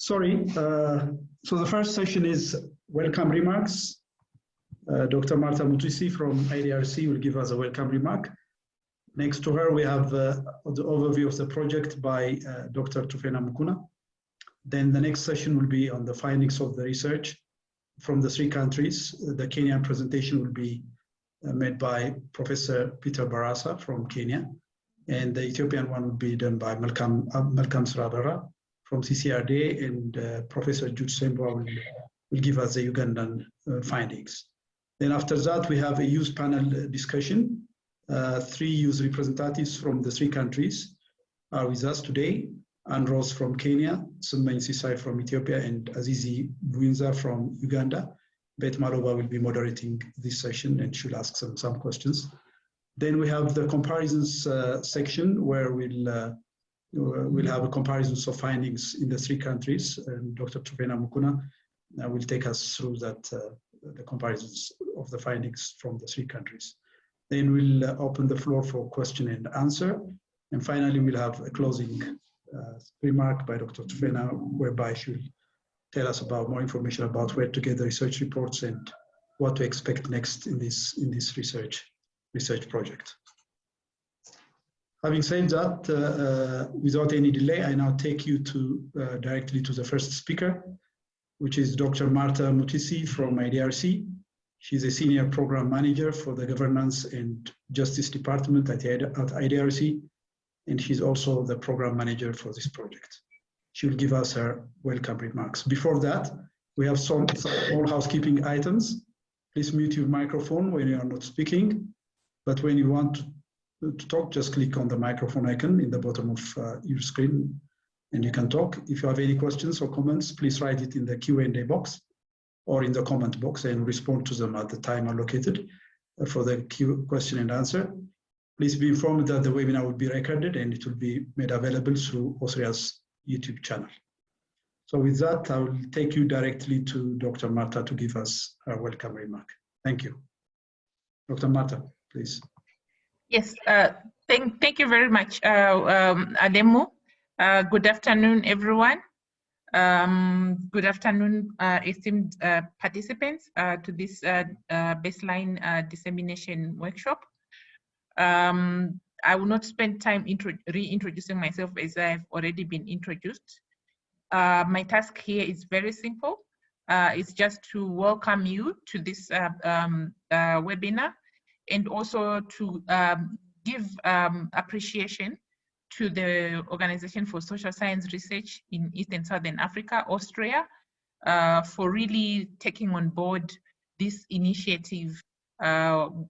Sorry. So the first session is welcome remarks. Dr. Marta Mutisi from IDRC will give us a welcome remark. Next to her, we have the overview of the project by Dr. Tufena Mukuna. Then the next session will be on the findings of the research from the 3 countries. The Kenyan presentation will be made by Professor Peter Barasa from Kenya, and the Ethiopian one will be done by Malcolm Sradara from CCRD, and Professor Jude Sembwa will give us the Ugandan findings. Then after that, we have a youth panel discussion. 3 youth representatives from the 3 countries are with us today. Andros from Kenya, Sumain Sisai from Ethiopia, and Azizi Buinza from Uganda. Bet Maloba will be moderating this session and should ask some questions. Then we have the comparisons section where we'll have a comparisons of findings in the 3 countries, and Dr. Tufena Mukuna will take us through that, the comparisons of the findings from the 3 countries. Then we'll open the floor for question and answer. And finally, we'll have a closing remark by Dr. Tufena, whereby she'll tell us about more information about where to get the research reports and what to expect next in this research project. Having said that, without any delay, I now take you directly to the first speaker, which is Dr. Marta Mutisi from IDRC. She's a senior program manager for the Governance and Justice Department at IDRC, and she's also the program manager for this project. She will give us her welcome remarks. Before that, we have some small housekeeping items. Please mute your microphone when you are not speaking, but when you want to talk, just click on the microphone icon in the bottom of your screen and you can talk. If you have any questions or comments, please write it in the Q&A box or in the comment box and respond to them at the time allocated for the question and answer. Please be informed that the webinar will be recorded and it will be made available through Austria's YouTube channel. So with that, I will take you directly to Dr. Marta to give us her welcome remark. Thank you. Dr. Marta, please. Yes, thank you very much, Ademo. Good afternoon, everyone. Good afternoon, esteemed participants to this baseline dissemination workshop. I will not spend time reintroducing myself as I've already been introduced. My task here is very simple. It's just to welcome you to this webinar and also to give appreciation to the Organization for Social Science Research in East and Southern Africa, Austria, for really taking on board this initiative,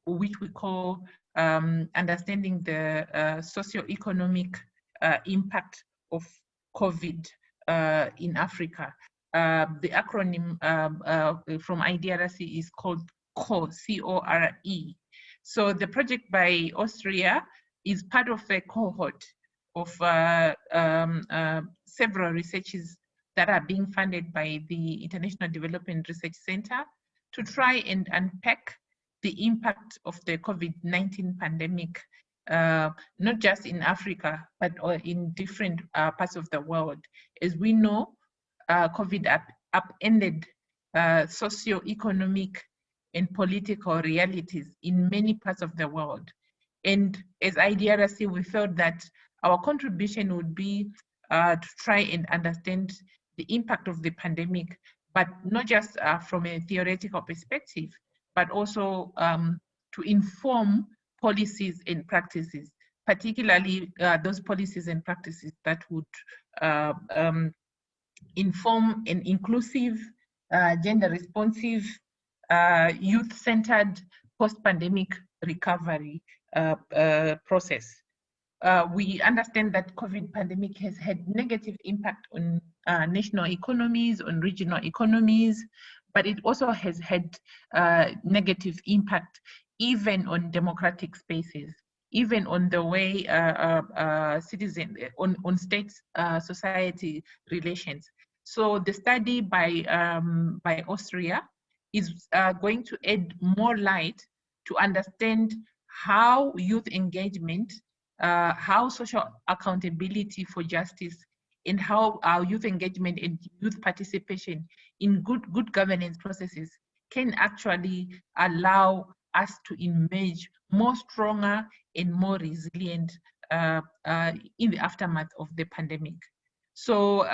which we call understanding the socio-economic impact of COVID in Africa. The acronym from IDRC is called CORE, C-O-R-E. So the project by Austria is part of a cohort of several researches that are being funded by the International Development Research Center to try and unpack the impact of the COVID-19 pandemic, not just in Africa, but in different parts of the world. As we know, COVID upended socio-economic and political realities in many parts of the world. And as IDRC, we felt that our contribution would be to try and understand the impact of the pandemic, but not just from a theoretical perspective, but also to inform policies and practices, particularly those policies and practices that would inform an inclusive, gender-responsive, youth-centered post-pandemic recovery process. We understand that COVID pandemic has had negative impact on national economies, on regional economies, but it also has had negative impact even on democratic spaces, even on the way citizens, on state-society relations. So the study by Austria is going to add more light to understand how youth engagement, how social accountability for justice and how our youth engagement and youth participation in good governance processes can actually allow us to emerge more stronger and more resilient in the aftermath of the pandemic. So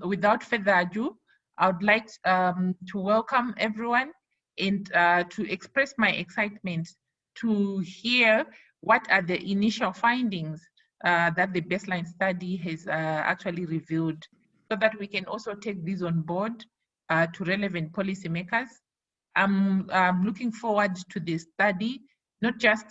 without further ado, I would like to welcome everyone and to express my excitement to hear what are the initial findings that the baseline study has actually revealed, so that we can also take these on board to relevant policymakers. I'm looking forward to this study, not just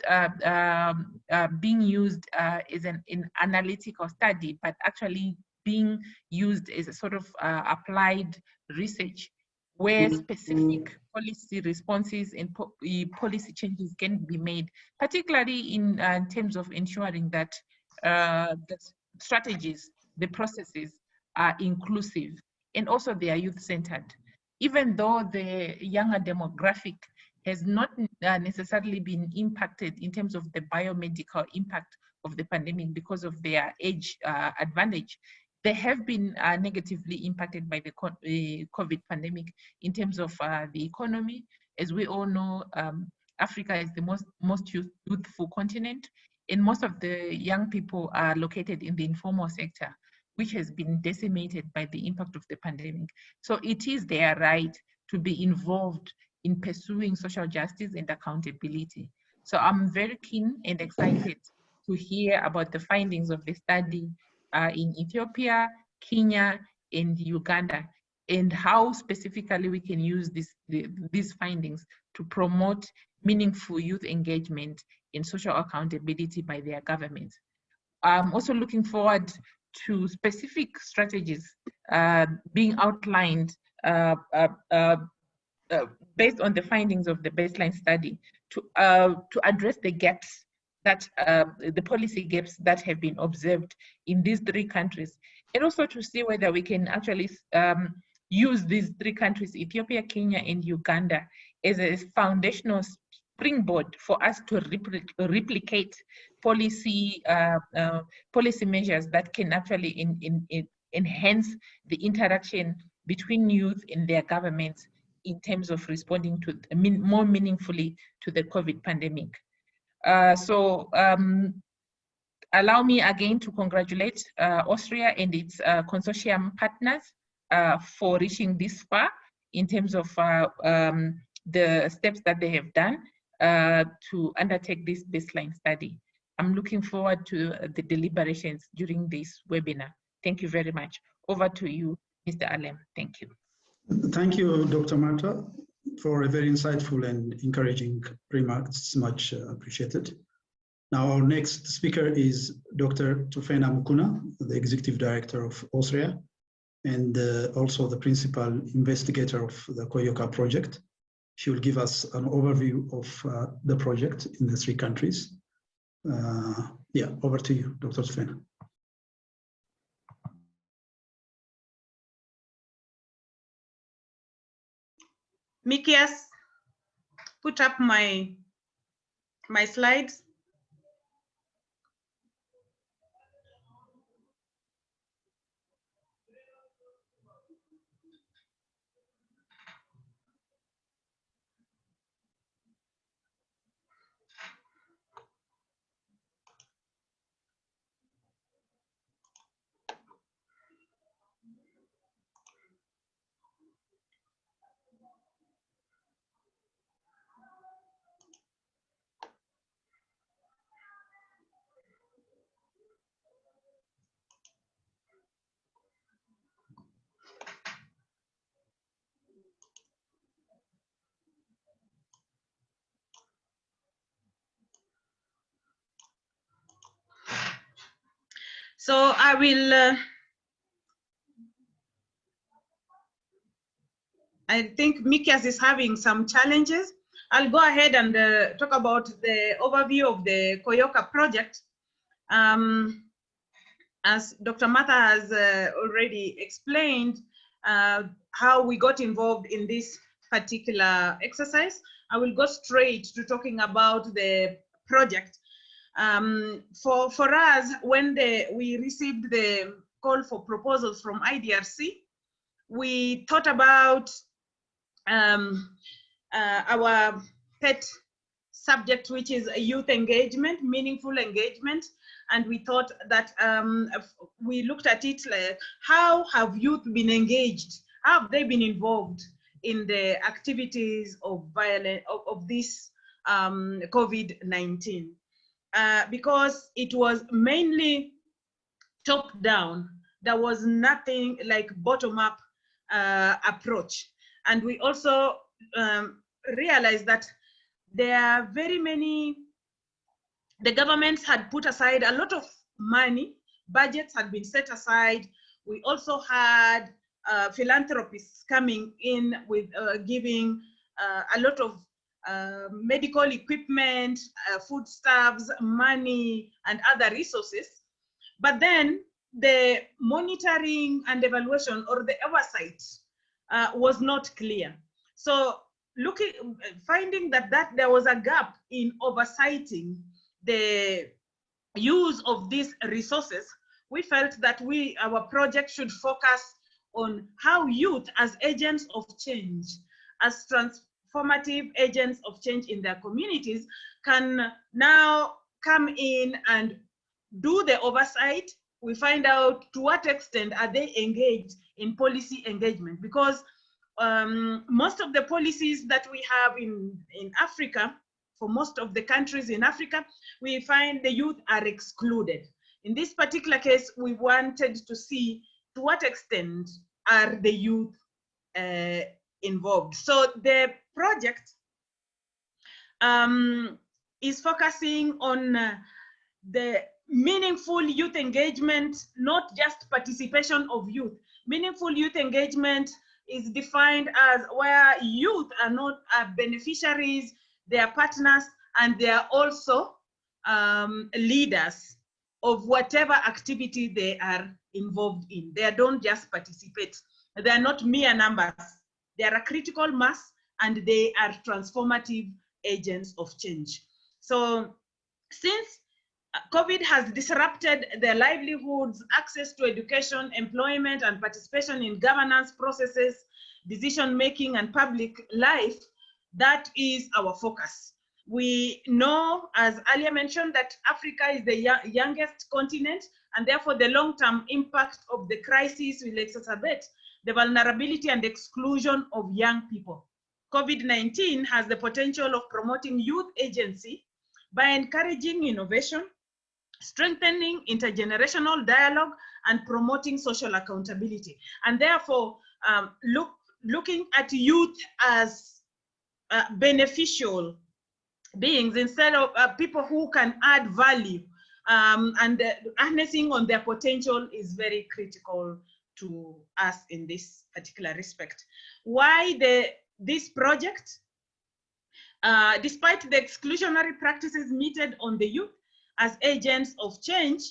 being used as an analytical study, but actually being used as a sort of applied research where specific policy responses and policy changes can be made, particularly in terms of ensuring that the strategies, the processes are inclusive and also they are youth-centered. Even though the younger demographic has not necessarily been impacted in terms of the biomedical impact of the pandemic because of their age advantage, they have been negatively impacted by the COVID pandemic in terms of the economy. As we all know, Africa is the most youthful continent, and most of the young people are located in the informal sector, which has been decimated by the impact of the pandemic. So it is their right to be involved in pursuing social justice and accountability. So I'm very keen and excited to hear about the findings of the study in Ethiopia, Kenya, and Uganda, and how specifically we can use these findings to promote meaningful youth engagement and social accountability by their governments. I'm also looking forward to specific strategies being outlined based on the findings of the baseline study to address the gaps that the policy gaps that have been observed in these three countries, and also to see whether we can actually use these three countries, Ethiopia, Kenya, and Uganda, as a foundational springboard for us to replicate policy measures that can actually enhance the interaction between youth and their governments in terms of responding to more meaningfully to the COVID pandemic. So allow me again to congratulate Austria and its consortium partners for reaching this far in terms of the steps that they have done to undertake this baseline study. I'm looking forward to the deliberations during this webinar. Thank you very much. Over to you, Mr. Alem. Thank you. Thank you, Dr. Marta, for a very insightful and encouraging remarks. It's much appreciated. Now, our next speaker is Dr. Tufena Mukuna, the Executive Director of Austria, and also the Principal Investigator of the COYOQA project. She will give us an overview of the project in the three countries. Yeah, over to you, Dr. Tufena. Mikias, put up my slides. So I will, I think Mikias is having some challenges. I'll go ahead and talk about the overview of the COYOQA project. As Dr. Marta has already explained how we got involved in this particular exercise, I will go straight to talking about the project. For us, when we received the call for proposals from IDRC. We thought about our pet subject, which is youth engagement, meaningful engagement. And we thought that we looked at it like, how have youth been engaged? How have they been involved in the activities of violence of this COVID-19? Because it was mainly top down. There was nothing like bottom-up approach. And we also realized that there are very many, the governments had put aside a lot of money, budgets had been set aside. We also had philanthropists coming in with giving a lot of medical equipment, foodstuffs, money, and other resources. But then the monitoring and evaluation or the oversight was not clear. So finding that there was a gap in oversighting the use of these resources, we felt that our project should focus on how youth as agents of change, as transformative agents of change in their communities, can now come in and do the oversight. We find out to what extent are they engaged in policy engagement, because most of the policies that we have in Africa, for most of the countries in Africa, we find the youth are excluded. In this particular case, we wanted to see to what extent are the youth involved. So the project is focusing on the meaningful youth engagement, not just participation of youth. Meaningful youth engagement is defined as where youth are not beneficiaries, they are partners, and they are also leaders of whatever activity they are involved in. They don't just participate. They are not mere numbers. They are a critical mass, and they are transformative agents of change. So since COVID has disrupted their livelihoods, access to education, employment, and participation in governance processes, decision-making, and public life, that is our focus. We know, as earlier mentioned, that Africa is the youngest continent, and therefore the long-term impact of the crisis will exacerbate the vulnerability and exclusion of young people. COVID-19 has the potential of promoting youth agency by encouraging innovation, strengthening intergenerational dialogue, and promoting social accountability. And therefore, looking at youth as beneficial beings instead of people who can add value, and harnessing on their potential is very critical to us in this particular respect. Why this project? Despite the exclusionary practices meted on the youth as agents of change,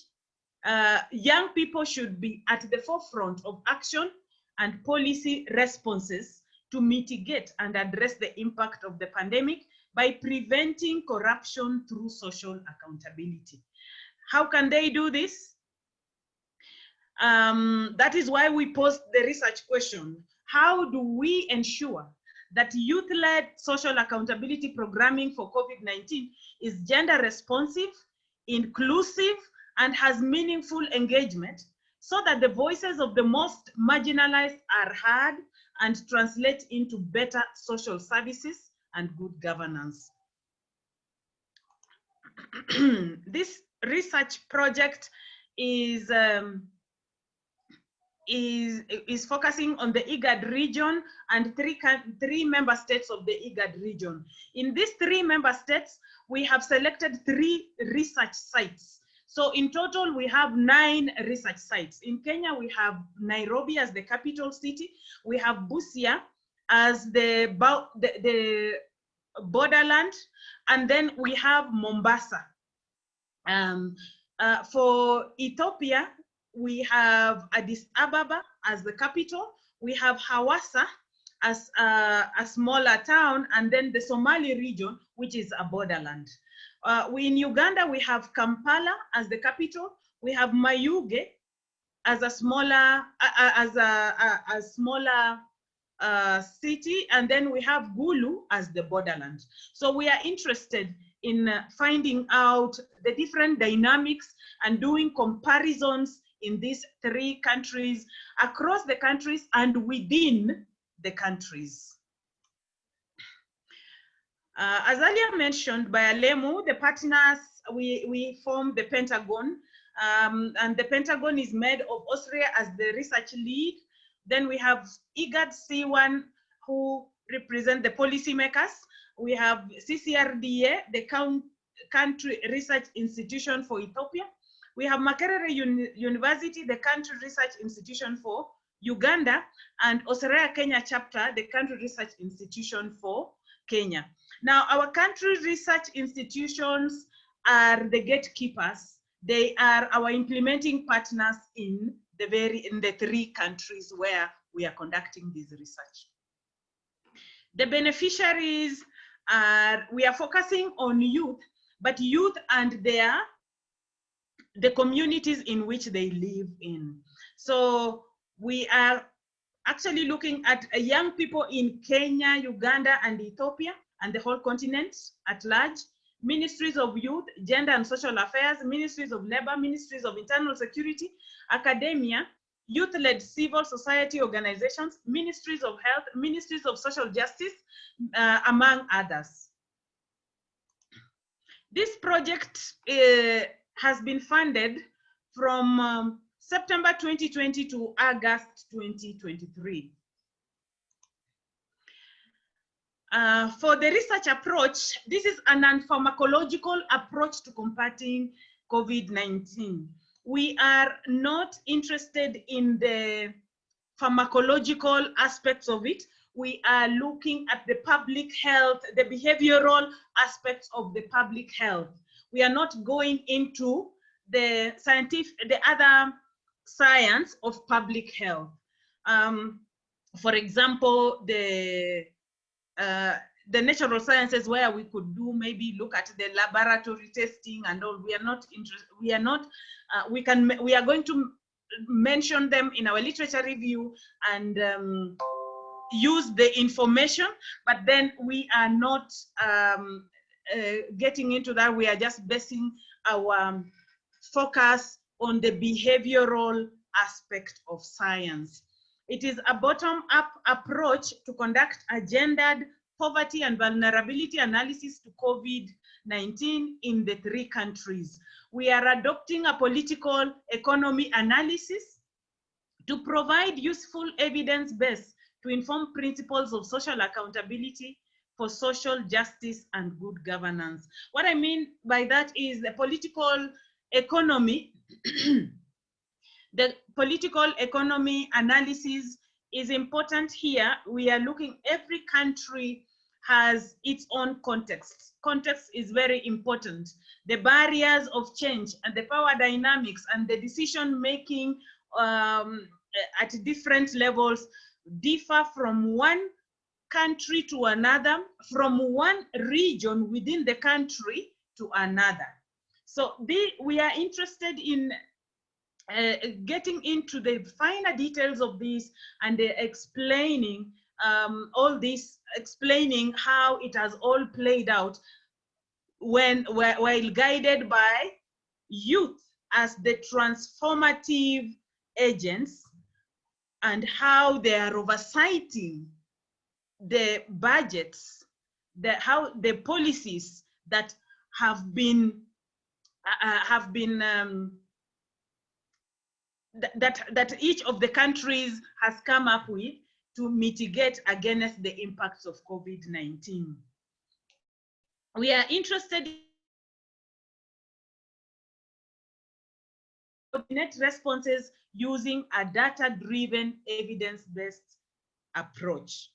young people should be at the forefront of action and policy responses to mitigate and address the impact of the pandemic by preventing corruption through social accountability. How can they do this? That is why we posed the research question. How do we ensure that youth-led social accountability programming for COVID-19 is gender responsive, inclusive, and has meaningful engagement, so that the voices of the most marginalized are heard and translate into better social services and good governance? This research project is focusing on the IGAD region and three member states of the IGAD region. In these 3 member states, we have selected 3 research sites. So in total, we have 9 research sites. In Kenya, we have Nairobi as the capital city. We have Busia as the borderland, and then we have Mombasa. For Ethiopia, we have Addis Ababa as the capital. We have Hawassa as a smaller town, and then the Somali region, which is a borderland. In Uganda, we have Kampala as the capital. We have Mayuge as a smaller city, and then we have Gulu as the borderland. So we are interested in finding out the different dynamics and doing comparisons in these 3 countries, across the countries and within the countries. As earlier mentioned by Alemu, the partners, we formed the Pentagon, and the Pentagon is made of Austria as the research lead. Then we have IGAD C1, who represent the policymakers. We have CCRDA, the country research institution for Ethiopia. We have Makerere University, the country research institution for Uganda, and Oserea Kenya chapter, the country research institution for Kenya. Now, our country research institutions are the gatekeepers. They are our implementing partners in the 3 countries where we are conducting this research. The beneficiaries are, we are focusing on youth, but youth and the communities in which they live in. So we are actually looking at young people in Kenya, Uganda, and Ethiopia, and the whole continent at large. Ministries of Youth, Gender and Social Affairs, Ministries of Labor, Ministries of Internal Security, academia, youth-led civil society organizations, Ministries of Health, Ministries of Social Justice, among others. This project has been funded from September 2020 to August 2023. For the research approach, this is an non-pharmacological approach to combating COVID-19. We are not interested in the pharmacological aspects of it. We are looking at the public health, the behavioral aspects of the public health. We are not going into the other science of public health. For example, the natural sciences, where we could do maybe look at the laboratory testing and all. We are not interested. We are not. We are going to mention them in our literature review and use the information, but then we are not getting into that. We are just basing our focus on the behavioral aspect of science. It is a bottom-up approach to conduct a gendered poverty and vulnerability analysis to COVID-19 in the 3 countries. We are adopting a political economy analysis to provide useful evidence base to inform principles of social accountability for social justice and good governance. What I mean by that is the political economy. The political economy analysis is important here. We are looking, every country has its own context. Context is very important. The barriers of change and the power dynamics and the decision making at different levels differ from one country to another, from one region within the country to another. So we are interested in getting into the finer details of this and explaining all this, explaining how it has all played out while guided by youth as the transformative agents, and how they are oversighting the budgets, how the policies that have been that each of the countries has come up with to mitigate against the impacts of COVID-19. We are interested in coordinate responses using a data-driven, evidence-based approach.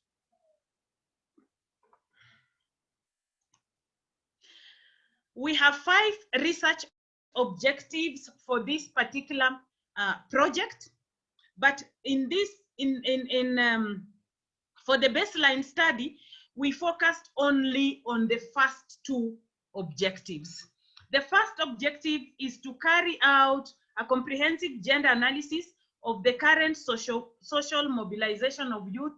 We have 5 research objectives for this particular project, but in this, for the baseline study, we focused only on the first 2 objectives. The first objective is to carry out a comprehensive gender analysis of the current social mobilization of youth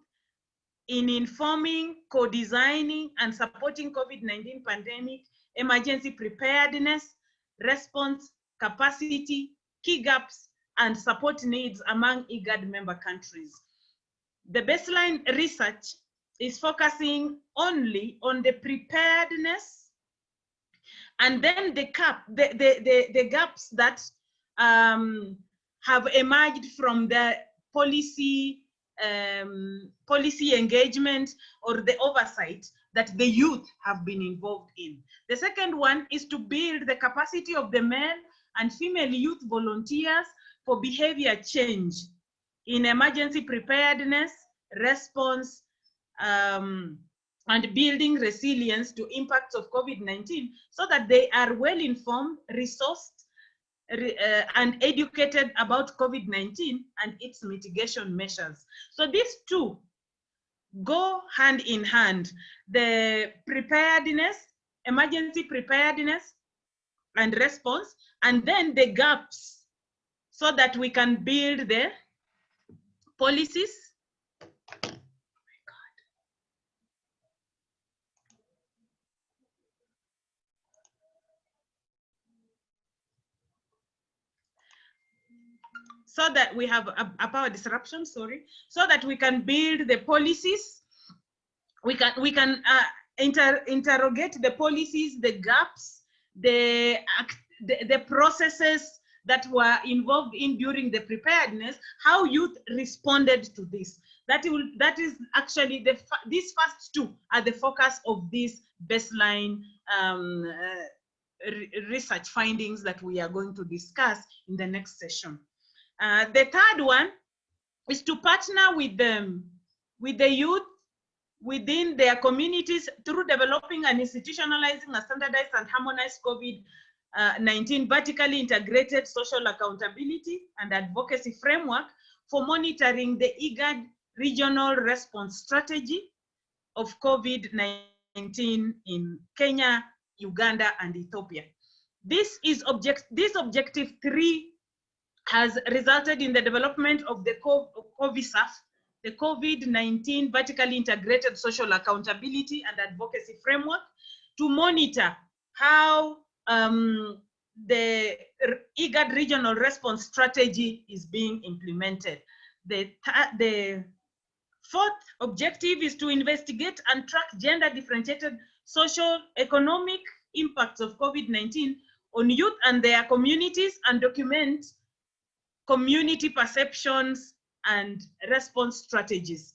in informing, co-designing, and supporting COVID-19 pandemic emergency preparedness, response, capacity, key gaps, and support needs among IGAD member countries. The baseline research is focusing only on the preparedness and then the gaps that have emerged from the policy engagement or the oversight that the youth have been involved in. The second one is to build the capacity of the male and female youth volunteers for behavior change in emergency preparedness, response, and building resilience to impacts of COVID-19 so that they are well informed, resourced, and educated about COVID-19 and its mitigation measures. So these two go hand in hand, the preparedness, emergency preparedness and response, and then the gaps so that we can build the policies. So that we have a power disruption, sorry, so that we can build the policies, we can interrogate the policies, the gaps, the processes that were involved in during the preparedness, how youth responded to this. That is actually these first two are the focus of this baseline research findings that we are going to discuss in the next session. The third one is to partner with them, with the youth within their communities through developing and institutionalizing a standardized and harmonized COVID-19 vertically integrated social accountability and advocacy framework for monitoring the IGAD regional response strategy of COVID-19 in Kenya, Uganda, and Ethiopia. This objective 3 has resulted in the development of the COVISAF, the COVID-19 vertically integrated social accountability and advocacy framework, to monitor how the IGAD regional response strategy is being implemented. The fourth objective is to investigate and track gender differentiated social economic impacts of COVID-19 on youth and their communities and document community perceptions and response strategies.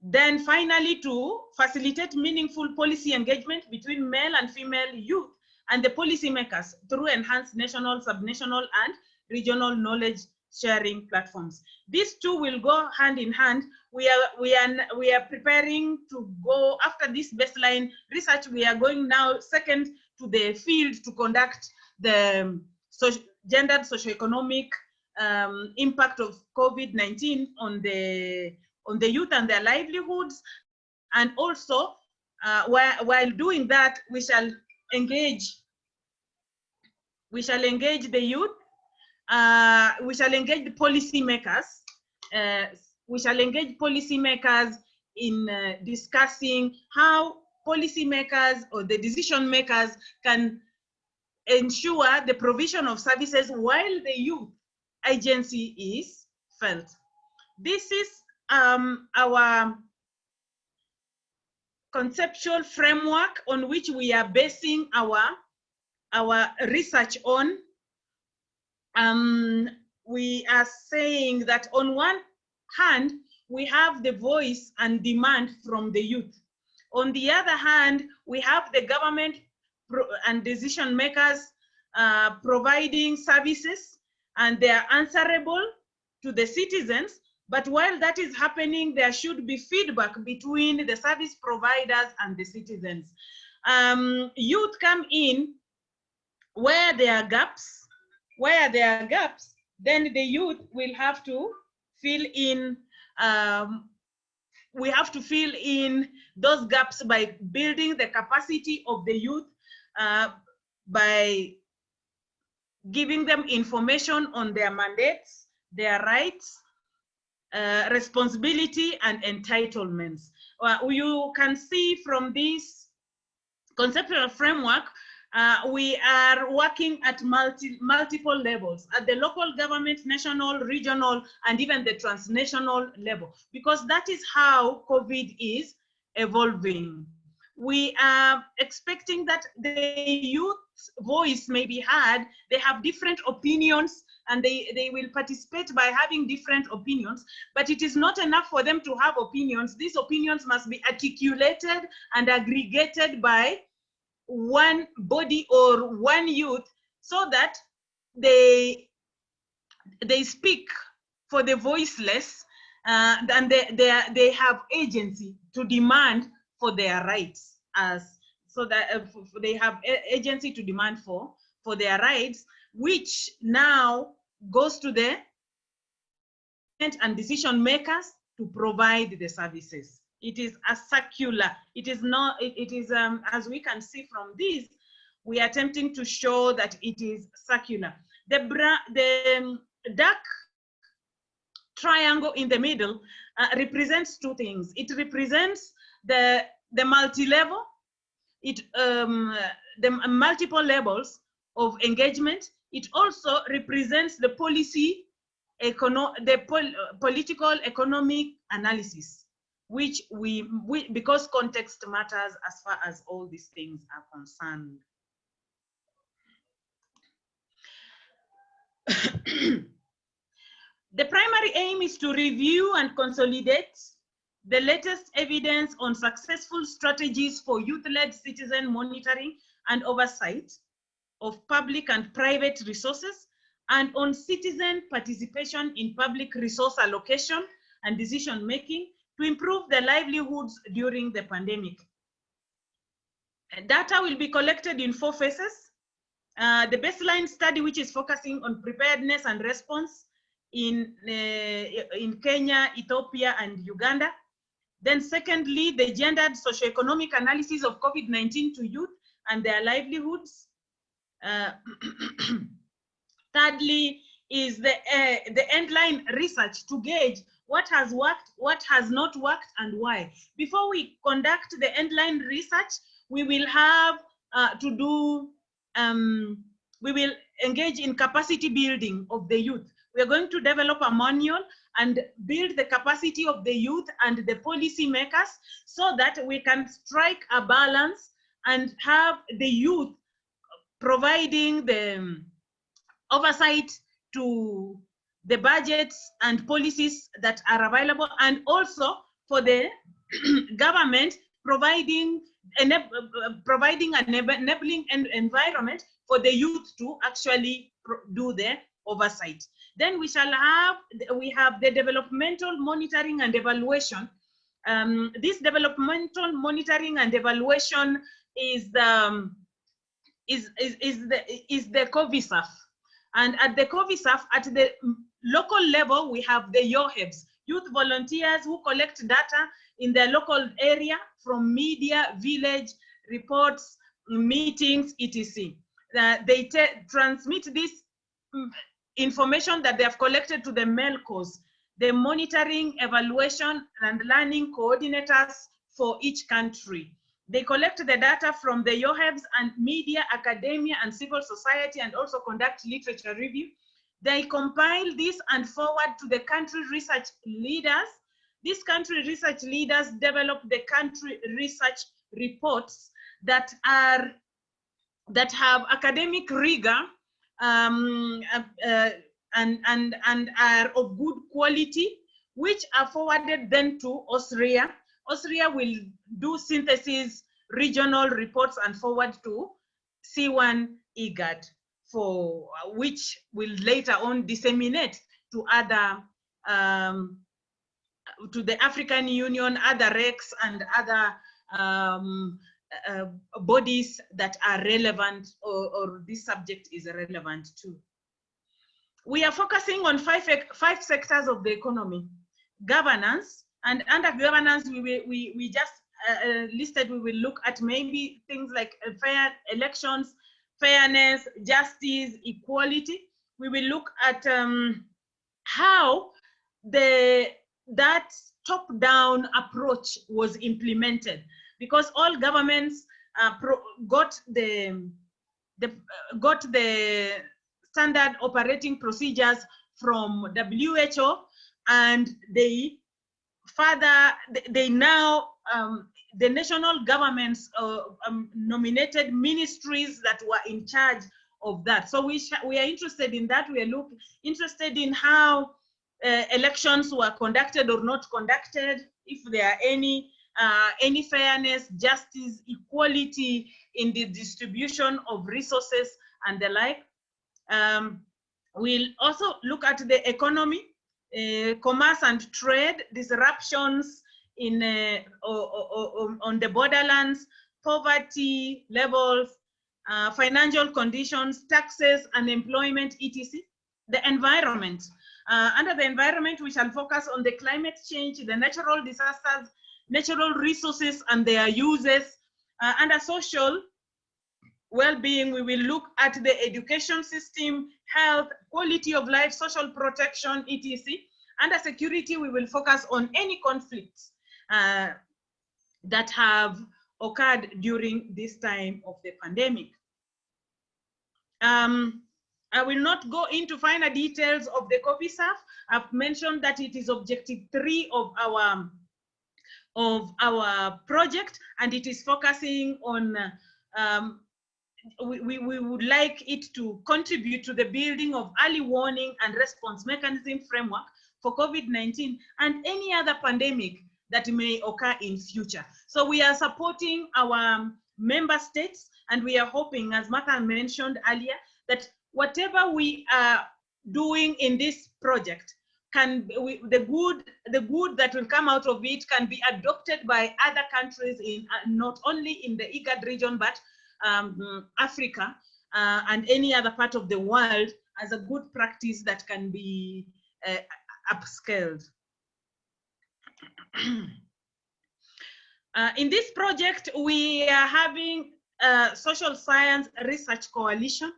Then finally, to facilitate meaningful policy engagement between male and female youth and the policymakers through enhanced national, subnational, and regional knowledge sharing platforms. These two will go hand in hand. We are preparing to go after this baseline research. We are going now second to the field to conduct the gendered socioeconomic impact of COVID-19 on the youth and their livelihoods. And also, while doing that, we shall engage the youth, we shall engage the policymakers, in discussing how policymakers or the decision makers can ensure the provision of services while the youth agency is felt. This is our conceptual framework on which we are basing our research on. We are saying that on one hand, we have the voice and demand from the youth. On the other hand, we have the government and decision makers providing services, and they are answerable to the citizens. But while that is happening, there should be feedback between the service providers and the citizens. Youth come in where there are gaps. Where there are gaps, then the youth will have to fill in. We have to fill in those gaps by building the capacity of the youth, by giving them information on their mandates, their rights, responsibility, and entitlements. You can see from this conceptual framework, we are working at multiple levels, at the local government, national, regional, and even the transnational level, because that is how COVID is evolving. We are expecting that the youth's voice may be heard. They have different opinions, and they will participate by having different opinions, but it is not enough for them to have opinions. These opinions must be articulated and aggregated by one body or one youth, so that they speak for the voiceless, and they have agency to demand for their rights, so that they have agency to demand for their rights, which now goes to the and decision makers to provide the services. It is a circular. It is not. It is as we can see from this, we are attempting to show that it is circular. The dark triangle in the middle represents two things. It represents the multi-level, the multiple levels of engagement. It also represents the policy, political economic analysis, which because context matters as far as all these things are concerned. The primary aim is to review and consolidate the latest evidence on successful strategies for youth-led citizen monitoring and oversight of public and private resources, and on citizen participation in public resource allocation and decision-making to improve their livelihoods during the pandemic. Data will be collected in 4 phases. The baseline study, which is focusing on preparedness and response in Kenya, Ethiopia, and Uganda. Then secondly, the gendered socioeconomic analysis of COVID-19 to youth and their livelihoods. Thirdly is the endline research to gauge what has worked, what has not worked, and why. Before we conduct the endline research, we will have we will engage in capacity building of the youth. We are going to develop a manual and build the capacity of the youth and the policy makers, so that we can strike a balance and have the youth providing the oversight to the budgets and policies that are available, and also for the government providing an enabling environment for the youth to actually do the oversight. Then we have the developmental monitoring and evaluation. This developmental monitoring and evaluation is the COVISAF. And at the COVISAF, at the local level, we have the YOHEBs, youth volunteers who collect data in their local area from media, village, reports, meetings, etc. They transmit this information that they have collected to the MELCOs, the monitoring, evaluation, and learning coordinators for each country. They collect the data from the YOHEBs and media, academia, and civil society, and also conduct literature review. They compile this and forward to the country research leaders. These country research leaders develop the country research reports that have academic rigor and are of good quality, which are forwarded then to Austria. Austria will do synthesis, regional reports, and forward to C1 IGAD, for which will later on disseminate to other, to the African Union, other RECs, and other bodies that are relevant, or this subject is relevant to. We are focusing on five sectors of the economy: governance. And under governance, we just listed, we will look at maybe things like fair elections, fairness, justice, equality. We will look at how that top-down approach was implemented, because all governments got the standard operating procedures from WHO, and they now the national governments nominated ministries that were in charge of that. So we are interested in that. We are interested in how elections were conducted or not conducted, if there are any fairness, justice, equality in the distribution of resources and the like. We'll also look at the economy, commerce and trade, disruptions in on the borderlands, poverty levels, financial conditions, taxes, unemployment, etc. The environment. Under the environment, we shall focus on the climate change, the natural disasters, natural resources and their uses. Under social well-being, we will look at the education system, health, quality of life, social protection, etc. Under security, we will focus on any conflicts that have occurred during this time of the pandemic. I will not go into finer details of the COVISAF. I've mentioned that it is objective 3 of our project, and it is focusing on we would like it to contribute to the building of early warning and response mechanism framework for COVID-19 and any other pandemic that may occur in future. So we are supporting our member states, and we are hoping, as Martha mentioned earlier, that whatever we are doing in this project the good that will come out of it can be adopted by other countries in not only in the IGAD region, but Africa and any other part of the world as a good practice that can be upscaled. In this project, we are having a social science research coalition.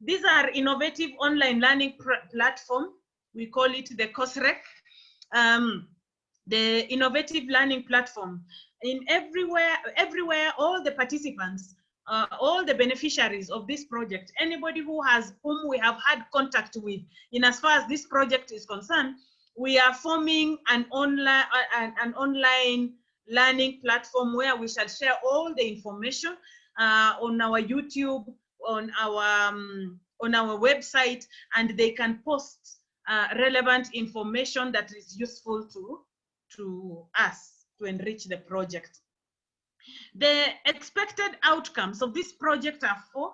These are innovative online learning platform. We call it the COSREC, the innovative learning platform. In everywhere, all the participants, all the beneficiaries of this project, anybody whom we have had contact with, in as far as this project is concerned, we are forming an online learning platform where we shall share all the information on our YouTube, on our website, and they can post relevant information that is useful to us to enrich the project. The expected outcomes of this project are 4.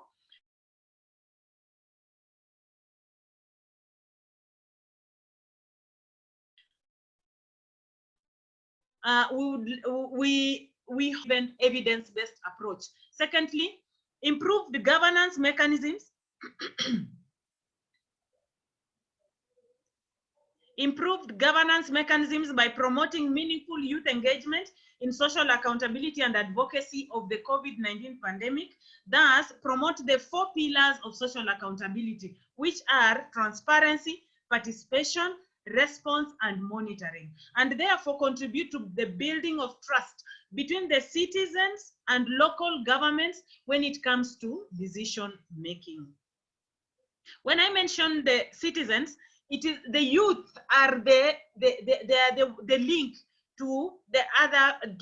We have an evidence-based approach. Secondly, improve the governance mechanisms. Improved governance mechanisms by promoting meaningful youth engagement in social accountability and advocacy of the COVID-19 pandemic. Thus, promote the 4 pillars of social accountability, which are transparency, participation, response, and monitoring, and therefore contribute to the building of trust between the citizens and local governments when it comes to decision making. When I mention the citizens, it is the youth are the link to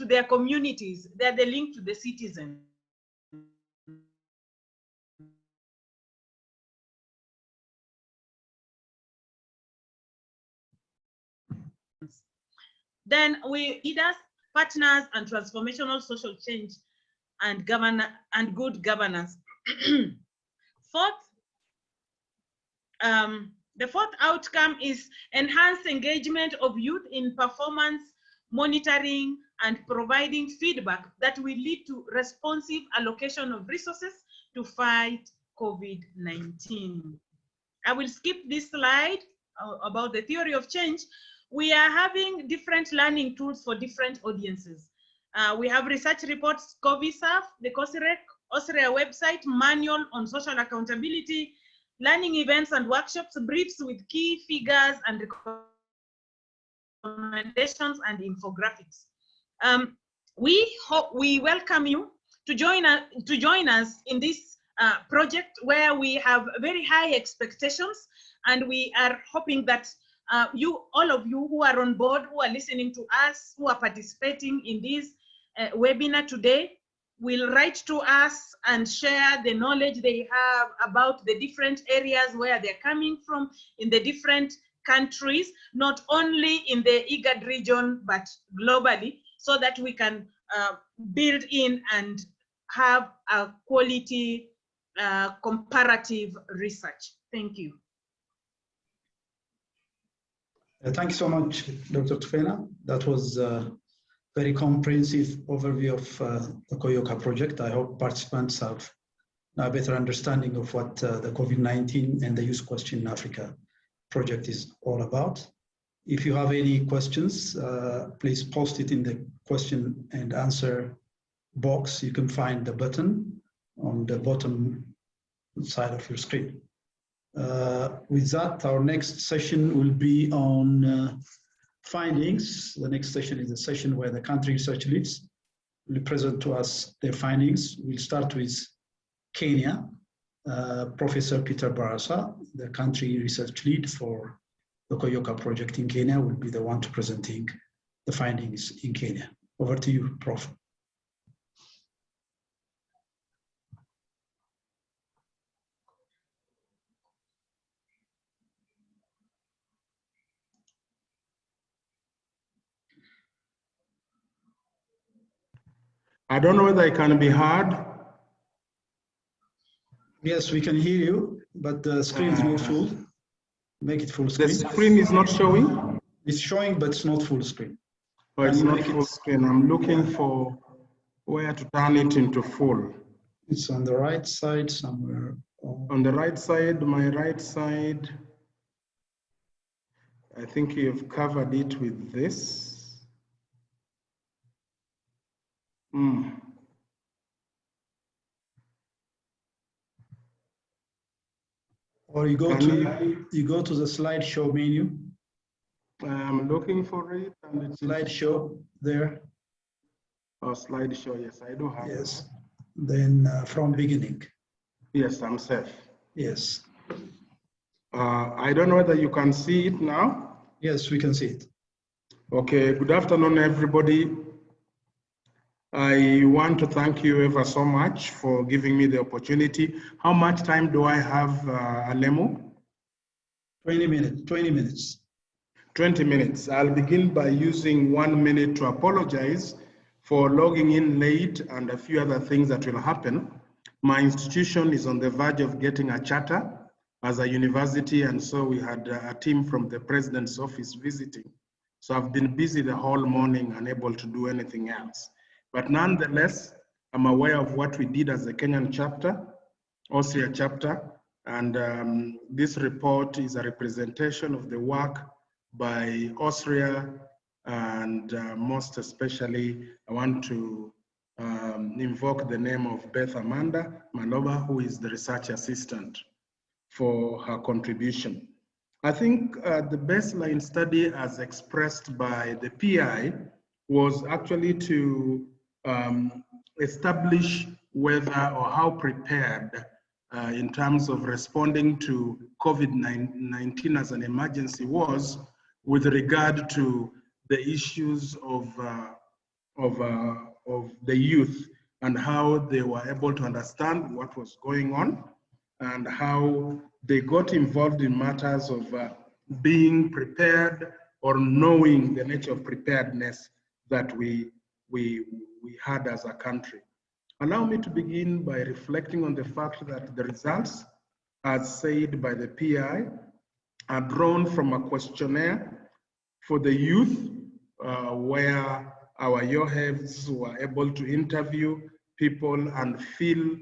their communities. They are the link to the citizens. Then leaders, partners, and transformational social change and good governance. The fourth outcome is enhanced engagement of youth in performance monitoring and providing feedback that will lead to responsive allocation of resources to fight COVID-19. I will skip this slide about the theory of change. We are having different learning tools for different audiences. We have research reports, COVISAF, the COSREC, Austria website, manual on social accountability, learning events and workshops, briefs with key figures and recommendations and infographics. We welcome you to join us in this project where we have very high expectations, and we are hoping that all of you who are on board, who are listening to us, who are participating in this webinar today, will write to us and share the knowledge they have about the different areas where they're coming from in the different countries, not only in the IGAD region, but globally, so that we can build in and have a quality comparative research. Thank you. Thank you so much, Dr. Tufena. That was a very comprehensive overview of the COYOQA project. I hope participants have now a better understanding of what the COVID-19 and the Youth Question in Africa project is all about. If you have any questions, please post it in the question and answer box. You can find the button on the bottom side of your screen. With that, our next session will be on findings. The next session is a session where the country research leads will present to us their findings. We'll start with Kenya. Professor Peter Barasa, the country research lead for the COYOQA project in Kenya, will be the one to presenting the findings in Kenya. Over to you, Prof. I don't know whether I can be heard. Yes, we can hear you, but the screen is not full. Make it full screen. The screen is not showing? It's showing, but it's not full screen. Oh, it's not full screen. I'm looking for where to turn it into full. It's on the right side somewhere. On the right side, my right side. I think you've covered it with this. Or you go to the slideshow menu. I'm looking for it, and it's slideshow there. Oh, slideshow. Yes, I do have. Yes. Then from beginning. Yes, I'm safe. Yes. I don't know whether you can see it now. Yes, we can see it. Okay. Good afternoon, everybody. I want to thank you ever so much for giving me the opportunity. How much time do I have, Alemo? 20 minutes. 20 minutes. 20 minutes. I'll begin by using 1 minute to apologize for logging in late and a few other things that will happen. My institution is on the verge of getting a charter as a university, and so we had a team from the president's office visiting. So I've been busy the whole morning, unable to do anything else. But nonetheless, I'm aware of what we did as a Kenyan chapter, Austria chapter, and this report is a representation of the work by Austria, and most especially, I want to invoke the name of Beth Amanda Maloba, who is the research assistant, for her contribution. I think the baseline study as expressed by the PI was actually to establish whether or how prepared in terms of responding to COVID-19 as an emergency was with regard to the issues of the youth and how they were able to understand what was going on and how they got involved in matters of being prepared or knowing the nature of preparedness that we had as a country. Allow me to begin by reflecting on the fact that the results, as said by the PI, are drawn from a questionnaire for the youth, where our YOHEVs were able to interview people and fill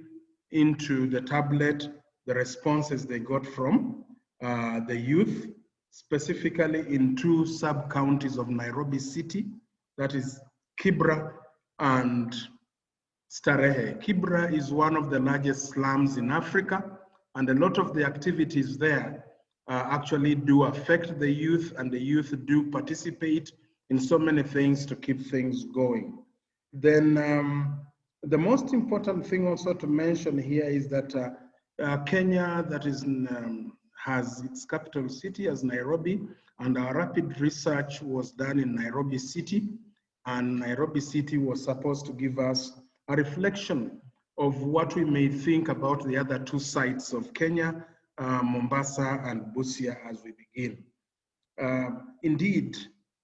into the tablet the responses they got from the youth, specifically in 2 sub-counties of Nairobi City, that is Kibra and Starehe. Kibra is one of the largest slums in Africa, and a lot of the activities there actually do affect the youth, and the youth do participate in so many things to keep things going. Then the most important thing also to mention here is that Kenya, that is has its capital city as Nairobi, and our rapid research was done in Nairobi City, and Nairobi City was supposed to give us a reflection of what we may think about the other two sites of Kenya, Mombasa and Busia, as we begin. Indeed,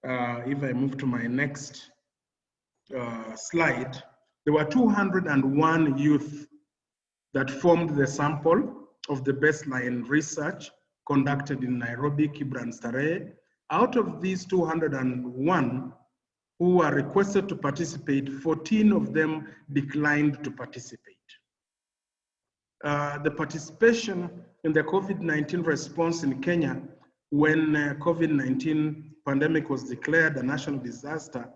if I move to my next slide, there were 201 youth that formed the sample of the baseline research conducted in Nairobi, Kibra and Starehe. Out of these 201 who were requested to participate, 14 of them declined to participate. The participation in the COVID-19 response in Kenya, when COVID-19 pandemic was declared a national disaster,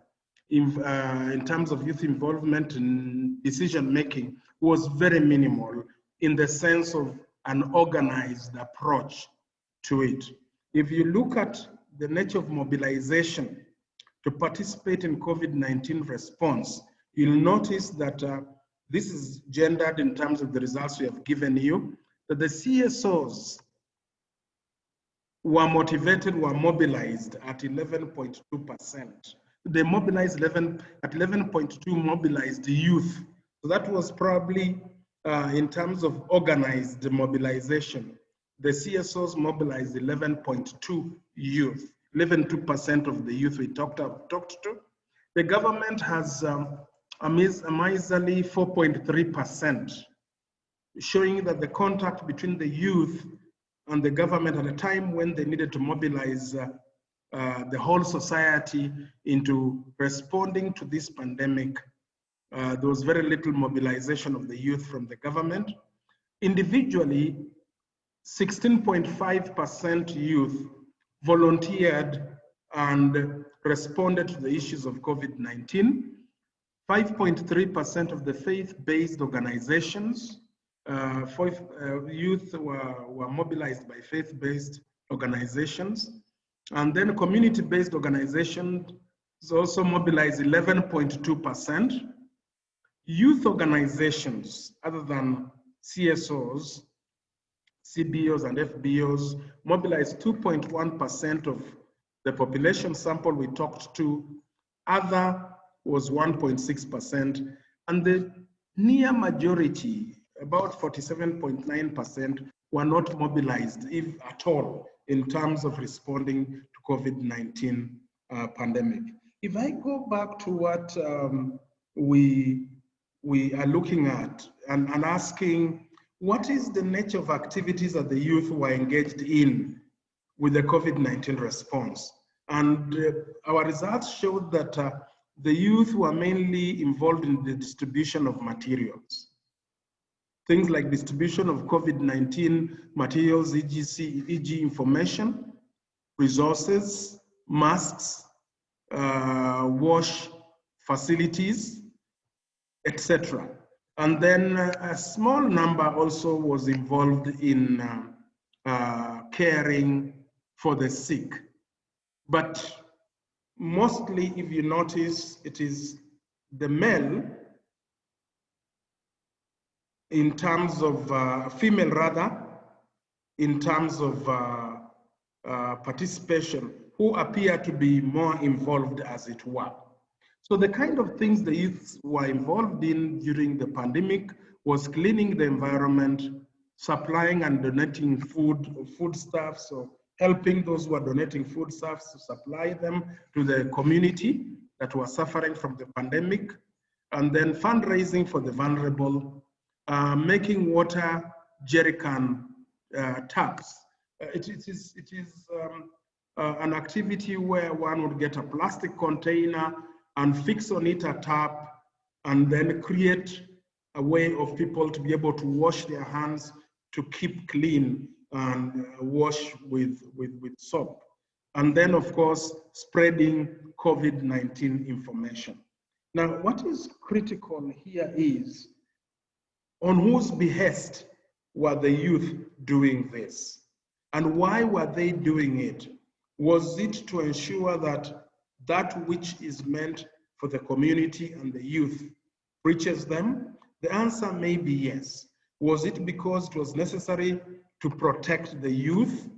in terms of youth involvement in decision-making, was very minimal in the sense of an organized approach to it. If you look at the nature of mobilization to participate in COVID-19 response, you'll notice that this is gendered in terms of the results we have given you, that the CSOs were motivated, were mobilized at 11.2%. They mobilized at 11.2 mobilized youth. So that was probably in terms of organized mobilization. The CSOs mobilized 11.2 youth, 11.2% of the youth we talked to. The government has a miserly 4.3%, showing that the contact between the youth and the government at a time when they needed to mobilize the whole society into responding to this pandemic, there was very little mobilization of the youth from the government. Individually, 16.5% youth volunteered and responded to the issues of COVID-19. 5.3% of the faith-based organizations, youth were mobilized by faith-based organizations. And then community-based organizations also mobilized 11.2%. Youth organizations, other than CSOs, CBOs and FBOs, mobilized 2.1% of the population sample we talked to. Other was 1.6%, and the near majority, about 47.9%, were not mobilized, if at all, in terms of responding to COVID-19 pandemic. If I go back to what we are looking at and asking, what is the nature of activities that the youth were engaged in with the COVID-19 response? And our results showed that the youth were mainly involved in the distribution of materials. Things like distribution of COVID-19 materials, e.g. information, resources, masks, wash facilities, etc. And then a small number also was involved in caring for the sick. But mostly, if you notice, it is the male, in terms of female rather, in terms of participation, who appear to be more involved, as it were. So the kind of things the youth were involved in during the pandemic was cleaning the environment, supplying and donating foodstuffs, so helping those who are donating foodstuffs to supply them to the community that were suffering from the pandemic, and then fundraising for the vulnerable, making water jerrycan taps. It is an activity where one would get a plastic container and fix on it a tap, and then create a way of people to be able to wash their hands to keep clean and wash with soap. And then, of course, spreading COVID-19 information. Now, what is critical here is on whose behest were the youth doing this? And why were they doing it? Was it to ensure that that which is meant for the community and the youth reaches them? The answer may be yes. Was it because it was necessary to protect the youth?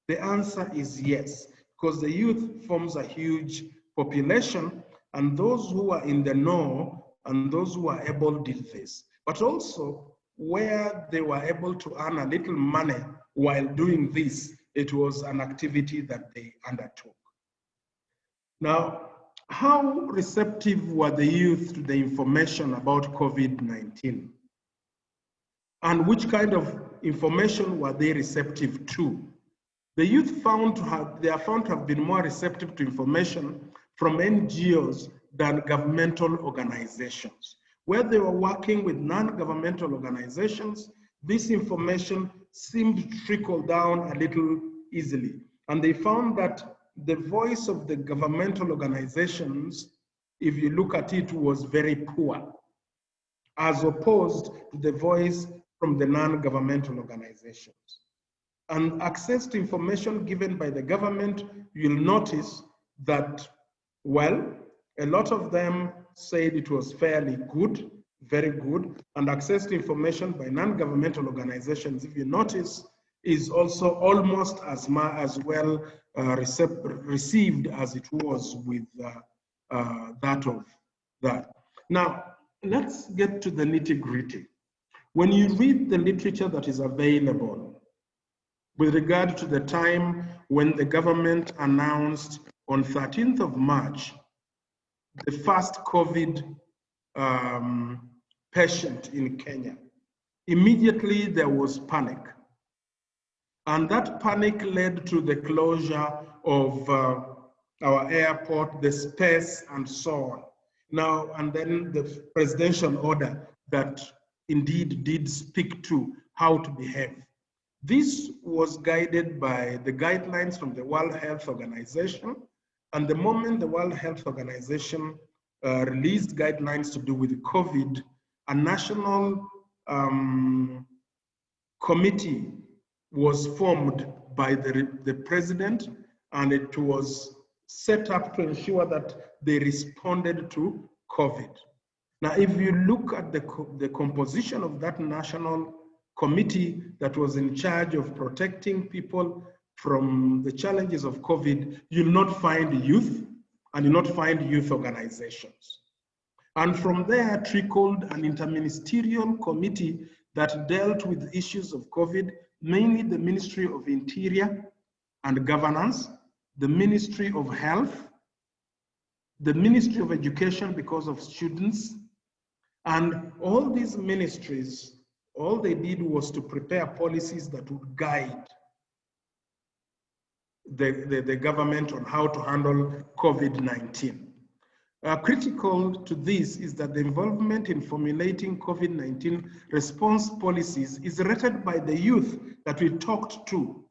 The answer is yes, because the youth forms a huge population, and those who are in the know and those who are able did this. But also, where they were able to earn a little money while doing this, it was an activity that they undertook. Now, how receptive were the youth to the information about COVID-19? And which kind of information were they receptive to? The youth are found to have been more receptive to information from NGOs than governmental organizations. Where they were working with non-governmental organizations, this information seemed to trickle down a little easily. And they found that the voice of the governmental organizations, if you look at it, was very poor, as opposed to the voice from the non-governmental organizations. And access to information given by the government, you'll notice that, well, a lot of them said it was fairly good, very good, and access to information by non-governmental organizations, if you notice, is also almost as well received as it was with that of that. Now, let's get to the nitty-gritty. When you read the literature that is available with regard to the time when the government announced on 13th of March, the first COVID patient in Kenya, immediately there was panic. And that panic led to the closure of our airport, the space, and so on. Now, and then the presidential order that indeed did speak to how to behave. This was guided by the guidelines from the World Health Organization. And the moment the World Health Organization released guidelines to do with COVID, a national committee was formed by the president, and it was set up to ensure that they responded to COVID. Now, if you look at the composition of that national committee that was in charge of protecting people from the challenges of COVID, you'll not find youth, and you'll not find youth organizations. And from there trickled an interministerial committee that dealt with issues of COVID, mainly the Ministry of Interior and Governance, the Ministry of Health, the Ministry of Education because of students, and all these ministries, all they did was to prepare policies that would guide the government on how to handle COVID-19. Critical to this is that the involvement in formulating COVID-19 response policies is rated by the youth that we talked to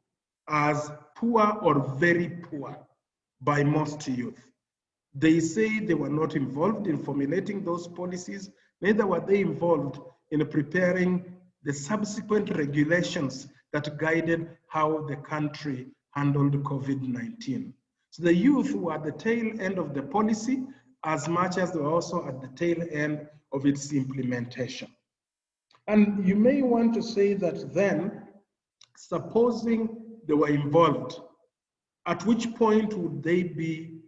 as poor or very poor by most youth. They say they were not involved in formulating those policies, neither were they involved in preparing the subsequent regulations that guided how the country handled COVID-19. So the youth were at the tail end of the policy as much as they were also at the tail end of its implementation. And you may want to say that then, supposing they were involved, at which point would they be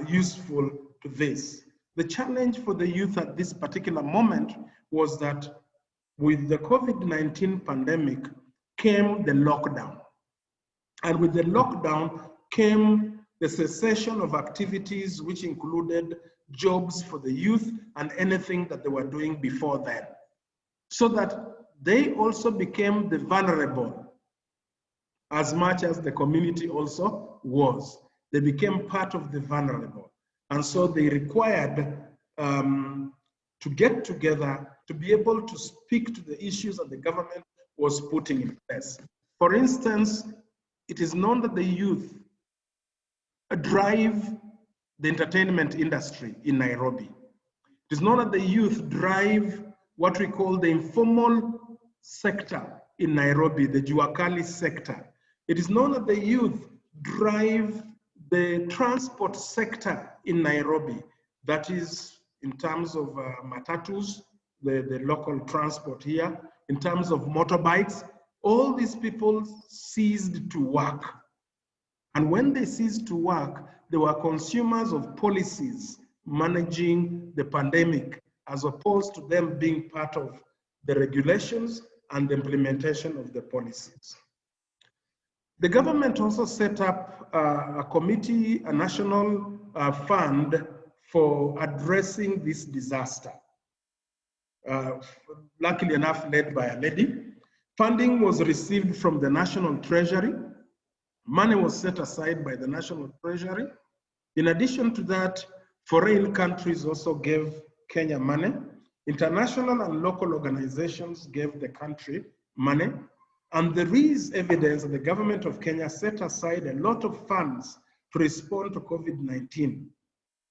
useful to this? The challenge for the youth at this particular moment was that with the COVID-19 pandemic came the lockdown. And with the lockdown came the cessation of activities which included jobs for the youth and anything that they were doing before then. So that they also became the vulnerable as much as the community also was. They became part of the vulnerable. And so they required to get together to be able to speak to the issues that the government was putting in place. For instance, it is known that the youth drive the entertainment industry in Nairobi. It is known that the youth drive what we call the informal sector in Nairobi, the Juakali sector. It is known that the youth drive the transport sector in Nairobi, that is in terms of matatus, the local transport here, in terms of motorbikes. All these people ceased to work. And when they ceased to work, they were consumers of policies managing the pandemic, as opposed to them being part of the regulations and the implementation of the policies. The government also set up a committee, a national fund for addressing this disaster. Luckily enough, led by a lady. Funding was received from the National Treasury. Money was set aside by the National Treasury. In addition to that, foreign countries also gave Kenya money. International and local organizations gave the country money. And there is evidence that the government of Kenya set aside a lot of funds to respond to COVID-19.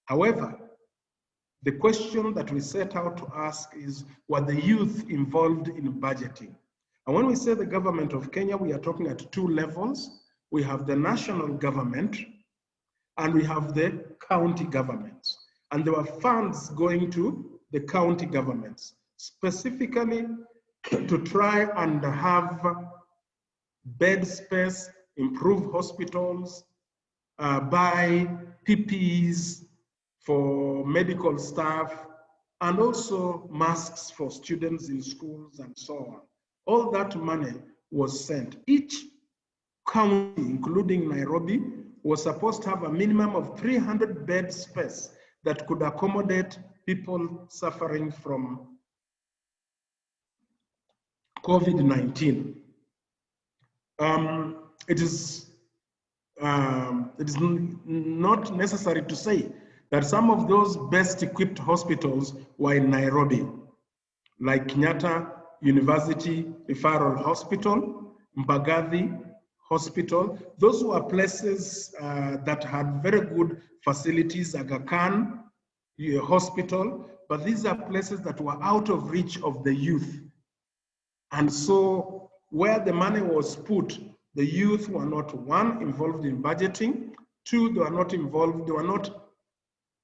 However, the question that we set out to ask is, were the youth involved in budgeting? And when we say the government of Kenya, we are talking at two levels. We have the national government and we have the county governments. And there were funds going to the county governments, specifically to try and have bed space, improve hospitals, buy PPEs for medical staff, and also masks for students in schools and so on. All that money was sent. Each county, including Nairobi, was supposed to have a minimum of 300 bed space that could accommodate people suffering from COVID-19. It is not necessary to say that some of those best equipped hospitals were in Nairobi, like Kenyatta University Referral Hospital, Mbagathi Hospital. Those were places that had very good facilities, Aga Khan Hospital, but these are places that were out of reach of the youth. And so where the money was put, the youth were not, one, involved in budgeting, two, they were not involved, they were not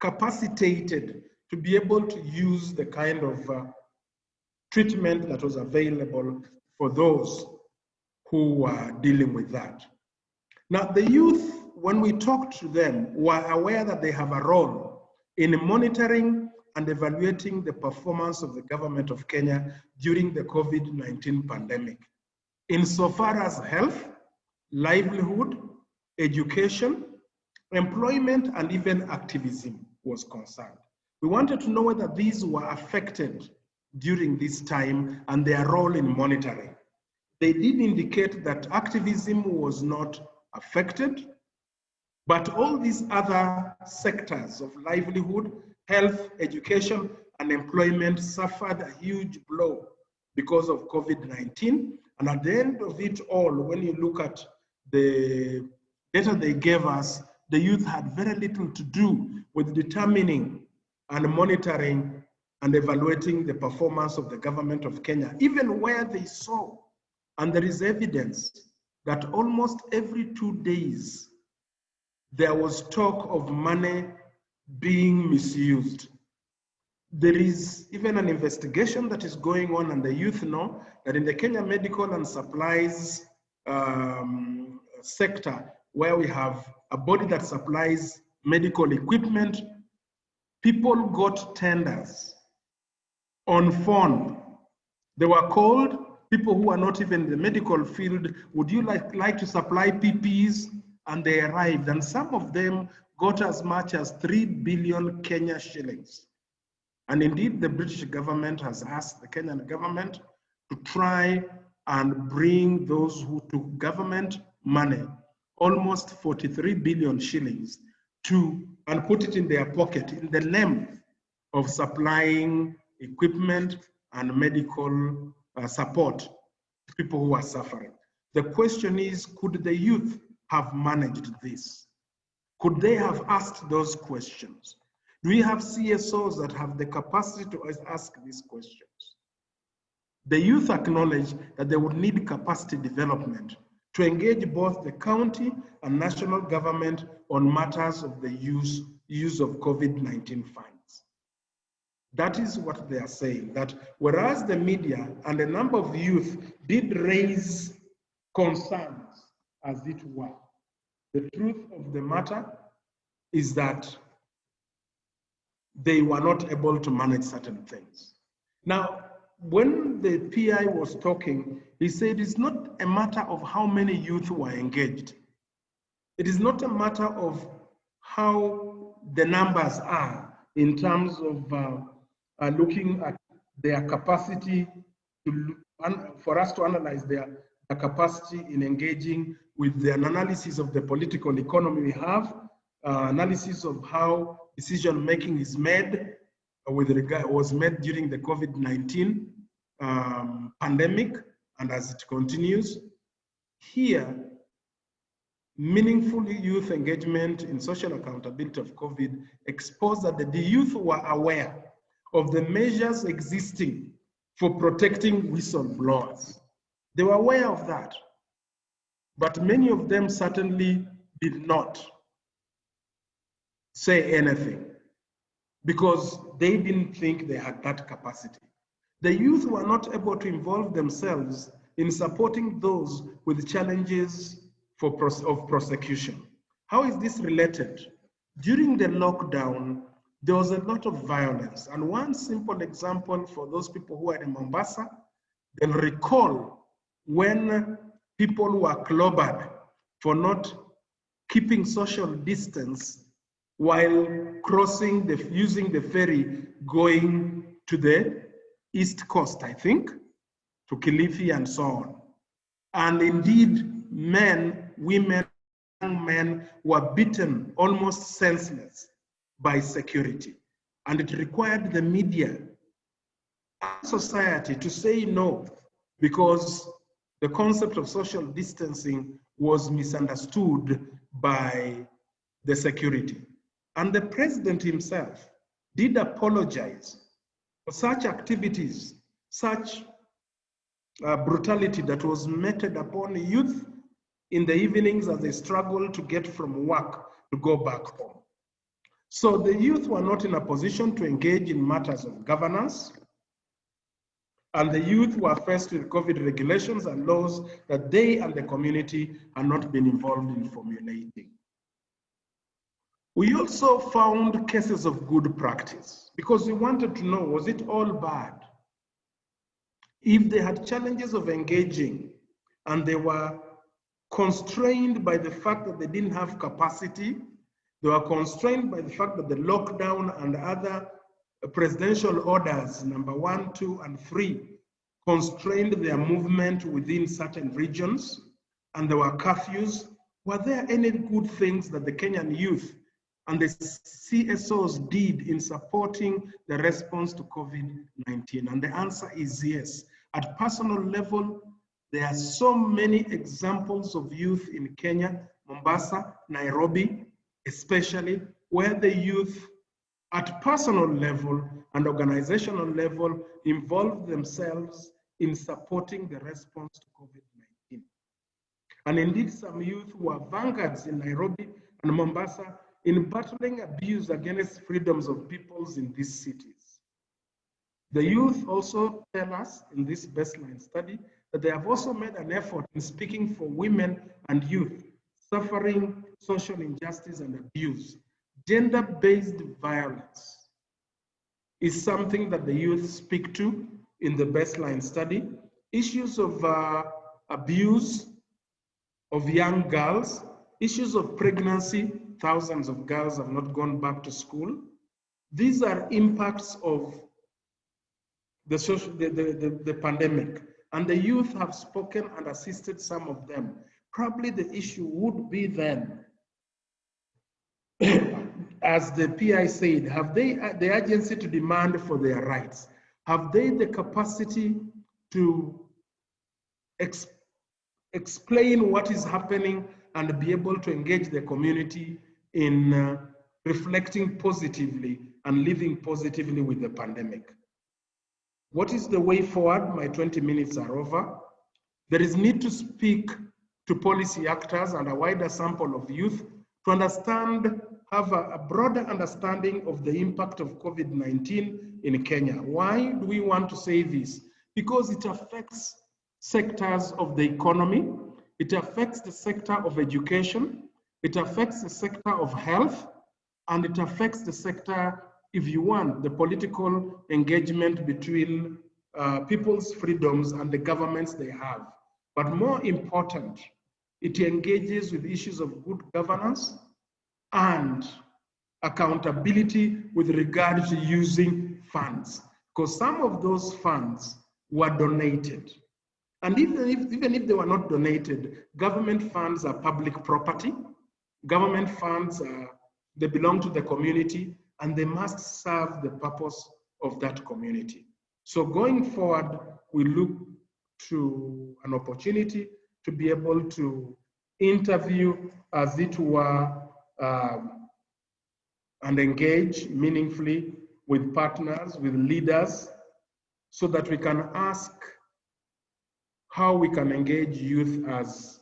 capacitated to be able to use the kind of treatment that was available for those who were dealing with that. Now, the youth, when we talked to them, were aware that they have a role in monitoring and evaluating the performance of the government of Kenya during the COVID-19 pandemic, insofar as health, livelihood, education, employment, and even activism was concerned. We wanted to know whether these were affected during this time and their role in monitoring. They did indicate that activism was not affected, but all these other sectors of livelihood, health, education, and employment suffered a huge blow because of COVID-19. And at the end of it all, when you look at the data they gave us, the youth had very little to do with determining and monitoring and evaluating the performance of the government of Kenya, even where they saw, and there is evidence that almost every 2 days, there was talk of money being misused. There is even an investigation that is going on, and the youth know that in the Kenya medical and supplies sector, where we have a body that supplies medical equipment, people got tenders on phone. They were called, people who are not even in the medical field, would you like to supply PPEs? And they arrived, and some of them got as much as 3 billion Kenya shillings. And indeed, the British government has asked the Kenyan government to try and bring those who took government money, almost 43 billion shillings, and put it in their pocket in the name of supplying equipment and medical support to people who are suffering. The question is, could the youth have managed this? Could they have asked those questions? Do we have CSOs that have the capacity to ask these questions? The youth acknowledge that they would need capacity development to engage both the county and national government on matters of the use of COVID-19 funds. That is what they are saying, that whereas the media and a number of youth did raise concerns, as it were, the truth of the matter is that they were not able to manage certain things. Now, when the PI was talking, he said it's not a matter of how many youth were engaged. It is not a matter of how the numbers are in terms of looking at their capacity for us to analyze their capacity in engaging with an analysis of the political economy we have, analysis of how decision-making is made was made during the COVID-19 pandemic, and as it continues. Here, meaningful youth engagement in social accountability of COVID exposed that the youth were aware of the measures existing for protecting whistleblowers. They were aware of that, but many of them certainly did not say anything because they didn't think they had that capacity. The youth were not able to involve themselves in supporting those with challenges of prosecution. How is this related? During the lockdown, there was a lot of violence. And one simple example for those people who are in Mombasa, they'll recall when people were clobbered for not keeping social distance while using the ferry going to the East Coast, I think, to Kilifi and so on. And indeed, men, women, young men were beaten almost senseless by security. And it required the media and society to say no, because the concept of social distancing was misunderstood by the security. And the president himself did apologize for such activities, such brutality that was meted upon youth in the evenings as they struggled to get from work to go back home. So the youth were not in a position to engage in matters of governance, and the youth were faced with COVID regulations and laws that they and the community had not been involved in formulating. We also found cases of good practice because we wanted to know, was it all bad? If they had challenges of engaging and they were constrained by the fact that they didn't have capacity, they were constrained by the fact that the lockdown and other presidential orders, number 1, 2, and 3, constrained their movement within certain regions, and there were curfews. Were there any good things that the Kenyan youth and the CSOs did in supporting the response to COVID-19? And the answer is yes. At personal level, there are so many examples of youth in Kenya, Mombasa, Nairobi, especially, where the youth at personal level and organizational level involve themselves in supporting the response to COVID-19. And indeed, some youth were vanguards in Nairobi and Mombasa in battling abuse against freedoms of peoples in these cities. The youth also tell us in this baseline study that they have also made an effort in speaking for women and youth suffering social injustice and abuse. Gender-based violence is something that the youth speak to in the baseline study. Issues of abuse of young girls, issues of pregnancy, thousands of girls have not gone back to school. These are impacts of the pandemic, and the youth have spoken and assisted some of them. Probably the issue would be then, as the PI said, have they the urgency to demand for their rights? Have they the capacity to explain what is happening and be able to engage the community in reflecting positively and living positively with the pandemic. What is the way forward? My 20 minutes are over. There is need to speak to policy actors and a wider sample of youth to understand, have a broader understanding of the impact of COVID-19 in Kenya. Why do we want to say this? Because it affects sectors of the economy, it affects the sector of education, it affects the sector of health, and it affects the sector, if you want, the political engagement between people's freedoms and the governments they have. But more important, it engages with issues of good governance and accountability with regard to using funds, because some of those funds were donated. And even if they were not donated, government funds are public property. Government funds, they belong to the community, and they must serve the purpose of that community. So going forward, we look to an opportunity to be able to interview, as it were, and engage meaningfully with partners, with leaders, so that we can ask how we can engage youth as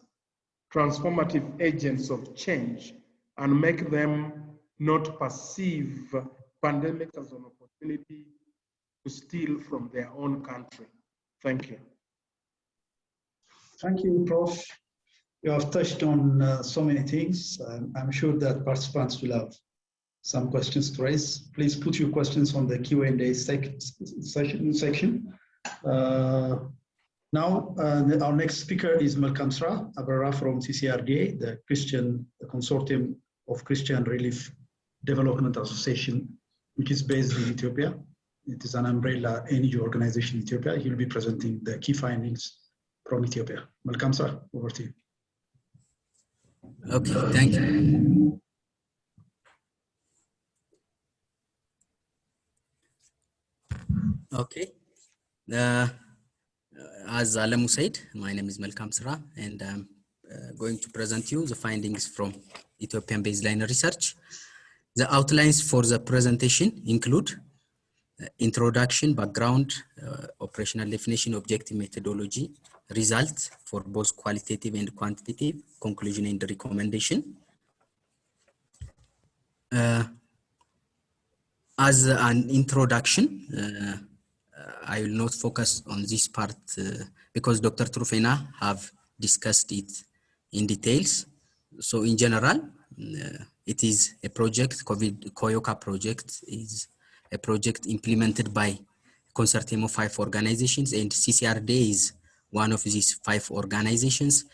transformative agents of change and make them not perceive pandemic as an opportunity to steal from their own country. Thank you. Thank you, Prof. You have touched on so many things. I'm sure that participants will have some questions to raise. Please put your questions on the Q&A section. Now, our next speaker is Malcolm Sra Abara from CCRDA, the Consortium of Christian Relief Development Association, which is based in Ethiopia. It is an umbrella NGO organization in Ethiopia. He'll be presenting the key findings from Ethiopia. Malcolm Sra, over to you. Okay, thank you. Okay. As Alamu said, my name is Malcolm Sra, and I'm going to present you the findings from Ethiopian baseline research. The outlines for the presentation include introduction, background, operational definition, objective methodology, results for both qualitative and quantitative, conclusion and recommendation. As an introduction, I will not focus on this part because Dr. Trufena have discussed it in details. So in general, it is a project, COYOQA project is a project implemented by a consortium of 5 organizations, and CCRDA is one of these 5 organizations.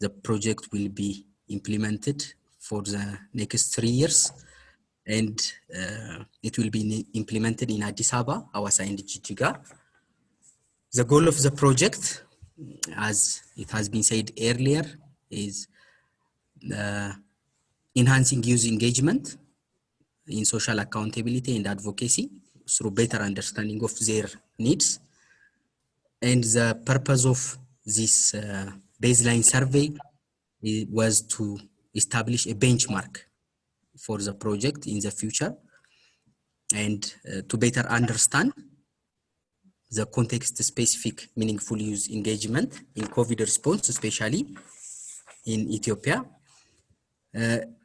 The project will be implemented for the next 3 years, and it will be implemented in Addis Ababa, Hawassa, and Jijjiga. The goal of the project, as it has been said earlier, is enhancing youth engagement in social accountability and advocacy through better understanding of their needs. And the purpose of this baseline survey was to establish a benchmark for the project in the future, and to better understand the context-specific meaningful youth engagement in COVID response, especially in Ethiopia.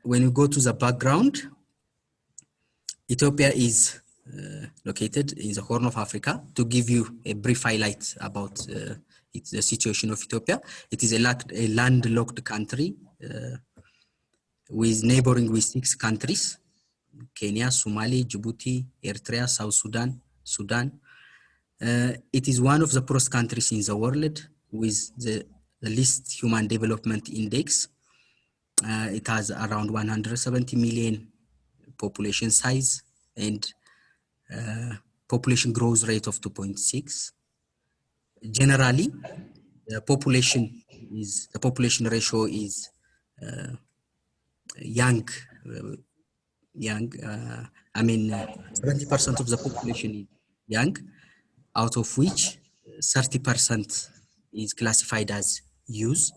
When you go to the background, Ethiopia is located in the Horn of Africa. To give you a brief highlight about the situation of Ethiopia, it is a landlocked country with neighboring with 6 countries: Kenya, Somalia, Djibouti, Eritrea, South Sudan, Sudan. It is one of the poorest countries in the world with the least human development index. It has around 170 million population size and population growth rate of 2.6. Generally, the population ratio is young. 70% of the population is young, out of which 30% is classified as youth,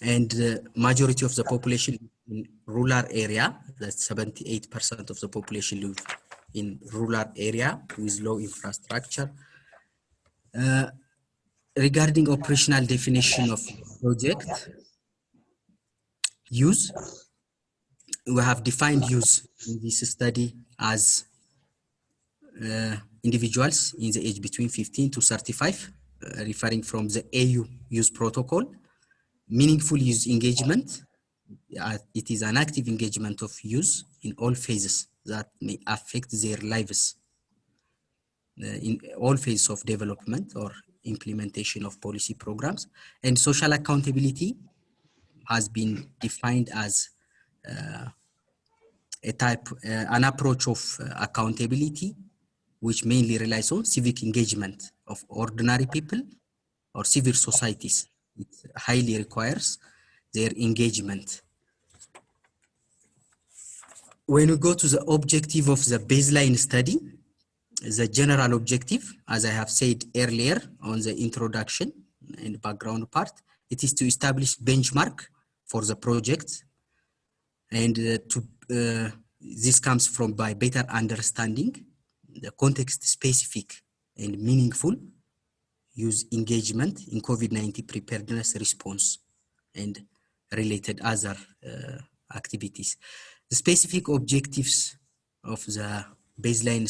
and the majority of the population in rural area, that's 78% of the population live in rural area with low infrastructure. Regarding operational definition of project, use, we have defined use in this study as individuals in the age between 15 to 35, referring from the AU use protocol. Meaningful use engagement, it is an active engagement of use in all phases that may affect their lives, in all phases of development or implementation of policy programs. And social accountability has been defined as an approach of accountability which mainly relies on civic engagement of ordinary people or civil societies. It highly requires their engagement. When we go to the objective of the baseline study, the general objective, as I have said earlier on the introduction and background part, it is to establish benchmark for the project, and this comes from by better understanding the context specific and meaningful use engagement in COVID-19 preparedness response and related other activities. The specific objectives of the baseline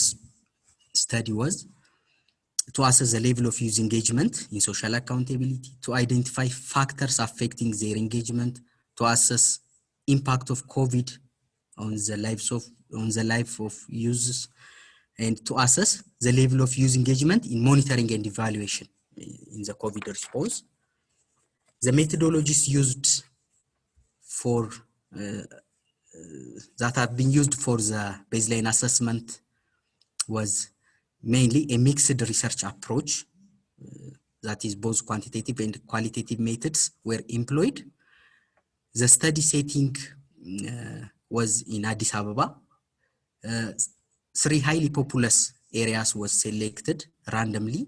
study was to assess the level of use engagement in social accountability, to identify factors affecting their engagement, to assess impact of COVID on the life of users, and to assess the level of use engagement in monitoring and evaluation in the COVID response. The methodologies used for that have been used for the baseline assessment was mainly a mixed research approach, that is both quantitative and qualitative methods were employed. The study setting was in Addis Ababa. 3 highly populous areas was selected randomly,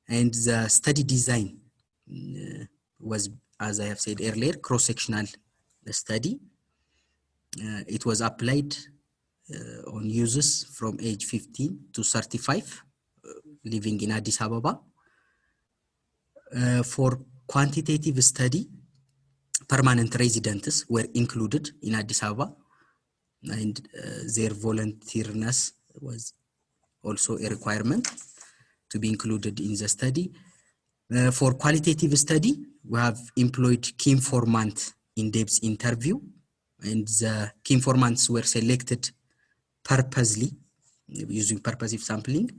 and the study design was, as I have said earlier, cross-sectional study. It was applied on users from age 15 to 35 living in Addis Ababa. For quantitative study, permanent residents were included in Addis Ababa, and their volunteerness was also a requirement to be included in the study. For qualitative study, we have employed key informant in-depth interview, and the key informants were selected purposely using purposive sampling,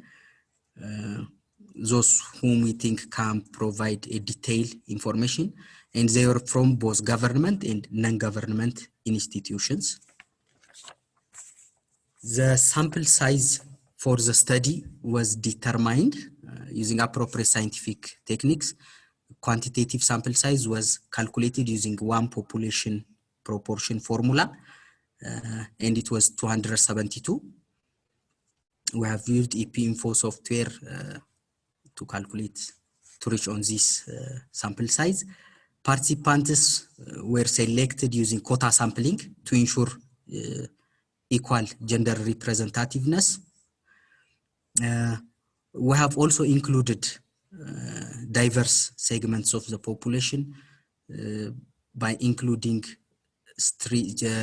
those whom we think can provide a detailed information, and they were from both government and non-government institutions. The sample size for the study was determined using appropriate scientific techniques. Quantitative sample size was calculated using 1 population proportion formula, and it was 272. We have used EP-info software to calculate, to reach on this sample size. Participants were selected using quota sampling to ensure equal gender representativeness. We have also included diverse segments of the population by including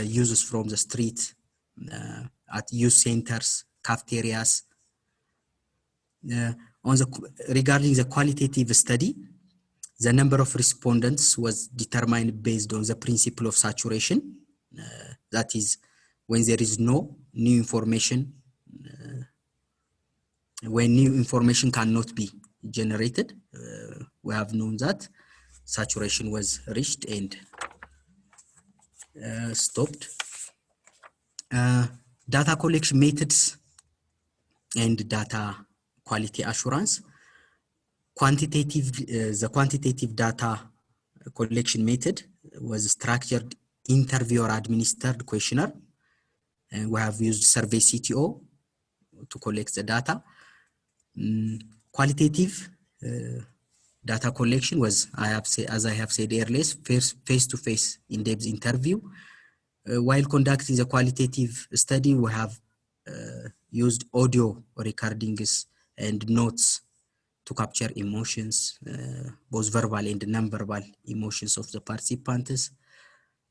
users from the street, at youth centers, cafeterias. Regarding the qualitative study, the number of respondents was determined based on the principle of saturation. That is, when there is no new information, when new information cannot be generated, we have known that saturation was reached and stopped. Data collection methods and data quality assurance. The quantitative data collection method was structured interviewer administered questionnaire, and we have used survey CTO to collect the data. Qualitative data collection was, as I have said earlier, face-to-face in-depth interview. While conducting the qualitative study, we have used audio recordings and notes to capture emotions, both verbal and non-verbal emotions of the participants.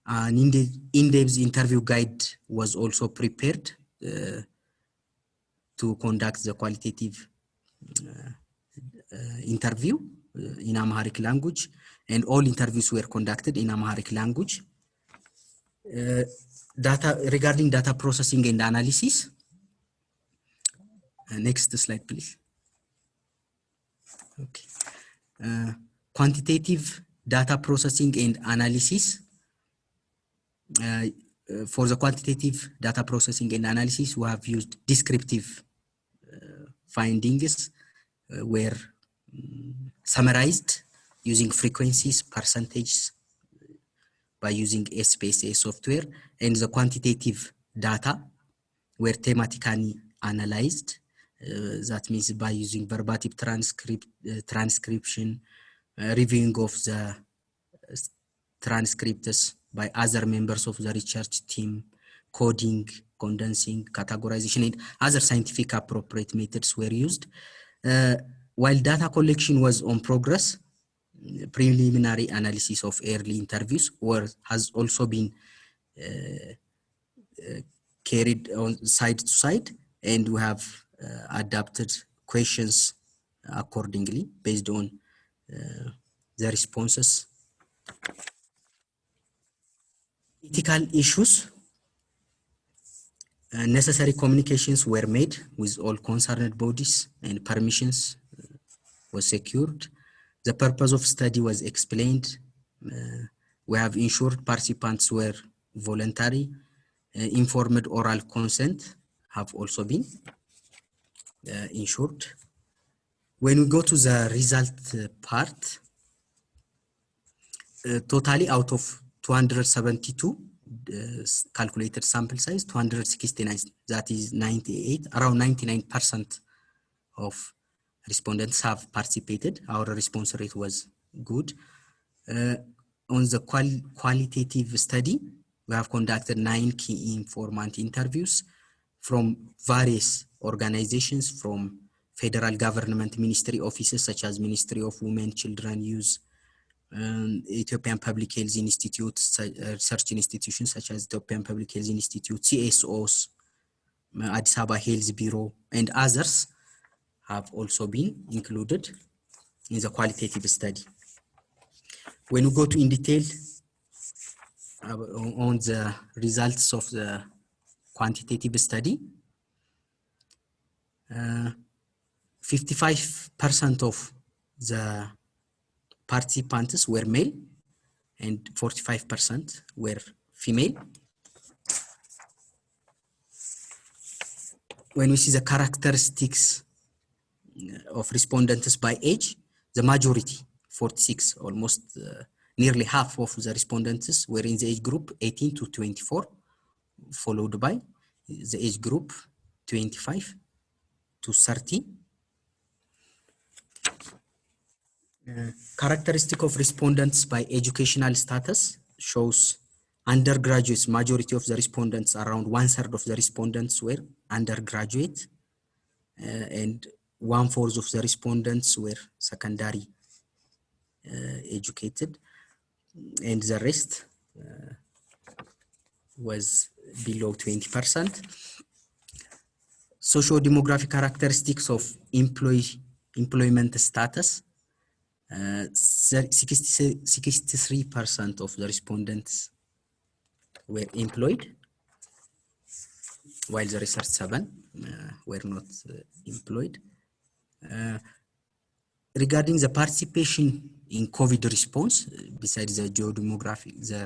An in-depth interview guide was also prepared to conduct the qualitative interview in Amharic language, and all interviews were conducted in Amharic language. Regarding data processing and analysis. Next slide, please. Okay. Quantitative data processing and analysis. For the quantitative data processing and analysis, we have used descriptive findings were summarized using frequencies, percentages, by using SPSS software, and the quantitative data were thematically analyzed. That means by using verbatim transcription, reviewing of the transcripts by other members of the research team, coding, condensing, categorization, and other scientific appropriate methods were used. While data collection was on progress, preliminary analysis of early interviews has also been carried on side to side, and we have adapted questions accordingly based on the responses. Ethical issues. Necessary communications were made with all concerned bodies and permissions was secured. The purpose of study was explained. We have ensured participants were voluntary. Informed oral consent have also been ensured. When we go to the result part, totally out of 272 calculated sample size, 269, that is 98, around 99% of respondents have participated. Our response rate was good. On the qualitative study, we have conducted 9 key informant interviews from various organizations, from federal government ministry offices such as Ministry of Women, Children, Youth, Ethiopian Public Health Institute, research institutions such as Ethiopian Public Health Institute, CSOs, Addis Ababa Health Bureau, and others have also been included in the qualitative study. When we go to in detail on the results of the quantitative study, 55% of the participants were male and 45% were female. When we see the characteristics of respondents by age, the majority, 46, almost nearly half of the respondents were in the age group 18 to 24, followed by the age group 25 to 30. Characteristic of respondents by educational status shows undergraduates. Majority of the respondents, around 1/3 of the respondents were undergraduate, and 1/4 of the respondents were secondary educated, and the rest was below 20%. Socio-demographic characteristics of employment status. 63% of the respondents were employed, while the rest 7 were not employed. Regarding the participation in COVID response, besides the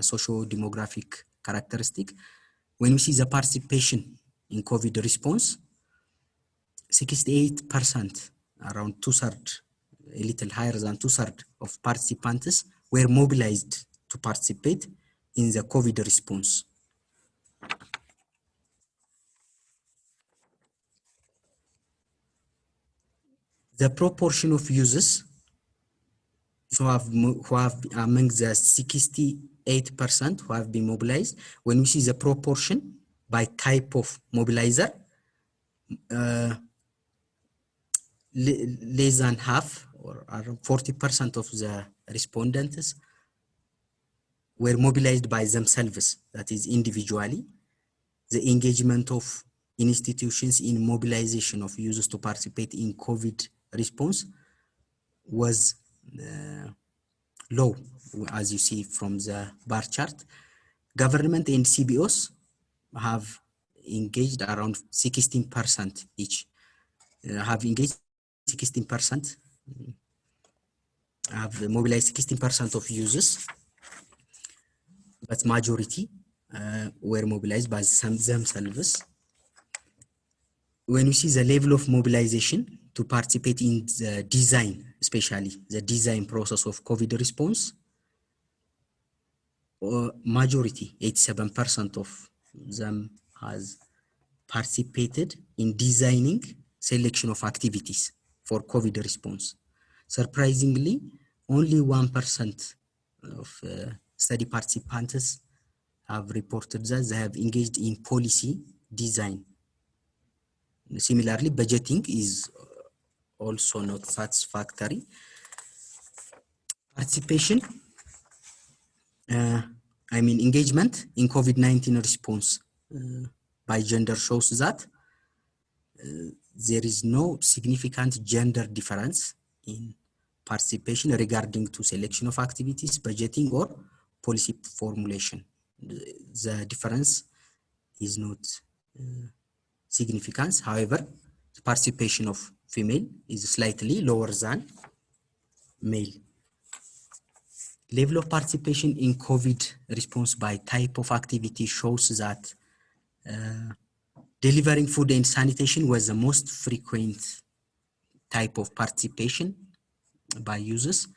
socio-demographic characteristic, when we see the participation in COVID response, 68%, around 2/3, a little higher than 2/3 of participants were mobilized to participate in the COVID response. The proportion of users who have among the 68% who have been mobilized, when we see the proportion by type of mobilizer, less than half, or around 40% of the respondents were mobilized by themselves, that is individually. The engagement of institutions in mobilization of users to participate in COVID response was low, as you see from the bar chart. Government and CBOs have engaged around 16% each, have engaged 16%, have mobilized 16% of users, but majority were mobilized by themselves. When you see the level of mobilization to participate in the design, especially the design process of COVID response, majority, 87% of them has participated in designing selection of activities for COVID response. Surprisingly, only 1% of study participants have reported that they have engaged in policy design. Similarly, budgeting is also not satisfactory. Participation, engagement in COVID-19 response by gender shows that there is no significant gender difference in participation regarding to selection of activities, budgeting, or policy formulation. The difference is not significant. However, the participation of female is slightly lower than male. Level of participation in COVID response by type of activity shows that delivering food and sanitation was the most frequent type of participation by users.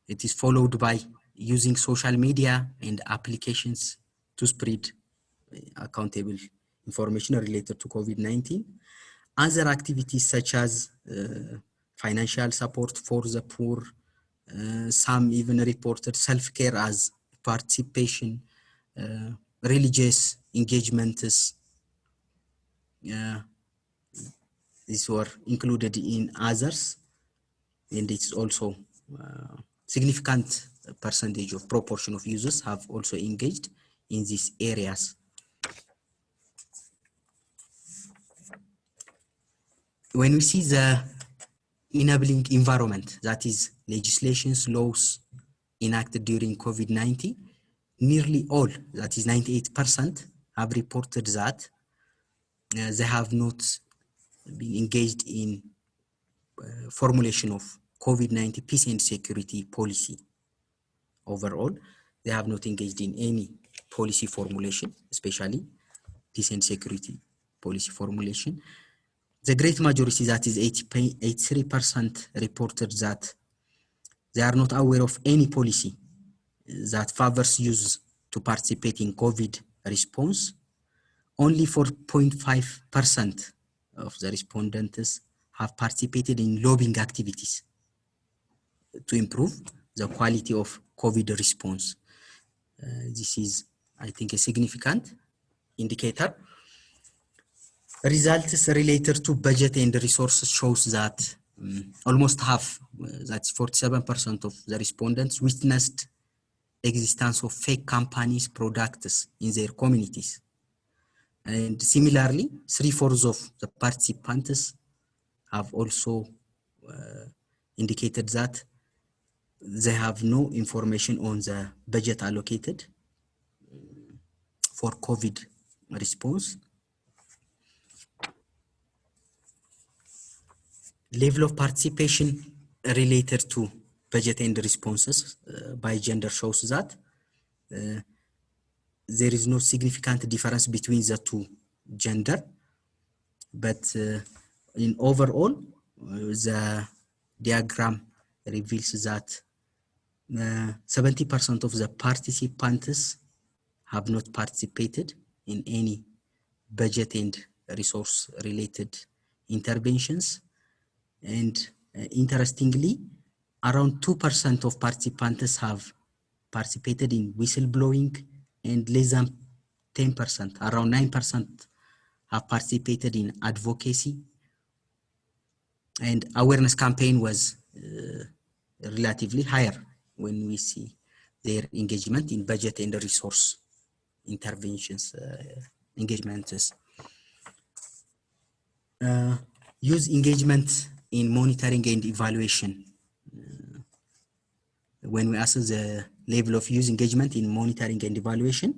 It is followed by using social media and applications to spread accountable information related to COVID-19. Other activities such as financial support for the poor, some even reported self-care as participation, religious engagements, these were included in others, and it's also significant percentage of proportion of users have also engaged in these areas. When we see the enabling environment, that is legislations, laws enacted during COVID-19, nearly all, that is 98%, have reported that they have not been engaged in formulation of COVID-19 peace and security policy. Overall, they have not engaged in any policy formulation, especially peace and security policy formulation. The great majority, that is 83%, reported that they are not aware of any policy that favors users to participate in COVID response. Only 4.5% of the respondents have participated in lobbying activities to improve the quality of COVID response. This is, I think, a significant indicator. Results related to budget and resources shows that almost half, that's 47% of the respondents, witnessed existence of fake companies' products in their communities. And similarly, 3/4 of the participants have also indicated that they have no information on the budget allocated for COVID response. Level of participation related to budget and responses by gender shows that there is no significant difference between the two gender, but in overall, the diagram reveals that 70% of the participants have not participated in any budget and resource related interventions. And interestingly, around 2% of participants have participated in whistleblowing, and less than 10%, around 9%, have participated in advocacy, and awareness campaign was relatively higher when we see their engagement in budget and resource interventions, engagements. Use engagement in monitoring and evaluation. When we assess the level of use engagement in monitoring and evaluation,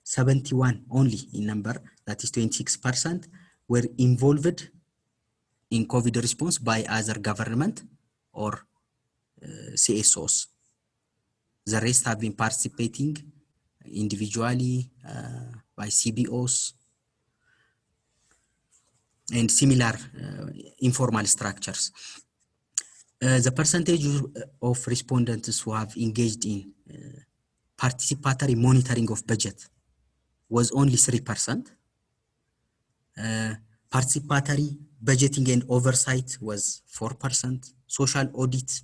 71 only in number, that is 26%, were involved in COVID response by either government or CSOs. The rest have been participating individually by CBOs and similar informal structures. The percentage of respondents who have engaged in participatory monitoring of budget was only 3%. Participatory budgeting and oversight was 4%. Social audit,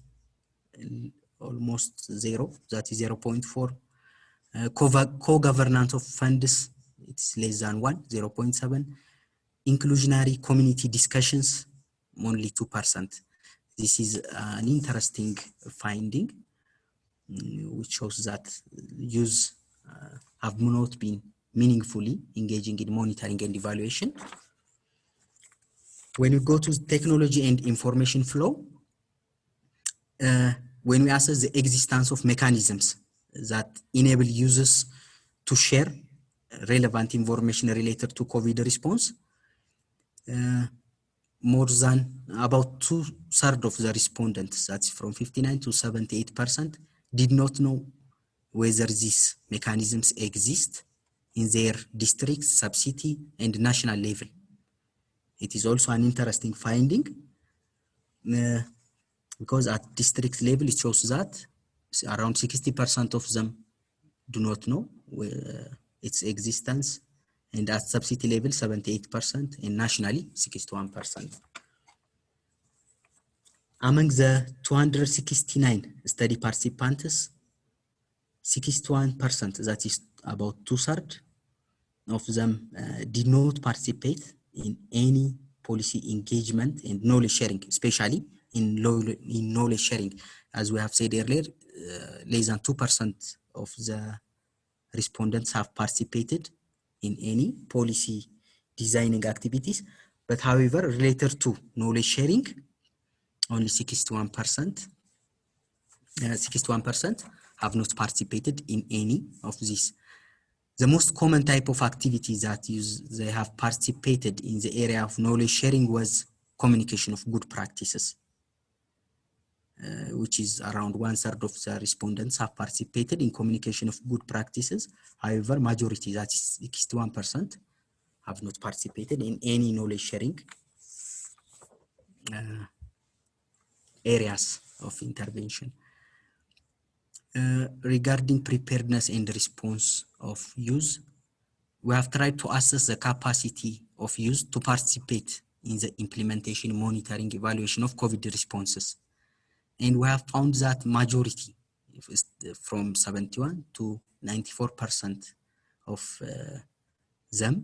almost zero, that is 0.4. Co-governance of funds, it's less than 1, 0.7. Inclusionary community discussions, only 2%. This is an interesting finding, which shows that youth have not been meaningfully engaging in monitoring and evaluation. When we go to technology and information flow, when we assess the existence of mechanisms that enable users to share relevant information related to COVID response, more than about 2/3 of the respondents, that's from 59 to 78%, did not know whether these mechanisms exist in their district, sub-city, and national level. It is also an interesting finding because at district level, it shows that around 60% of them do not know its existence, and at sub-city level, 78%, and nationally, 61%. Among the 269 study participants, 61%, that is about 2/3 of them, did not participate in any policy engagement and knowledge sharing, especially in knowledge sharing. As we have said earlier, less than 2% of the respondents have participated in any policy designing activities, but however, related to knowledge sharing, only 61% have not participated in any of these. The most common type of activity that they have participated in the area of knowledge sharing was communication of good practices, which is around 1/3 of the respondents have participated in communication of good practices. However, majority, that is 61%, have not participated in any knowledge sharing areas of intervention. Regarding preparedness and response of youth, we have tried to assess the capacity of youth to participate in the implementation, monitoring, evaluation of COVID responses. And we have found that majority, from 71 to 94% of them,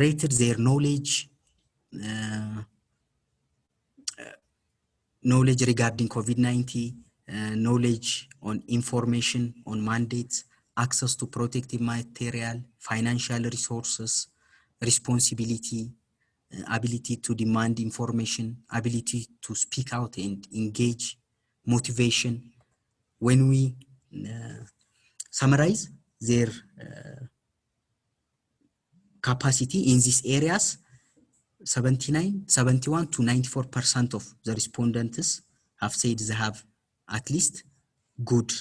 rated their knowledge regarding COVID-19, knowledge on information on mandates, access to protective material, financial resources, responsibility, ability to demand information, ability to speak out and engage, motivation. When we summarize their capacity in these areas, 71 to 94% of the respondents have said they have at least good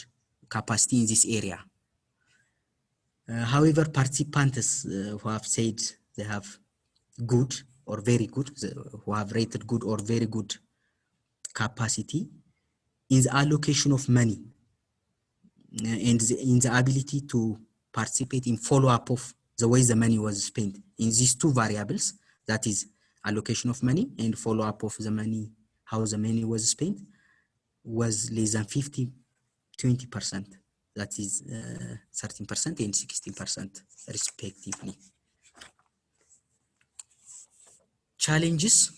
capacity in this area. However, participants who have said they have good or very good, who have rated good or very good capacity in the allocation of money and in the ability to participate in follow-up of the way the money was spent. In these two variables, that is allocation of money and follow-up of the money, how the money was spent, was less than 20%. That is 13% and 16% respectively. Challenges.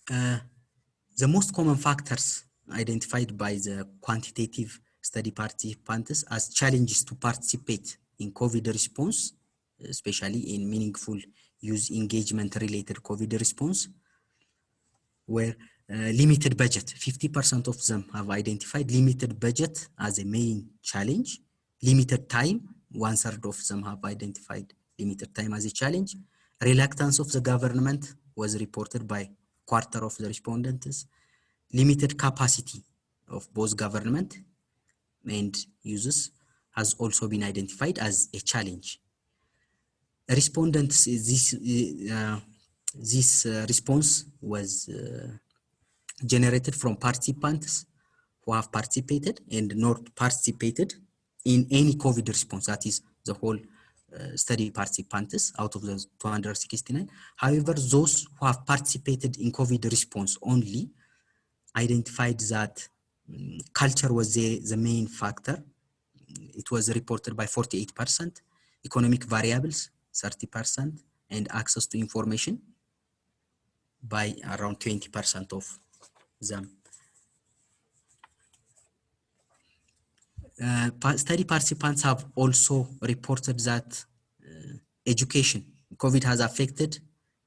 The most common factors identified by the quantitative study participants as challenges to participate in COVID response, especially in meaningful use engagement related COVID response, were limited budget. 50% of them have identified limited budget as a main challenge. Limited time, 1/3 of them have identified limited time as a challenge. Reluctance of the government was reported by 1/4 of the respondents. Limited capacity of both government and users has also been identified as a challenge. Respondents, this response was generated from participants who have participated and not participated in any COVID response, that is the whole study participants out of the 269. However, those who have participated in COVID response only identified that culture was the main factor. It was reported by 48%, economic variables 30%, and access to information by around 20% of them. Study participants have also reported that education, COVID has affected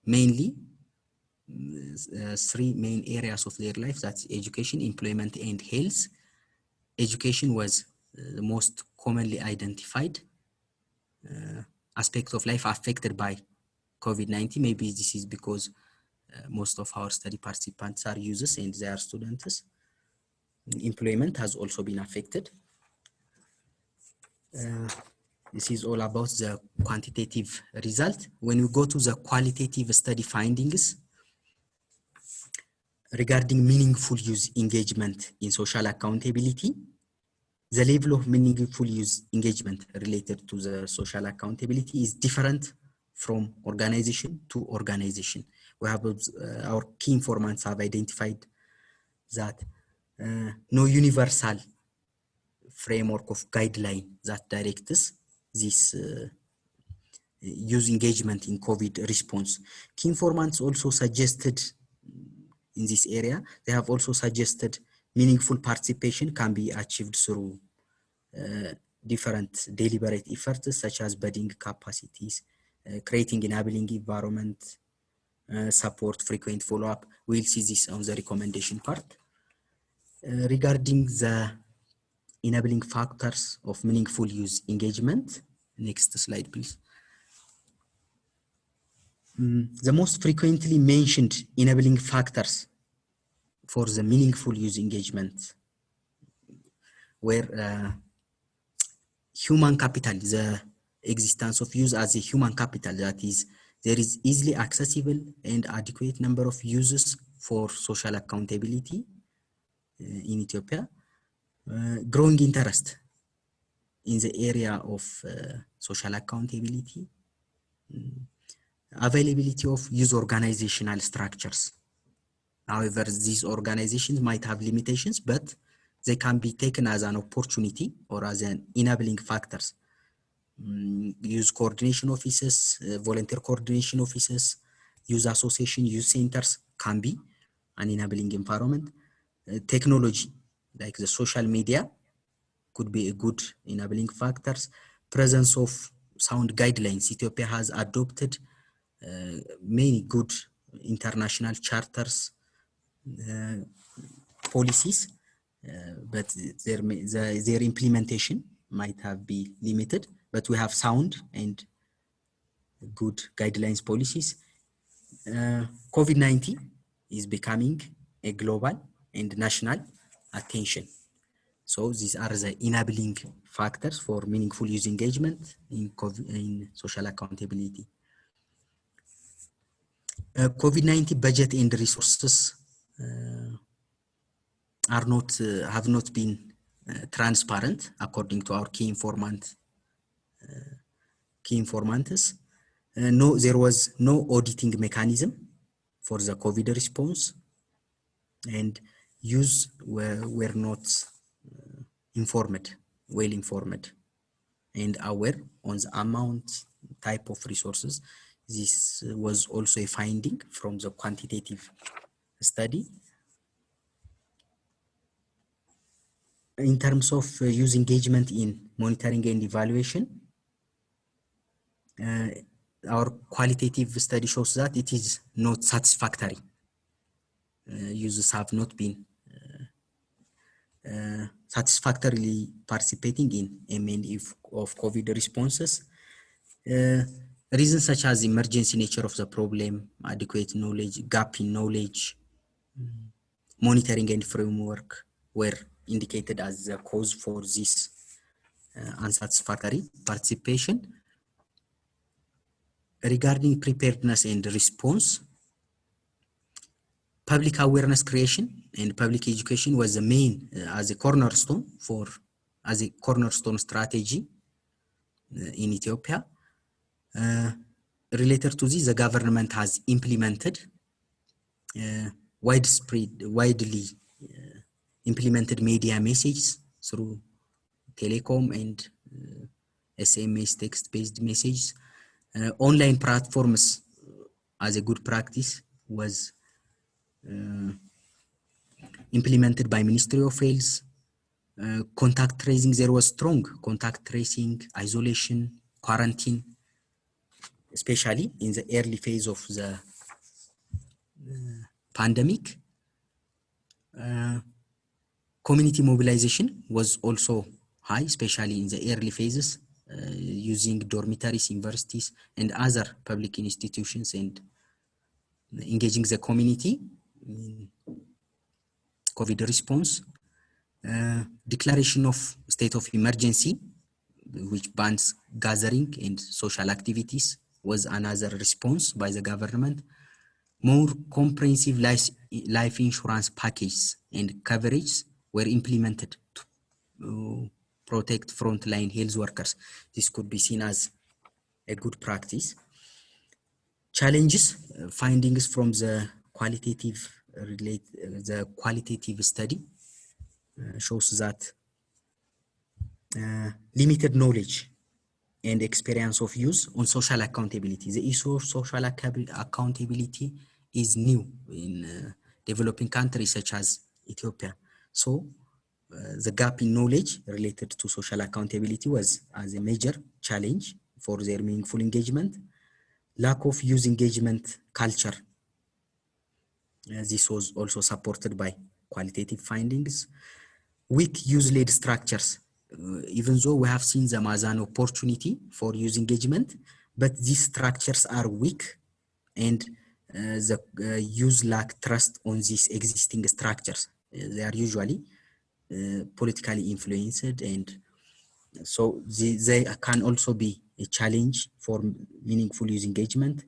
mainly 3 main areas of their life, that's education, employment, and health. Education was the most commonly identified aspect of life affected by COVID-19. Maybe this is because most of our study participants are users and they are students. Employment has also been affected. This is all about the quantitative result. When we go to the qualitative study findings regarding meaningful use engagement in social accountability, the level of meaningful use engagement related to the social accountability is different from organization to organization. We have our key informants have identified that no universal framework of guideline that directs this use engagement in COVID response. Key informants also suggested in this area, they have also suggested meaningful participation can be achieved through different deliberate efforts such as building capacities, creating enabling environment, support, frequent follow-up. We'll see this on the recommendation part. Regarding the enabling factors of meaningful use engagement, next slide please. The most frequently mentioned enabling factors for the meaningful use engagement were human capital, the existence of use as a human capital, that is, there is easily accessible and adequate number of users for social accountability in Ethiopia. Growing interest in the area of social accountability, availability of use organizational structures. However, these organizations might have limitations, but they can be taken as an opportunity or as an enabling factors. Use coordination offices, volunteer coordination offices, use association, use centers can be an enabling environment. Technology, like the social media, could be a good enabling factors. Presence of sound guidelines. Ethiopia has adopted many good international charters, policies, but their implementation might have been limited, but we have sound and good guidelines policies. COVID-19 is becoming a global and national attention. So these are the enabling factors for meaningful use engagement in social accountability. COVID-19 budget and resources have not been transparent according to our key informants. No, there was no auditing mechanism for the COVID response, and use were not well informed and aware on the amount, type of resources This was also a finding from the quantitative study. In terms of youth engagement in monitoring and evaluation, our qualitative study shows that it is not satisfactory. Users have not been satisfactorily participating in M&E of COVID responses. Reasons such as emergency nature of the problem, adequate knowledge, gap in knowledge, monitoring and framework were indicated as the cause for this unsatisfactory participation. Regarding preparedness and response, public awareness creation and public education was the main as a cornerstone strategy in Ethiopia. Related to this, the government has implemented widely implemented media messages through telecom and SMS text-based messages. Online platforms as a good practice was implemented by Ministry of Health. Contact tracing, there was strong contact tracing, isolation, quarantine, especially in the early phase of the pandemic. Community mobilization was also high, especially in the early phases, using dormitories, universities, and other public institutions, and engaging the community in COVID response. Declaration of state of emergency, which bans gathering and social activities, was another response by the government. More comprehensive life insurance packages and coverage were implemented to protect frontline health workers. This could be seen as a good practice. Challenges, findings from the qualitative study shows that limited knowledge and experience of use on social accountability. The issue of social accountability is new in developing countries such as Ethiopia. So the gap in knowledge related to social accountability was as a major challenge for their meaningful engagement. Lack of youth engagement culture. This was also supported by qualitative findings. Weak youth-led structures. Even though we have seen them as an opportunity for youth engagement, but these structures are weak, and the youth lack trust on these existing structures. They are usually politically influenced, and so they can also be a challenge for meaningful youth engagement.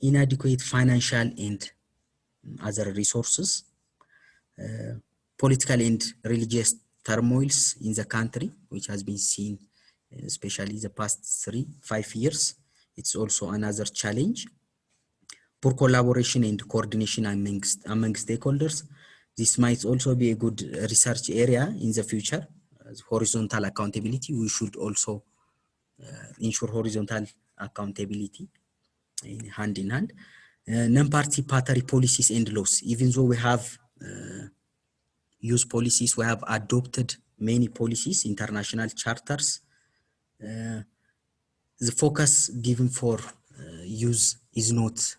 Inadequate financial and other resources. Political and religious turmoils in the country, which has been seen especially the past 3-5 years. It's also another challenge. Poor collaboration and coordination among stakeholders. This might also be a good research area in the future. As horizontal accountability, we should also ensure horizontal accountability hand in hand. Non-participatory policies and laws. Even though we have youth policies, we have adopted many policies, international charters. The focus given for youth is not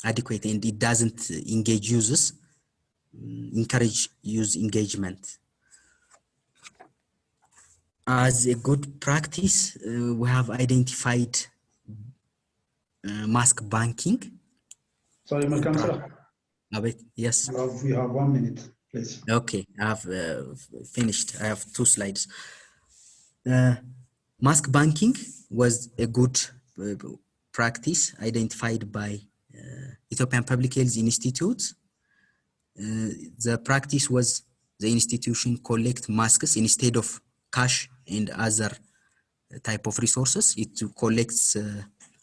adequate, and it doesn't engage users, encourage youth engagement. As a good practice, we have identified mask banking. Sorry, Malcolm, sir. Yes. We have 1 minute, please. Okay, I have finished. I have 2 slides. Mask banking was a good practice identified by Ethiopian Public Health Institute. The practice was the institution collect masks instead of cash and other type of resources. It collects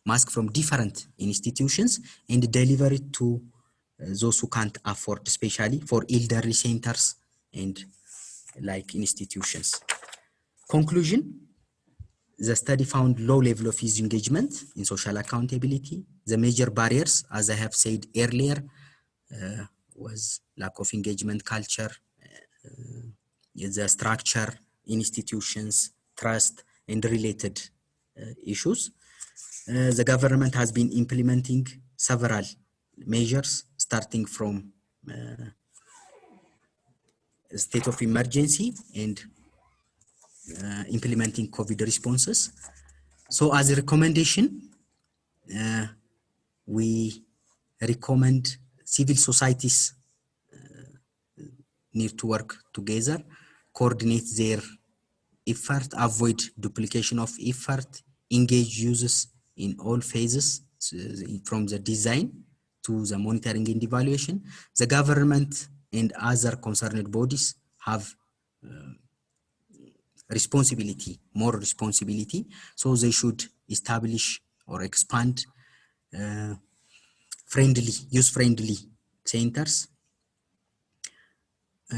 masks from different institutions and deliver it to those who can't afford, especially for elderly centers and like institutions. Conclusion, The study found low level of youth engagement in social accountability. The major barriers, as I have said earlier, was lack of engagement culture, the structure, institutions, trust, and related issues. The government has been implementing several measures, starting from state of emergency and implementing COVID responses. So as a recommendation, we recommend civil societies need to work together, coordinate their effort, avoid duplication of effort, engage users in all phases, from the design to the monitoring and evaluation. The government and other concerned bodies have responsibility, more responsibility, so they should establish or expand use-friendly centers.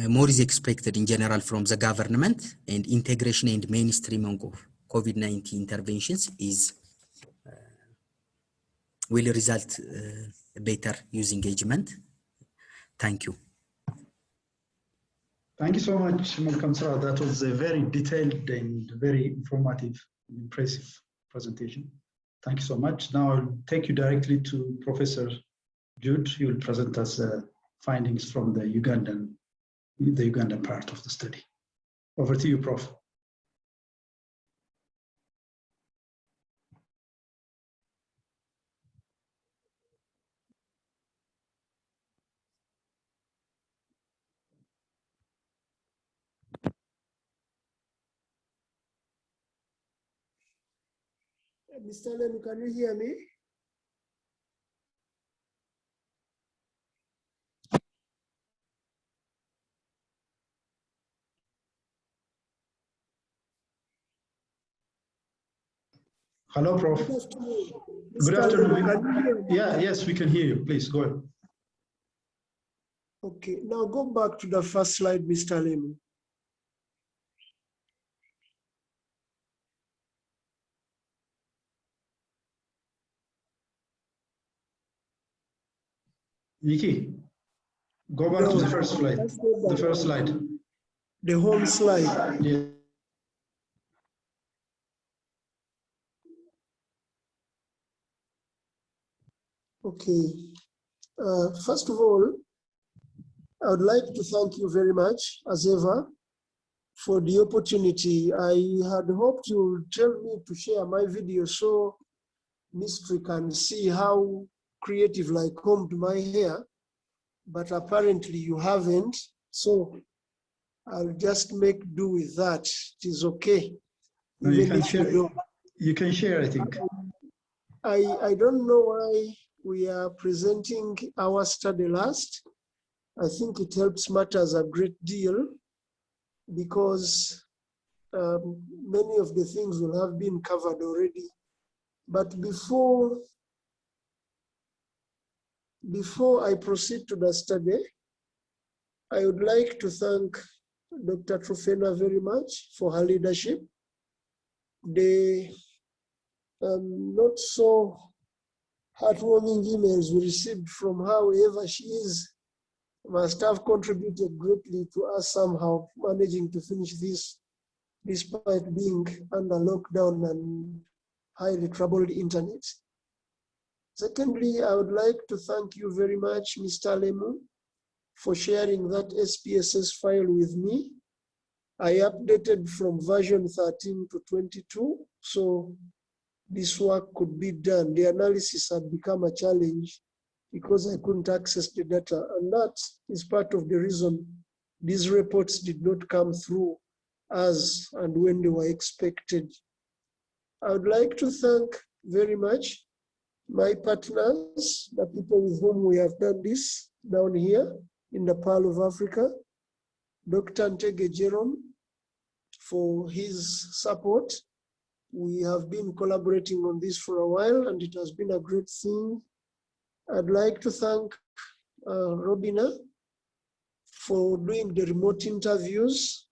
More is expected in general from the government, and integration and mainstreaming of COVID-19 interventions will result better user engagement. Thank you. Thank you so much, Malcolm Sarah. That was a very detailed and very informative and impressive presentation. Thank you so much. Now I'll take you directly to Professor Jude. He will present us findings from the Ugandan part of the study. Over to you, Prof. Mr. Lem, can you hear me? Hello, Prof. Good afternoon. Good afternoon. Can you hear me? Yeah, yes, we can hear you. Please go ahead. Okay, now go back to the first slide, Mr. Lem. Nikki, go back to the first slide. The first slide. The home slide. Yeah. Okay. First of all, I would like to thank you very much, as ever, for the opportunity. I had hoped you would tell me to share my video so Mystery can see how creative I combed my hair, but apparently you haven't. So I'll just make do with that. It is okay. No, you can share. You can share, I think. I don't know why we are presenting our study last. I think it helps matters a great deal because many of the things will have been covered already. But before I proceed to the study, I would like to thank Dr. Trufena very much for her leadership. The not so heartwarming emails we received from her, wherever she is, must have contributed greatly to us somehow managing to finish this despite being under lockdown and highly troubled internet. Secondly, I would like to thank you very much, Mr. Lemu, for sharing that SPSS file with me. I updated from version 13 to 22, so this work could be done. The analysis had become a challenge because I couldn't access the data, and that is part of the reason these reports did not come through as and when they were expected. I would like to thank very much my partners, the people with whom we have done this down here in the Pearl of Africa, Dr. Ntege Jerome, for his support. We have been collaborating on this for a while and it has been a great thing. I'd like to thank Robina for doing the remote interviews,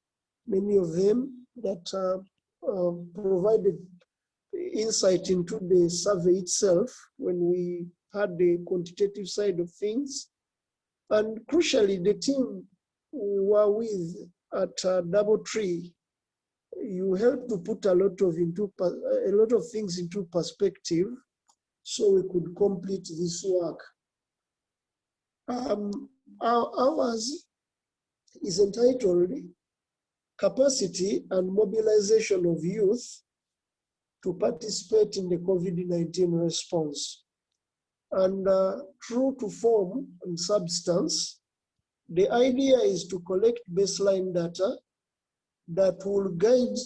many of them that provided insight into the survey itself when we had the quantitative side of things. And crucially, the team we were with at DoubleTree, you helped to put a lot of things into perspective so we could complete this work. Ours is entitled Capacity and Mobilization of Youth to Participate in the COVID-19 Response. And true to form and substance, the idea is to collect baseline data that will guide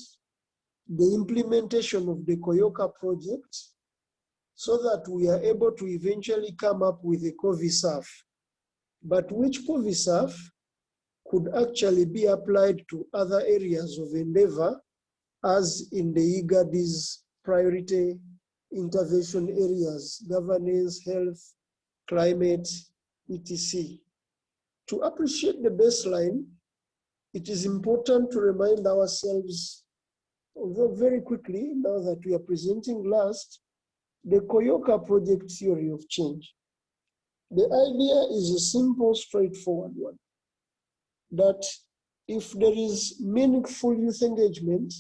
the implementation of the COYOQA project so that we are able to eventually come up with a COVISAF, but which COVISAF could actually be applied to other areas of endeavor, as in the IGAD's priority intervention areas, governance, health, climate, etc. To appreciate the baseline, it is important to remind ourselves, although very quickly, now that we are presenting last, the COYOQA project theory of change. The idea is a simple, straightforward one, that if there is meaningful youth engagement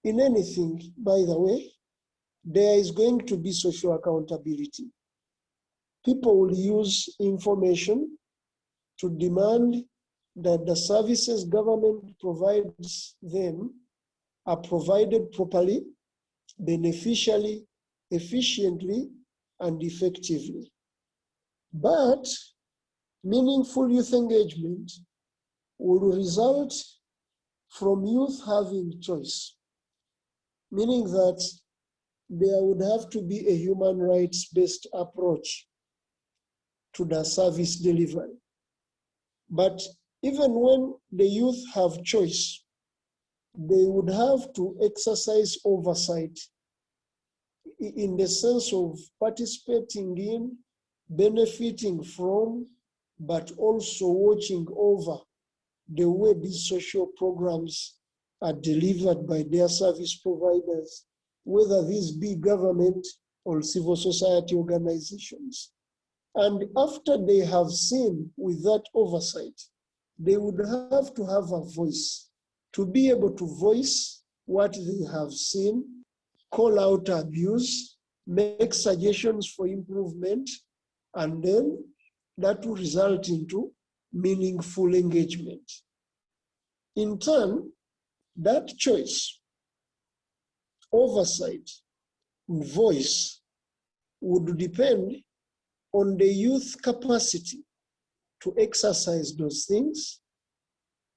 in anything, by the way, there is going to be social accountability. People will use information to demand that the services government provides them are provided properly, beneficially, efficiently, and effectively. But meaningful youth engagement will result from youth having choice, meaning that there would have to be a human rights-based approach to the service delivery. But even when the youth have choice, they would have to exercise oversight in the sense of participating in, benefiting from, but also watching over the way these social programs are delivered by their service providers, whether these be government or civil society organizations. And after they have seen with that oversight, they would have to have a voice to be able to voice what they have seen, call out abuse, make suggestions for improvement, and then that will result into meaningful engagement. In turn, that choice, oversight, and voice would depend on the youth capacity to exercise those things.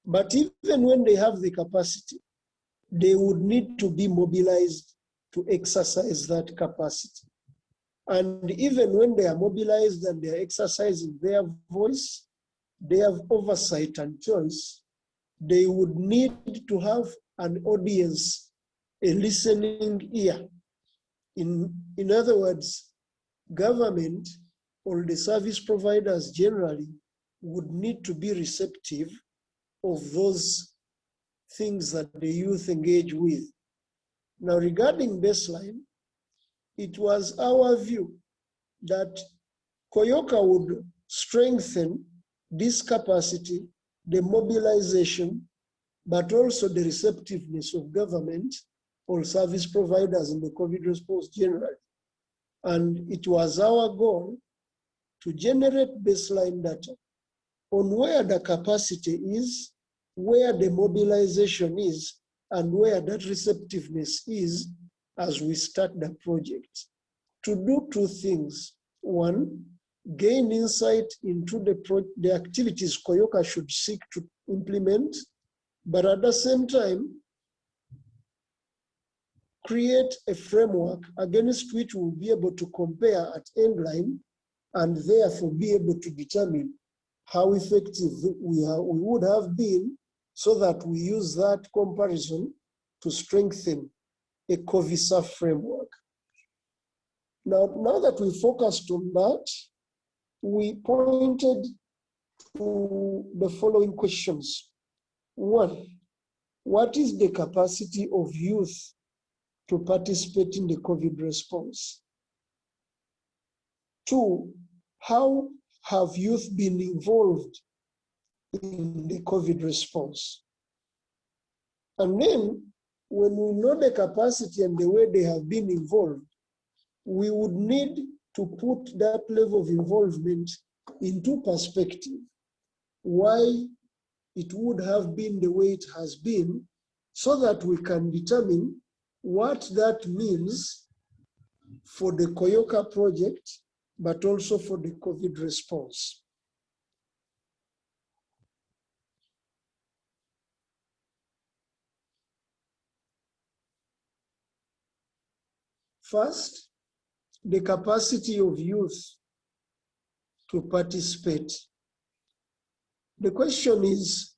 But even when they have the capacity, they would need to be mobilized to exercise that capacity. And even when they are mobilized and they are exercising their voice, their oversight and choice, they would need to have an audience, a listening ear. In other words, government or the service providers generally would need to be receptive of those things that the youth engage with. Now, regarding baseline, it was our view that COYOQA would strengthen this capacity, the mobilization, but also the receptiveness of government or service providers in the COVID response generally. And it was our goal to generate baseline data on where the capacity is, where the mobilization is, and where that receptiveness is as we start the project. To do two things. One, gain insight into the activities COYOQA should seek to implement, but at the same time, create a framework against which we'll be able to compare at endline and therefore be able to determine how effective we would have been, so that we use that comparison to strengthen a COVISAF framework. Now that we focused on that, we pointed to the following questions. One, what is the capacity of youth to participate in the COVID response? 2, how have youth been involved in the COVID response? And then, when we know the capacity and the way they have been involved, we would need to put that level of involvement into perspective. Why it would have been the way it has been, so that we can determine what that means for the COYOQA project, but also for the COVID response. First, the capacity of youth to participate. The question is,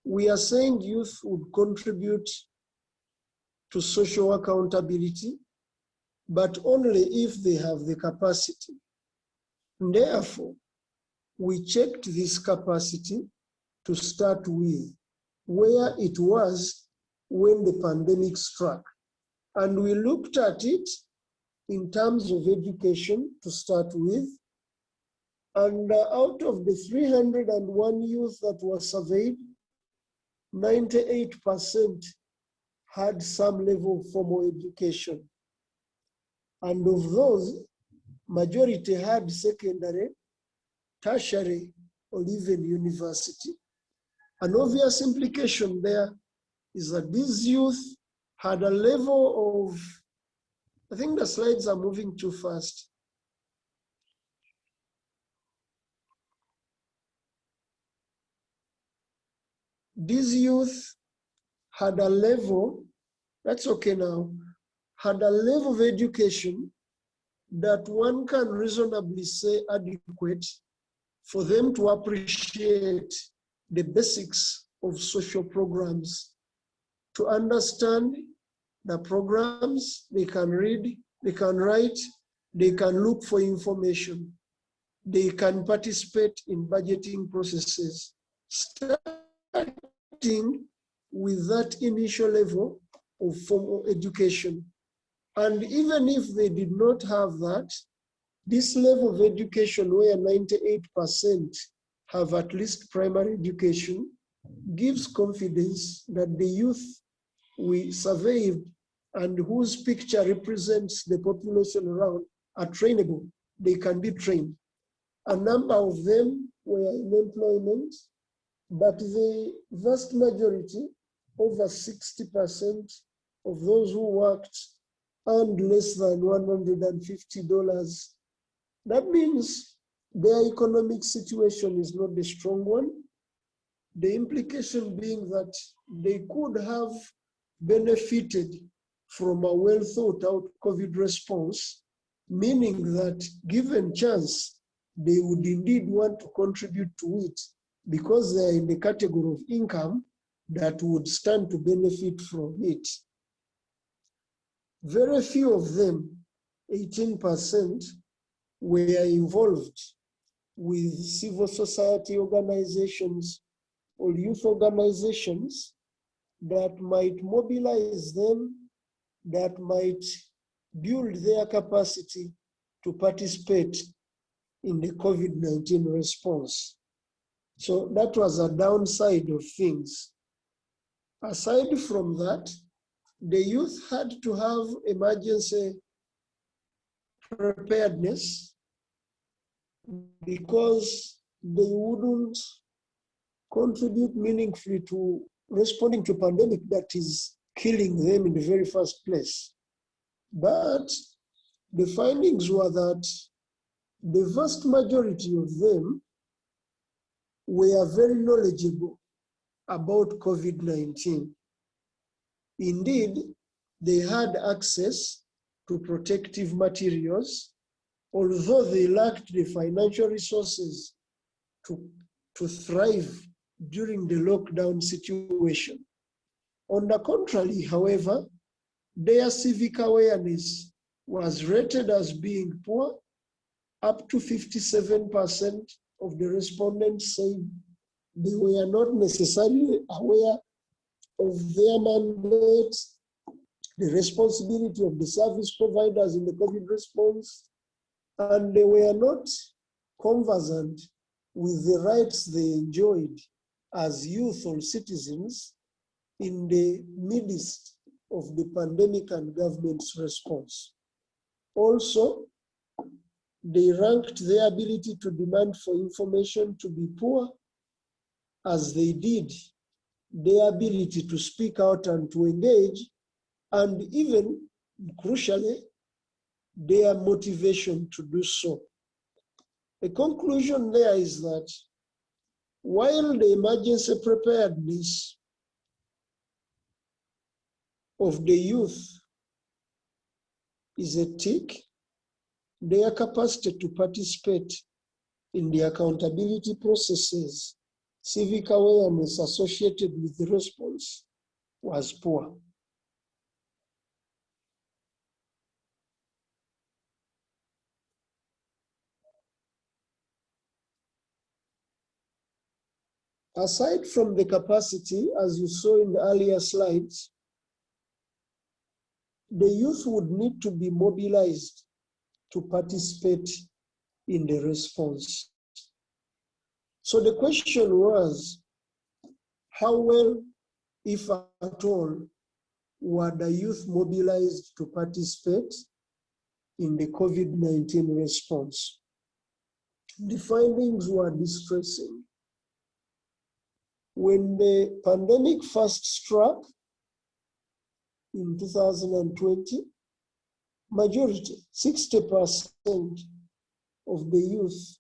we are saying youth would contribute to social accountability, but only if they have the capacity. Therefore, we checked this capacity to start with, where it was when the pandemic struck. And we looked at it in terms of education to start with. And out of the 301 youth that were surveyed, 98% had some level of formal education. And of those, majority had secondary, tertiary, or even university. An obvious implication there is that these youth had a level of, I think the slides are moving too fast. These youth had a level, that's okay now, had a level of education that one can reasonably say adequate for them to appreciate the basics of social programs, to understand the programs, they can read, they can write, they can look for information, they can participate in budgeting processes, starting with that initial level of formal education. And even if they did not have that, this level of education where 98% have at least primary education gives confidence that the youth we surveyed and whose picture represents the population around are trainable. They can be trained. A number of them were in employment, but the vast majority, over 60% of those who worked earned less than $150. That means their economic situation is not the strong one. The implication being that they could have benefited from a well thought out COVID response, meaning that given chance, they would indeed want to contribute to it because they are in the category of income that would stand to benefit from it. Very few of them, 18%, were involved with civil society organizations or youth organizations that might mobilize them, that might build their capacity to participate in the COVID-19 response. So that was a downside of things. Aside from that, the youth had to have emergency preparedness because they wouldn't contribute meaningfully to responding to a pandemic that is killing them in the very first place. But the findings were that the vast majority of them were very knowledgeable about COVID-19. Indeed, they had access to protective materials, although they lacked the financial resources to thrive during the lockdown situation. On the contrary, however, their civic awareness was rated as being poor. Up to 57% of the respondents said they were not necessarily aware of their mandate, the responsibility of the service providers in the COVID response, and they were not conversant with the rights they enjoyed as youth or citizens in the midst of the pandemic and government's response. Also, they ranked their ability to demand for information to be poor, as they did their ability to speak out and to engage, and even, crucially, their motivation to do so. The conclusion there is that while the emergency preparedness of the youth is a tick, their capacity to participate in the accountability processes, civic awareness associated with the response was poor. Aside from the capacity, as you saw in the earlier slides, the youth would need to be mobilized to participate in the response. So the question was, how well, if at all, were the youth mobilized to participate in the COVID-19 response? The findings were distressing. When the pandemic first struck in 2020, majority, 60% of the youth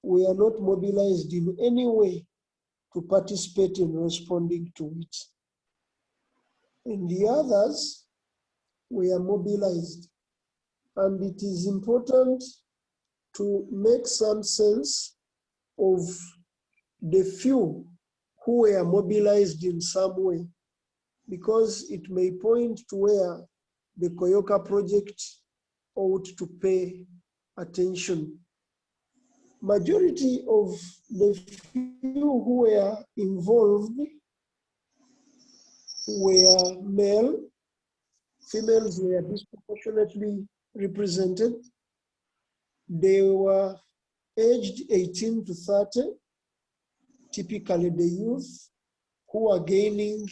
were not mobilized in any way to participate in responding to it. And the others were mobilized. And it is important to make some sense of the few who were mobilized in some way, because it may point to where the COYOQA project ought to pay attention. Majority of the few who were involved were male. Females were disproportionately represented. They were aged 18 to 30, typically the youth who are gaining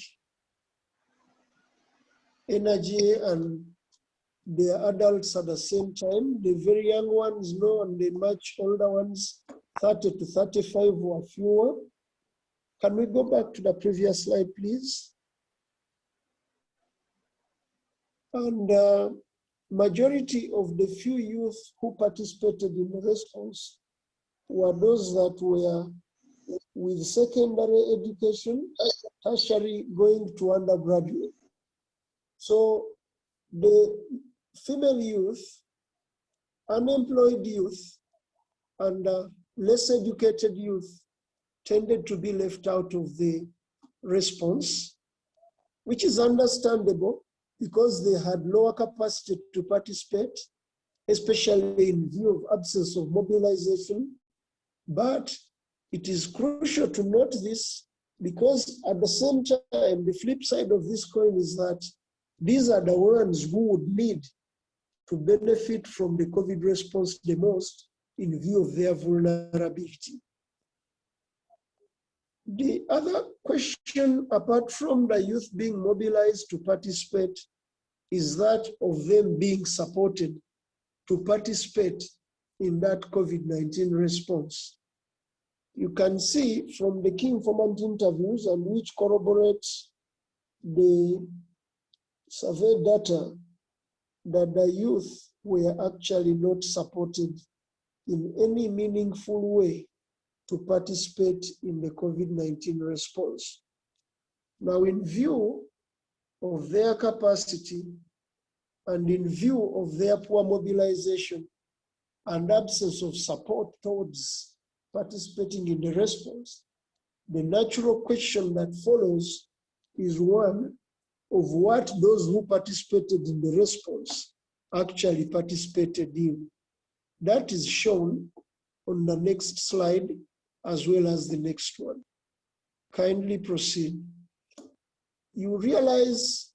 energy and they are adults at the same time. The very young ones, no, and the much older ones, 30 to 35 were fewer. Can we go back to the previous slide, please? And majority of the few youth who participated in the response were those that were with secondary education, tertiary going to undergraduate. So the female youth, unemployed youth, and less educated youth tended to be left out of the response, which is understandable because they had lower capacity to participate, especially in view of absence of mobilization. But it is crucial to note this because at the same time, the flip side of this coin is that these are the ones who would need to benefit from the COVID response the most in view of their vulnerability. The other question, apart from the youth being mobilized to participate, is that of them being supported to participate in that COVID-19 response. You can see from the key informant interviews, and which corroborates the survey data, that the youth were actually not supported in any meaningful way to participate in the COVID-19 response. Now, in view of their capacity and in view of their poor mobilization and absence of support towards participating in the response, the natural question that follows is one of what those who participated in the response actually participated in. That is shown on the next slide as well as the next one. Kindly proceed. you realize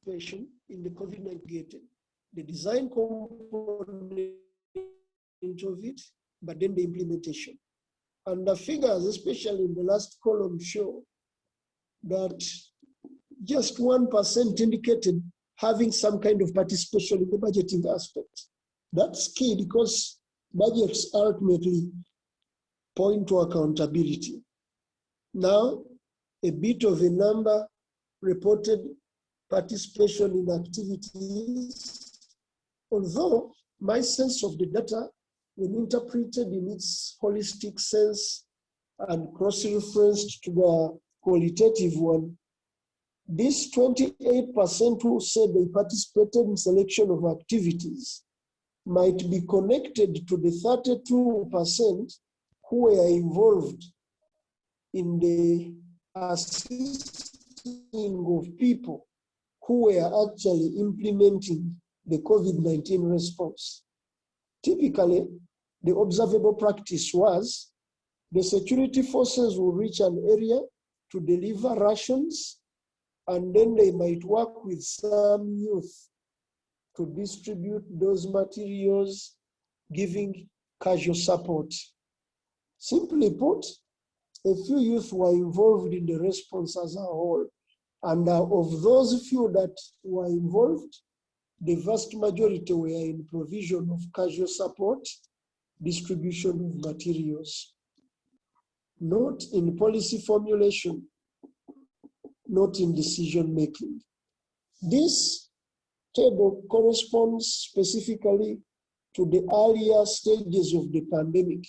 situation in the COVID-19, the design component of it, but then the implementation. And the figures, especially in the last column, show that just 1% indicated having some kind of participation in the budgeting aspect. That's key because budgets ultimately point to accountability. Now, a bit of a number reported participation in activities, although my sense of the data, when interpreted in its holistic sense and cross-referenced to the qualitative one, this 28% who said they participated in selection of activities might be connected to the 32% who were involved in the assisting of people who were actually implementing the COVID-19 response. Typically, the observable practice was the security forces will reach an area to deliver rations, and then they might work with some youth to distribute those materials, giving casual support. Simply put, a few youth were involved in the response as a whole. And of those few that were involved, the vast majority were in provision of casual support, distribution of materials, not in policy formulation, not in decision making. This table corresponds specifically to the earlier stages of the pandemic.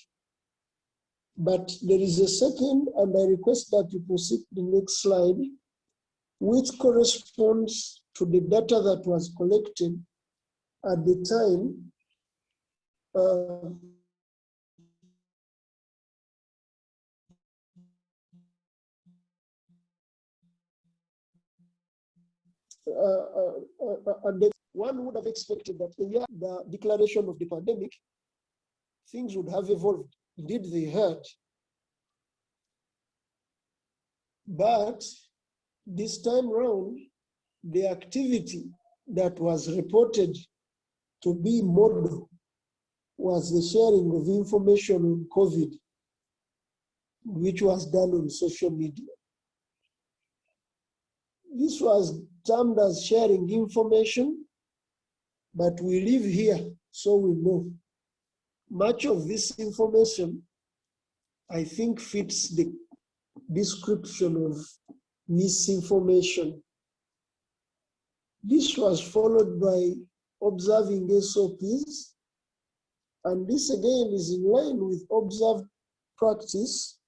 But there is a second, and I request that you proceed to the next slide, which corresponds to the data that was collected at the time and one would have expected that the declaration of the pandemic, things would have evolved. Indeed, they had. But this time round, the activity that was reported to be model was the sharing of information on COVID, which was done on social media. This was termed as sharing information, but we live here, so we know. Much of this information, I think, fits the description of misinformation. This was followed by observing SOPs, and this again is in line with observed practice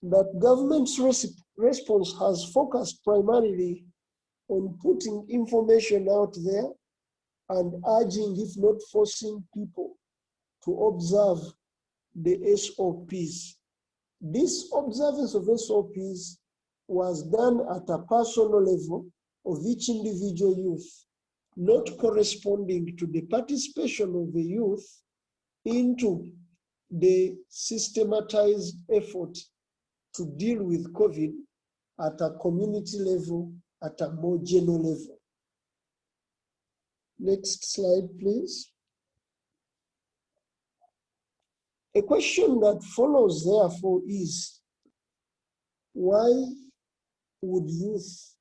that government's response has focused primarily on putting information out there and urging, if not forcing, people to observe the SOPs. This observance of SOPs was done at a personal level of each individual youth, not corresponding to the participation of the youth into the systematized effort to deal with COVID at a community level, at a more general level. Next slide, please. A question that follows, therefore, is why would youth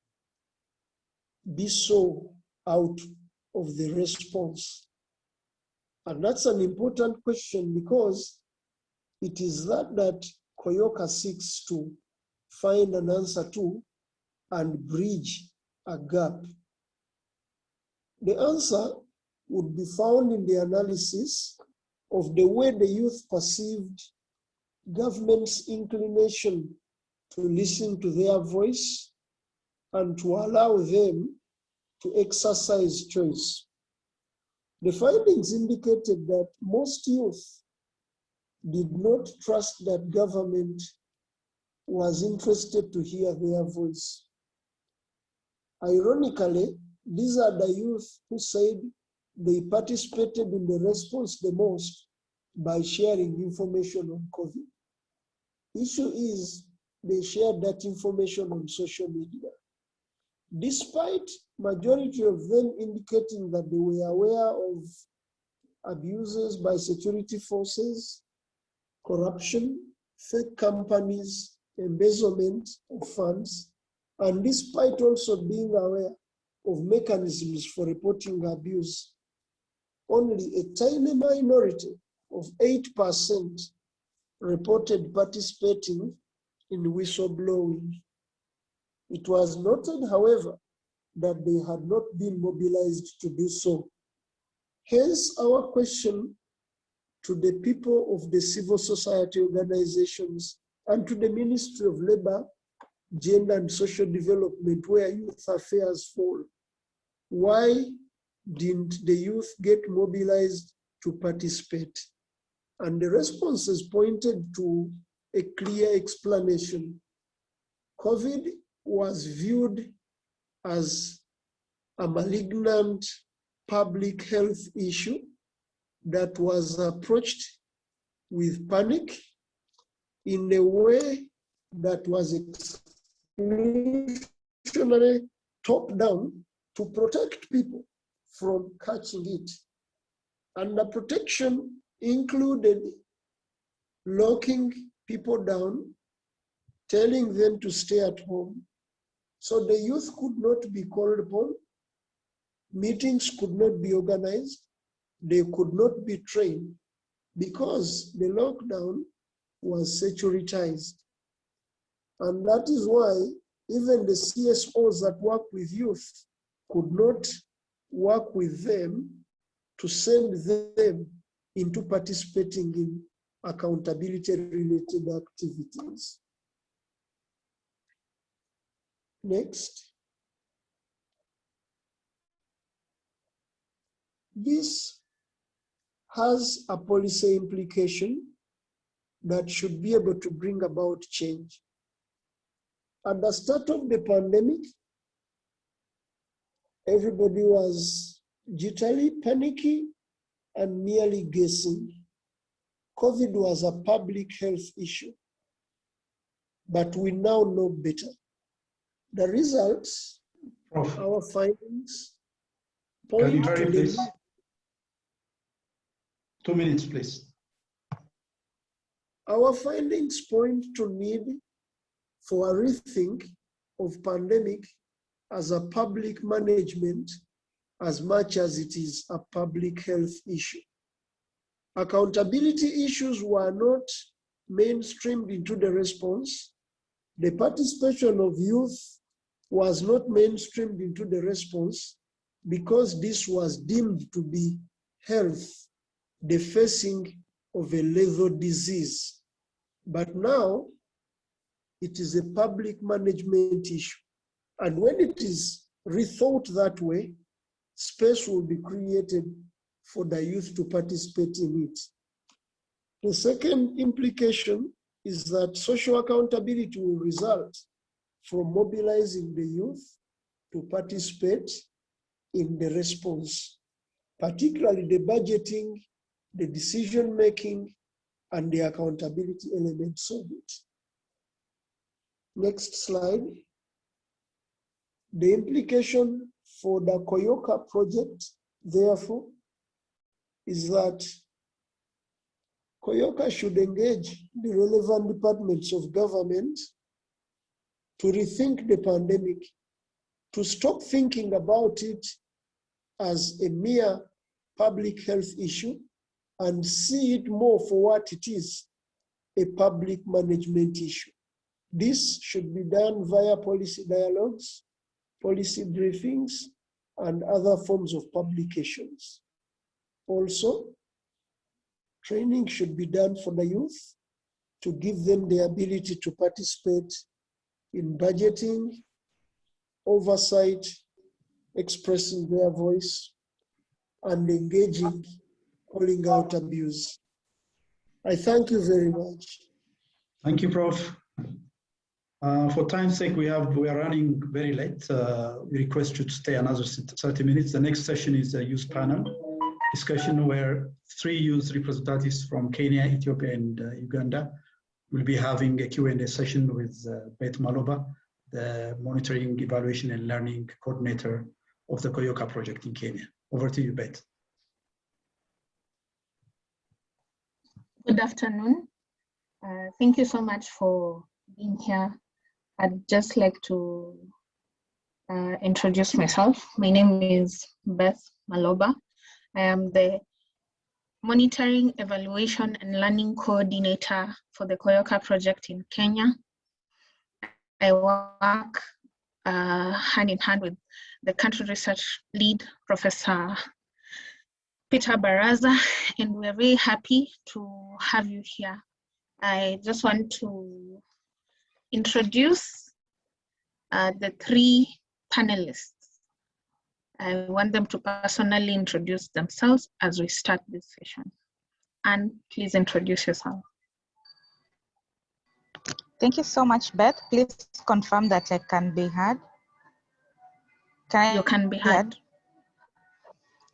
be so out of the response? And that's an important question because it is that COYOQA seeks to find an answer to and bridge a gap. The answer would be found in the analysis of the way the youth perceived government's inclination to listen to their voice and to allow them to exercise choice. The findings indicated that most youth did not trust that government was interested to hear their voice. Ironically, these are the youth who said they participated in the response the most by sharing information on COVID. Issue is they shared that information on social media. Despite majority of them indicating that they were aware of abuses by security forces, corruption, fake companies, embezzlement of funds, and despite also being aware of mechanisms for reporting abuse, only a tiny minority of 8% reported participating in whistleblowing. It was noted, however, that they had not been mobilized to do so. Hence, our question to the people of the civil society organizations and to the Ministry of Labor, Gender and Social Development, where youth affairs fall. Why didn't the youth get mobilized to participate? And the responses pointed to a clear explanation. COVID was viewed as a malignant public health issue that was approached with panic in a way that was exclusionary, top-down, to protect people from catching it. And the protection included locking people down, telling them to stay at home. So the youth could not be called upon, meetings could not be organized, they could not be trained because the lockdown was securitized. And that is why even the CSOs that work with youth could not work with them to send them into participating in accountability-related activities. Next. This has a policy implication that should be able to bring about change. At the start of the pandemic, everybody was jittery, panicky, and merely guessing. COVID was a public health issue, but we now know better. The results, our findings, point can you hurry, to please? the 2 minutes, please. Our findings point to need for a rethink of pandemic as a public management as much as it is a public health issue. Accountability issues were not mainstreamed into the response. The participation of youth was not mainstreamed into the response because this was deemed to be health, the facing of a lethal disease. But now, it is a public management issue. And when it is rethought that way, space will be created for the youth to participate in it. The second implication is that social accountability will result from mobilizing the youth to participate in the response, particularly the budgeting, the decision-making, and the accountability elements of it. Next slide. The implication for the COYOQA project, therefore, is that COYOQA should engage the relevant departments of government to rethink the pandemic, to stop thinking about it as a mere public health issue and see it more for what it is, a public management issue. This should be done via policy dialogues, policy briefings, and other forms of publications. Also, training should be done for the youth to give them the ability to participate in budgeting, oversight, expressing their voice, and engaging, calling out abuse. I thank you very much. Thank you, Prof. For time's sake, we are running very late. We request you to stay another 30 minutes. The next session is a youth panel discussion where 3 youth representatives from Kenya, Ethiopia, and Uganda will be having a Q&A session with Beth Maloba, the Monitoring, Evaluation, and Learning Coordinator of the COYOQA project in Kenya. Over to you, Beth. Good afternoon. Thank you so much for being here. I'd just like to introduce myself. My name is Beth Maloba. I am the Monitoring, Evaluation, and Learning Coordinator for the COYOQA project in Kenya. I work hand in hand with the country research lead, Professor Peter Baraza, and we're very happy to have you here. I just want to introduce the 3 panelists. I want them to personally introduce themselves as we start this session. Anne, please introduce yourself. Thank you so much, Beth. Please confirm that I can be heard. You can be heard.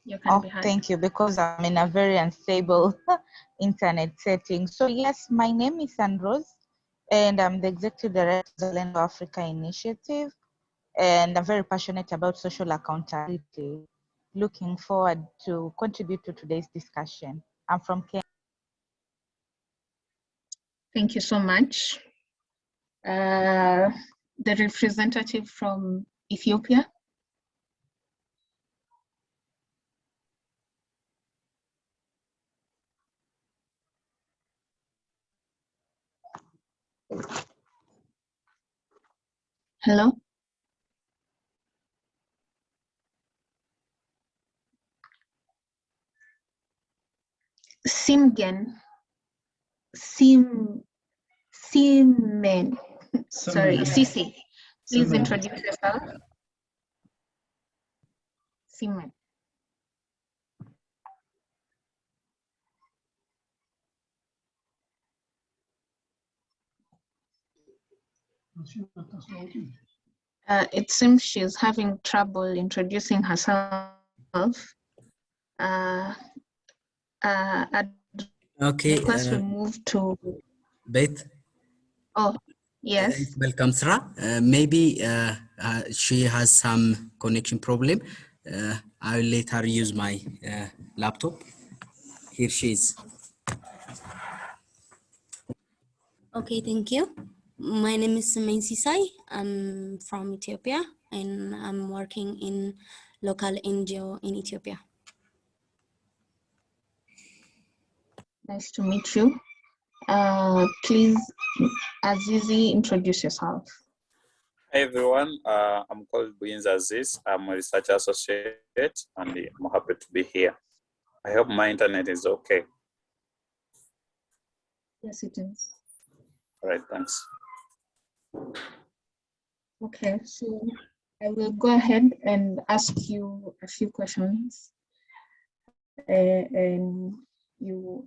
You can be heard. Thank you, because I'm in a very unstable internet setting. So yes, my name is Anne Rose, and I'm the Executive Director of the Land Africa Initiative, and I'm very passionate about social accountability. Looking forward to contribute to today's discussion. I'm from Kenya. Thank you so much. The representative from Ethiopia. Hello. Simgen. Simen. Sorry, Sisi. Please introduce yourself. Simen. It seems she's having trouble introducing herself. Okay. Request we move to Beth. Oh, yes. Welcome, Sarah. Maybe she has some connection problem. I'll let her use my laptop. Here she is. Okay, thank you. My name is Sisai. I'm from Ethiopia, and I'm working in local NGO in Ethiopia. Nice to meet you. Please, Azizi, introduce yourself. Hi everyone, I'm called Buinz Aziz. I'm a research associate and I'm happy to be here. I hope my internet is okay. Yes, it is. All right, thanks. Okay, so I will go ahead and ask you a few questions. And you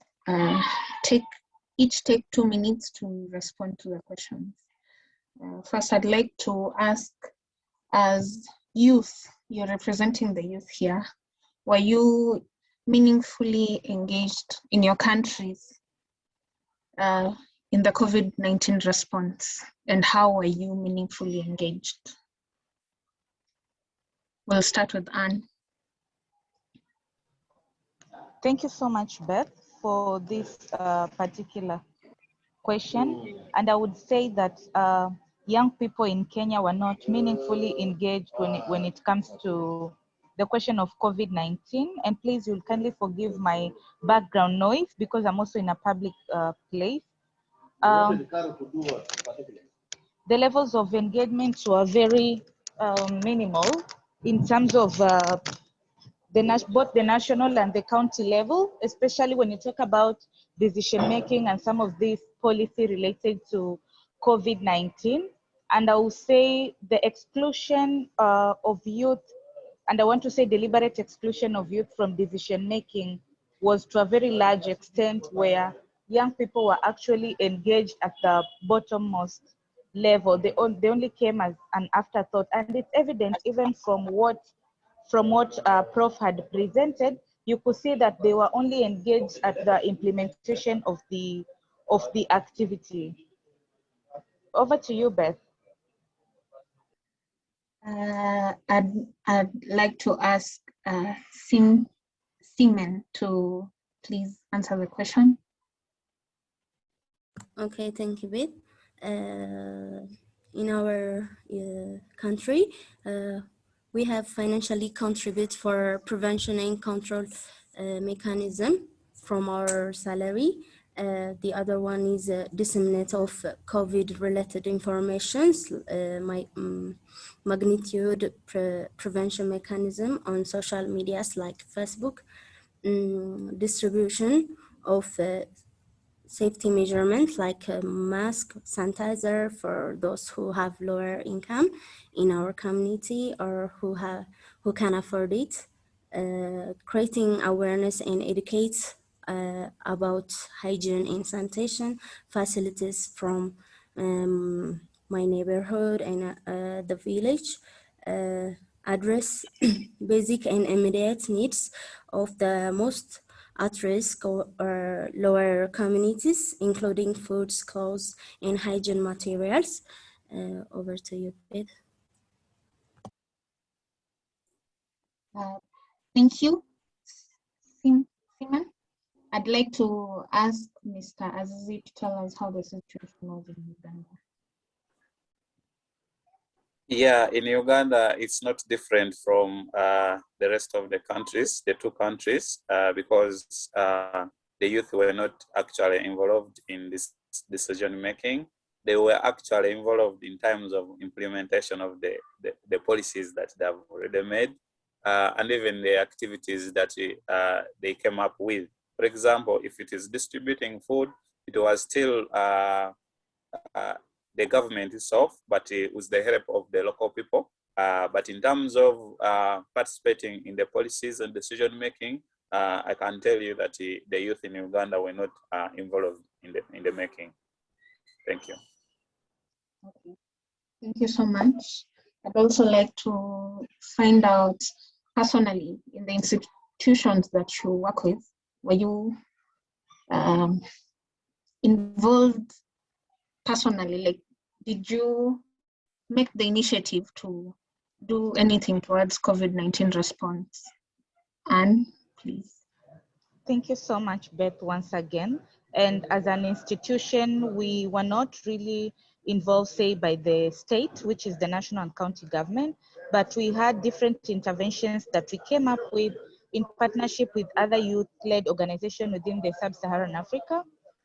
each take 2 minutes to respond to the questions. First, I'd like to ask, as youth, you're representing the youth here, were you meaningfully engaged in your countries in the COVID-19 response, and how were you meaningfully engaged? We'll start with Anne. Thank you so much, Beth, for this particular question. And I would say that young people in Kenya were not meaningfully engaged when it comes to the question of COVID-19. And please, you'll kindly forgive my background noise because I'm also in a public place. The levels of engagement were very minimal in terms of both the national and the county level, especially when you talk about decision-making and some of these policy related to COVID-19. And I will say the exclusion of youth, and I want to say deliberate exclusion of youth from decision-making, was to a very large extent where young people were actually engaged at the bottommost level. They only came as an afterthought, and it's evident even from what Prof had presented. You could see that they were only engaged at the implementation of the activity. Over to you, Beth. I'd like to ask Seaman to please answer the question. Okay, thank you, Beth. In our country, we have financially contribute for prevention and control mechanism from our salary. The other one is disseminate of COVID-related informations, magnitude prevention mechanism on social medias like Facebook, distribution of safety measurements like a mask, sanitizer for those who have lower income in our community or who can afford it, creating awareness and educate about hygiene and sanitation facilities from my neighborhood and the village, address basic and immediate needs of the most at risk or lower communities, including foods, clothes, and hygiene materials. Over to you, Beth. Thank you, Simon. I'd like to ask Mr. Azizi to tell us how the situation was in Uganda. Yeah, in Uganda, it's not different from the rest of the countries, the two countries, because the youth were not actually involved in this decision making. They were actually involved in terms of implementation of the policies that they have already made, and even the activities that they came up with. For example, if it is distributing food, it was still the government itself, but with the help of the local people. But in terms of participating in the policies and decision making, I can tell you that the youth in Uganda were not involved in the making. Thank you. Okay. Thank you so much. I'd also like to find out personally in the institutions that you work with, were you involved personally? Like, did you make the initiative to do anything towards COVID-19 response? Anne, please. Thank you so much, Beth, once again. And as an institution, we were not really involved, say, by the state, which is the national and county government, but we had different interventions that we came up with in partnership with other youth-led organizations within the sub-Saharan Africa.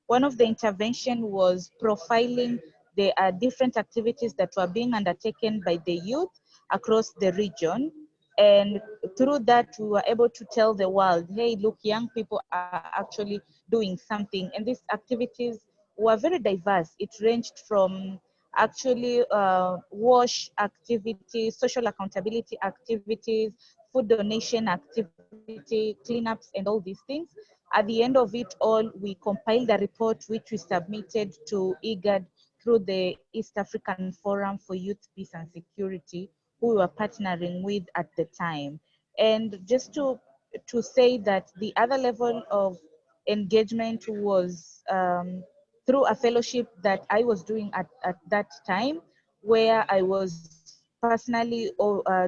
One of the interventions was profiling the different activities that were being undertaken by the youth across the region. And through that, we were able to tell the world, hey, look, young people are actually doing something. And these activities were very diverse. It ranged from actually wash activities, social accountability activities, food donation activity, cleanups, and all these things. At the end of it all, we compiled a report which we submitted to IGAD through the East African Forum for Youth, Peace and Security, who we were partnering with at the time. And just to say that the other level of engagement was through a fellowship that I was doing at that time, where I was personally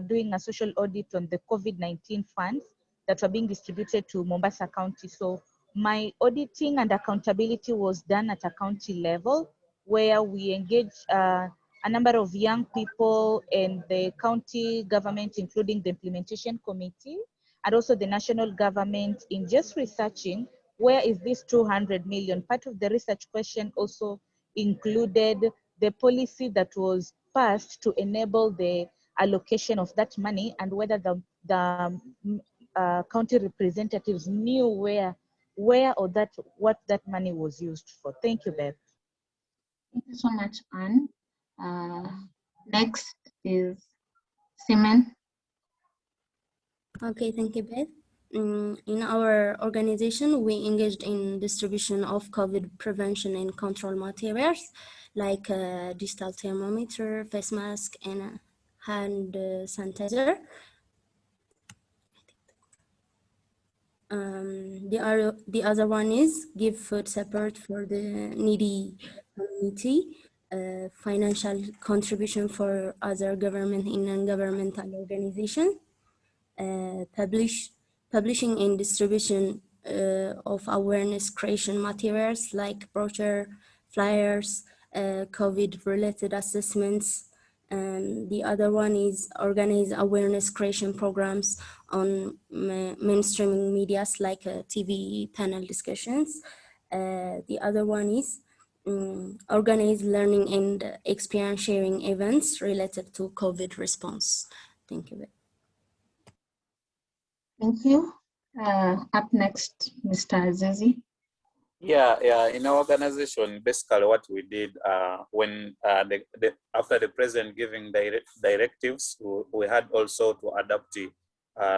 doing a social audit on the COVID-19 funds that were being distributed to Mombasa County. So my auditing and accountability was done at a county level, where we engaged a number of young people and the county government, including the implementation committee, and also the national government, in just researching where is this 200 million. Part of the research question also included the policy that was passed to enable the allocation of that money, and whether the county representatives knew where or what that money was used for. Thank you, Beth. Thank you so much, Anne. Next is Simon. Okay, thank you, Beth. In our organization, we engaged in distribution of COVID prevention and control materials like digital thermometer, face mask, and hand sanitizer. The other one is give food support for the needy community, financial contribution for other government and non-governmental organizations, publishing and distribution of awareness creation materials like brochure, flyers, COVID-related assessments. And the other one is organize awareness creation programs on mainstream medias like TV panel discussions. The other one is organize learning and experience sharing events related to COVID response. Thank you. Thank you. Up next, Mr. Azizi. Yeah. In our organization, basically what we did when after the president giving directives, we had also to adapt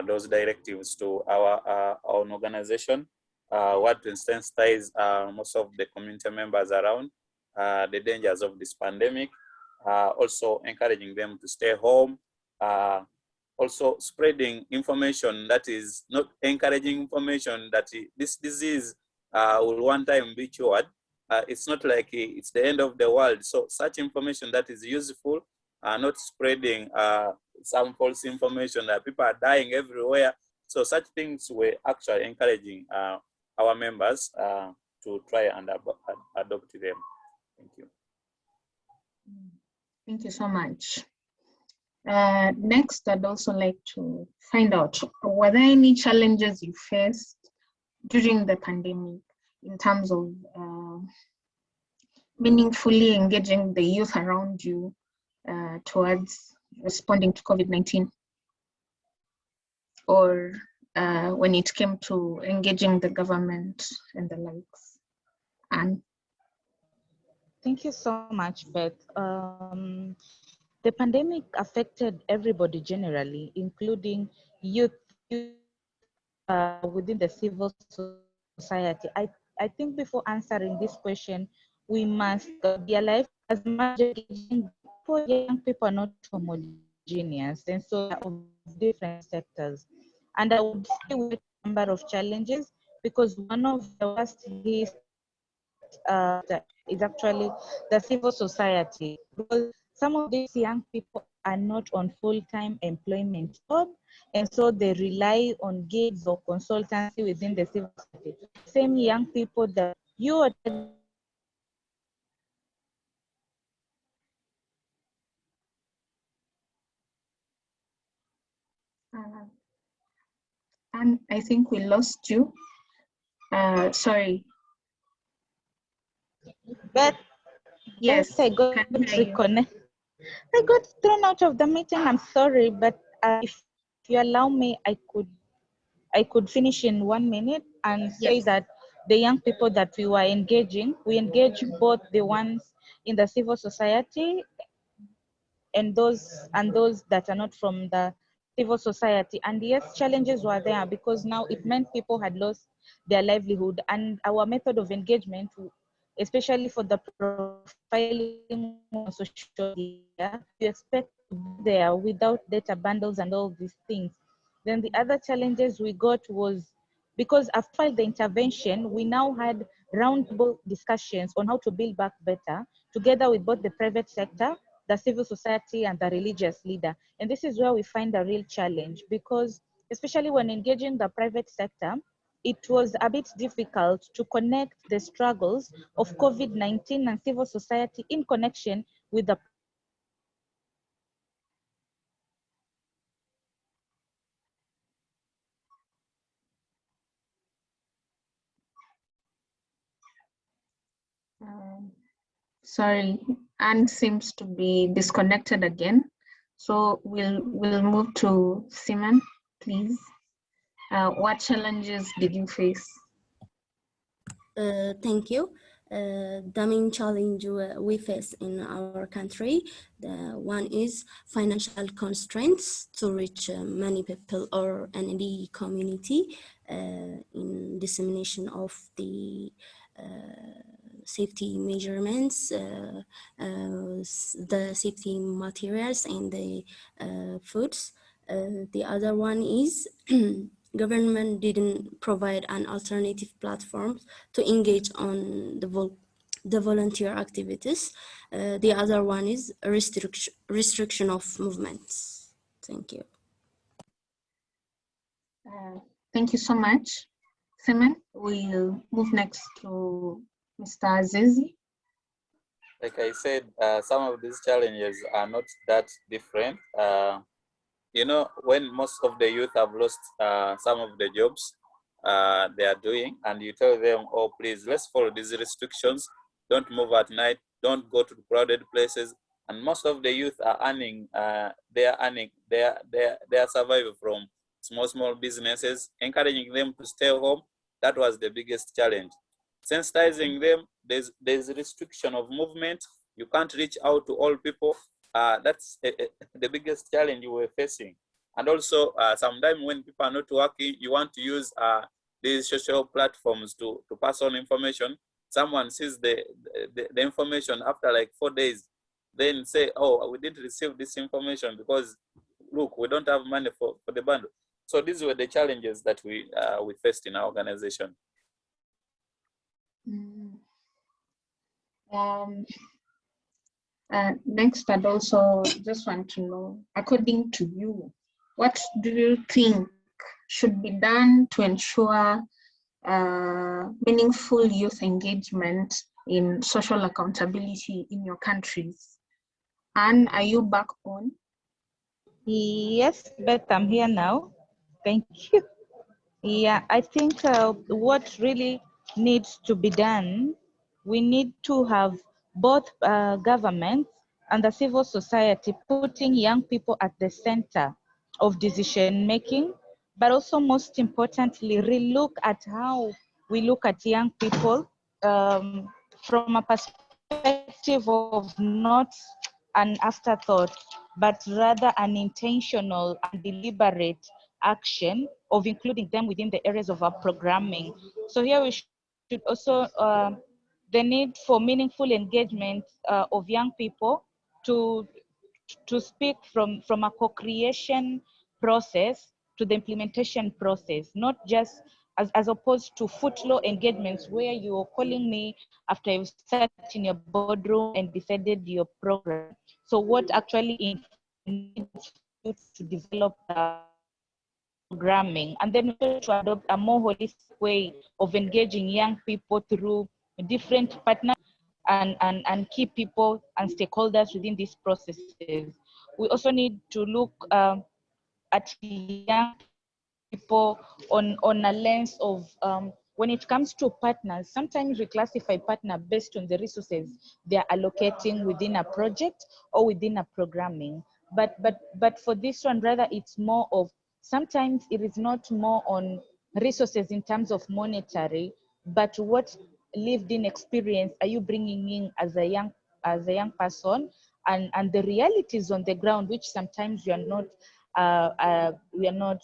those directives to our own organization. What to sensitize most of the community members around the dangers of this pandemic. Also encouraging them to stay home. Also spreading information that is not encouraging information that this disease will one time be cured. It's not like it's the end of the world. So such information that is useful, not spreading some false information that people are dying everywhere. So such things we're actually encouraging our members to try and adopt them. Thank you. Thank you so much. Next, I'd also like to find out, were there any challenges you faced during the pandemic in terms of meaningfully engaging the youth around you towards responding to COVID-19? Or when it came to engaging the government and the likes? And thank you so much, Beth. The pandemic affected everybody generally, including youth within the civil society. I think before answering this question, we must be alive as much engaging for young people are not homogeneous, and so of different sectors. And I would say with a number of challenges, because one of the worst hit is actually the civil society, because some of these young people are not on full-time employment job, and so they rely on gigs or consultancy within the civil society. Same young people that you are and I think we lost you. Sorry. But yes, I got reconnected. I got thrown out of the meeting. I'm sorry, but if you allow me, I could finish in 1 minute and say that the young people that we were engaging, we engage both the ones in the civil society and those that are not from the civil society. And yes, challenges were there because now it meant people had lost their livelihood, and our method of engagement, especially for the profiling on social media, you expect to be there without data bundles and all these things. Then the other challenges we got was because after the intervention, we now had roundtable discussions on how to build back better, together with both the private sector, the civil society, and the religious leader. And this is where we find a real challenge, because especially when engaging the private sector, it was a bit difficult to connect the struggles of COVID-19 and civil society in connection with the sorry, Anne seems to be disconnected again. So we'll move to Simon, please. What challenges did you face? Thank you. the main challenge we face in our country, the one is financial constraints to reach many people or any community in dissemination of the safety measurements, the safety materials and the foods. The other one is government didn't provide an alternative platform to engage on the volunteer activities. The other one is restriction of movements. Thank you. Thank you so much, Simon. We'll move next to Mr. Azizi. Like I said, some of these challenges are not that different. You know, when most of the youth have lost some of the jobs they are doing, and you tell them, oh, please, let's follow these restrictions. Don't move at night. Don't go to crowded places. And most of the youth are earning, they are surviving from small businesses, encouraging them to stay home. That was the biggest challenge. Sensitizing them, there's a restriction of movement. You can't reach out to all people. That's the biggest challenge you were facing. And also, sometimes when people are not working, you want to use these social platforms to pass on information. Someone sees the information after like 4 days, then say, oh, we didn't receive this information because, look, we don't have money for the bundle. So these were the challenges that we faced in our organization. Next, I'd also just want to know, according to you, what do you think should be done to ensure meaningful youth engagement in social accountability in your countries? Anne, are you back on? Yes, Beth, I'm here now. Thank you. Yeah, I think what really needs to be done, we need to have both government and the civil society putting young people at the center of decision making, but also most importantly, relook at how we look at young people from a perspective of not an afterthought, but rather an intentional and deliberate action of including them within the areas of our programming. So here we should also, the need for meaningful engagement of young people to speak from a co-creation process to the implementation process, not just as opposed to footlow engagements where you're calling me after you've sat in your boardroom and decided your program. So what actually needs you to develop programming, and then to adopt a more holistic way of engaging young people through different partners and key people and stakeholders within these processes. We also need to look at young people on a lens of when it comes to partners, sometimes we classify partner based on the resources they are allocating within a project or within a programming. But for this one, rather, it's more of, sometimes it is not more on resources in terms of monetary, but what lived in experience are you bringing in as a young person, and the realities on the ground, which sometimes we are not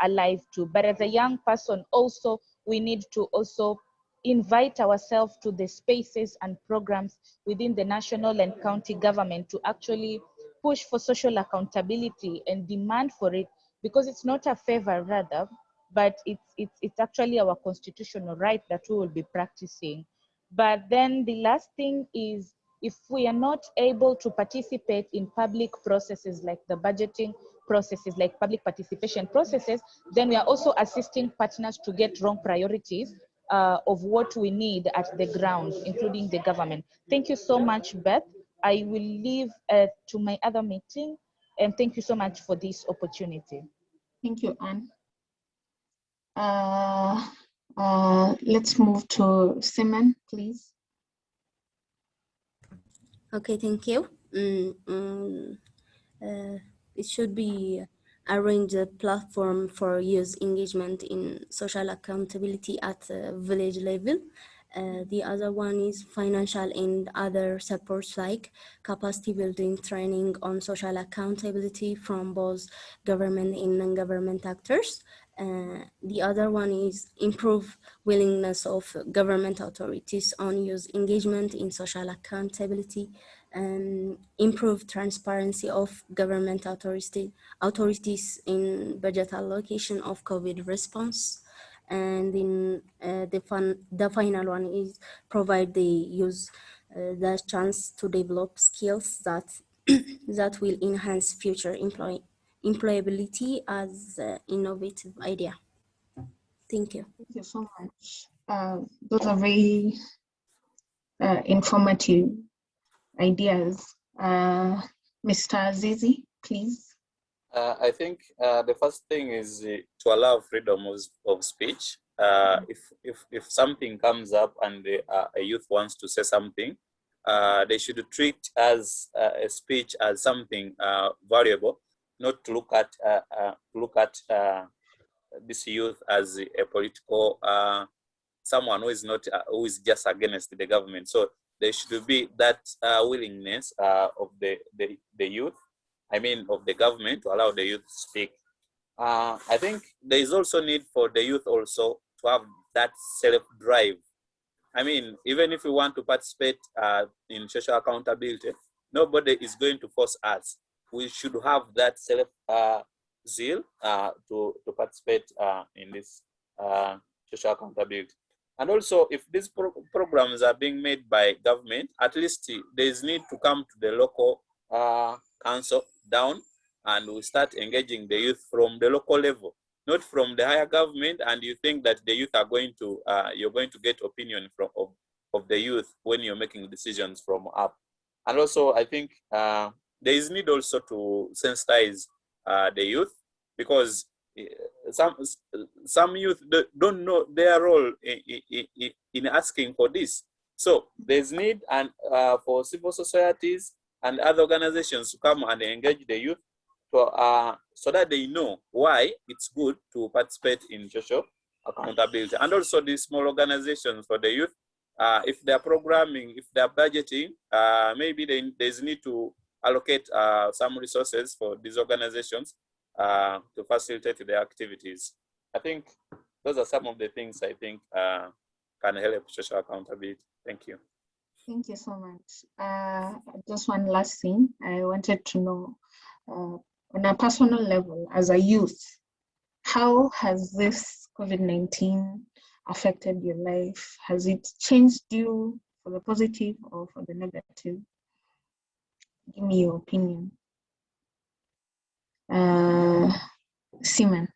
alive to. But as a young person also, we need to also invite ourselves to the spaces and programs within the national and county government to actually push for social accountability and demand for it, because it's not a favor rather, but it's actually our constitutional right that we will be practicing. But then the last thing is, if we are not able to participate in public processes like the budgeting processes, like public participation processes, then we are also assisting partners to get wrong priorities of what we need at the ground, including the government. Thank you so much, Beth. I will leave to my other meeting, and thank you so much for this opportunity. Thank you, Anne. Let's move to Simon, please. Okay, thank you. It should be arrange a platform for youth engagement in social accountability at village level. The other one is financial and other supports like capacity building training on social accountability from both government and non-government actors. The other one is improve willingness of government authorities on youth engagement in social accountability, and improve transparency of government authorities in budget allocation of COVID response. And then the final one is provide the youth the chance to develop skills that that will enhance future employability as innovative idea. Thank you. Thank you so much. Those are very informative ideas. Mr. Azizi, please. I think the first thing is to allow freedom of speech. If something comes up and a youth wants to say something, they should treat as a speech as something valuable, not to look at this youth as a political someone who is not who is just against the government. So there should be that willingness of the youth, I mean of the government, to allow the youth to speak. I think there is also need for the youth also to have that self-drive. I mean, even if we want to participate in social accountability, nobody is going to force us. We should have that self-zeal to participate in this social accountability. And also, if these programs are being made by government, at least there is need to come to the local council down, and we start engaging the youth from the local level, not from the higher government. And you think that the youth are going to, you're going to get opinion of the youth when you're making decisions from up. And also, I think there is need also to sensitize the youth, because some youth don't know their role in asking for this. So there's need and for civil societies and other organizations to come and engage the youth so that they know why it's good to participate in social accountability. And also these small organizations for the youth, if they're programming, if they're budgeting, maybe there's need to allocate some resources for these organizations to facilitate their activities. I think those are some of the things I think can help social accountability. Thank you. Thank you so much. Just one last thing. I wanted to know, on a personal level, as a youth, how has this COVID-19 affected your life? Has it changed you for the positive or for the negative? Give me your opinion. Simon.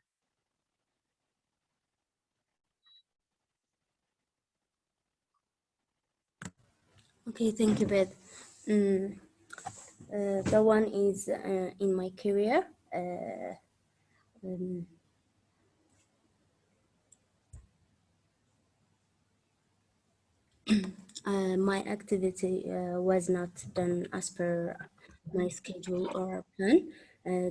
Okay, thank you, Beth. The one is in my career. My activity was not done as per my schedule or plan.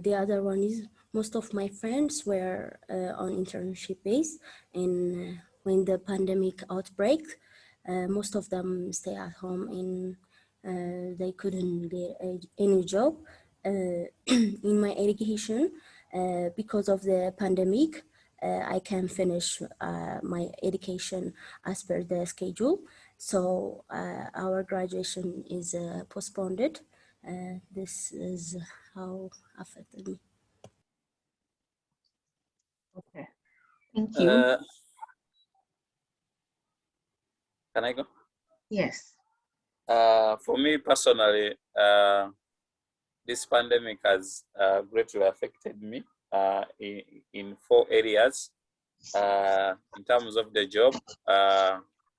The other one is most of my friends were on internship base, and when the pandemic outbreak, most of them stay at home and they couldn't get any job. In my education, because of the pandemic, I can finish my education as per the schedule. So our graduation is postponed. This is how affected me. Okay, thank you. Can I go? Yes. For me personally, this pandemic has greatly affected me in 4 areas. In terms of the job,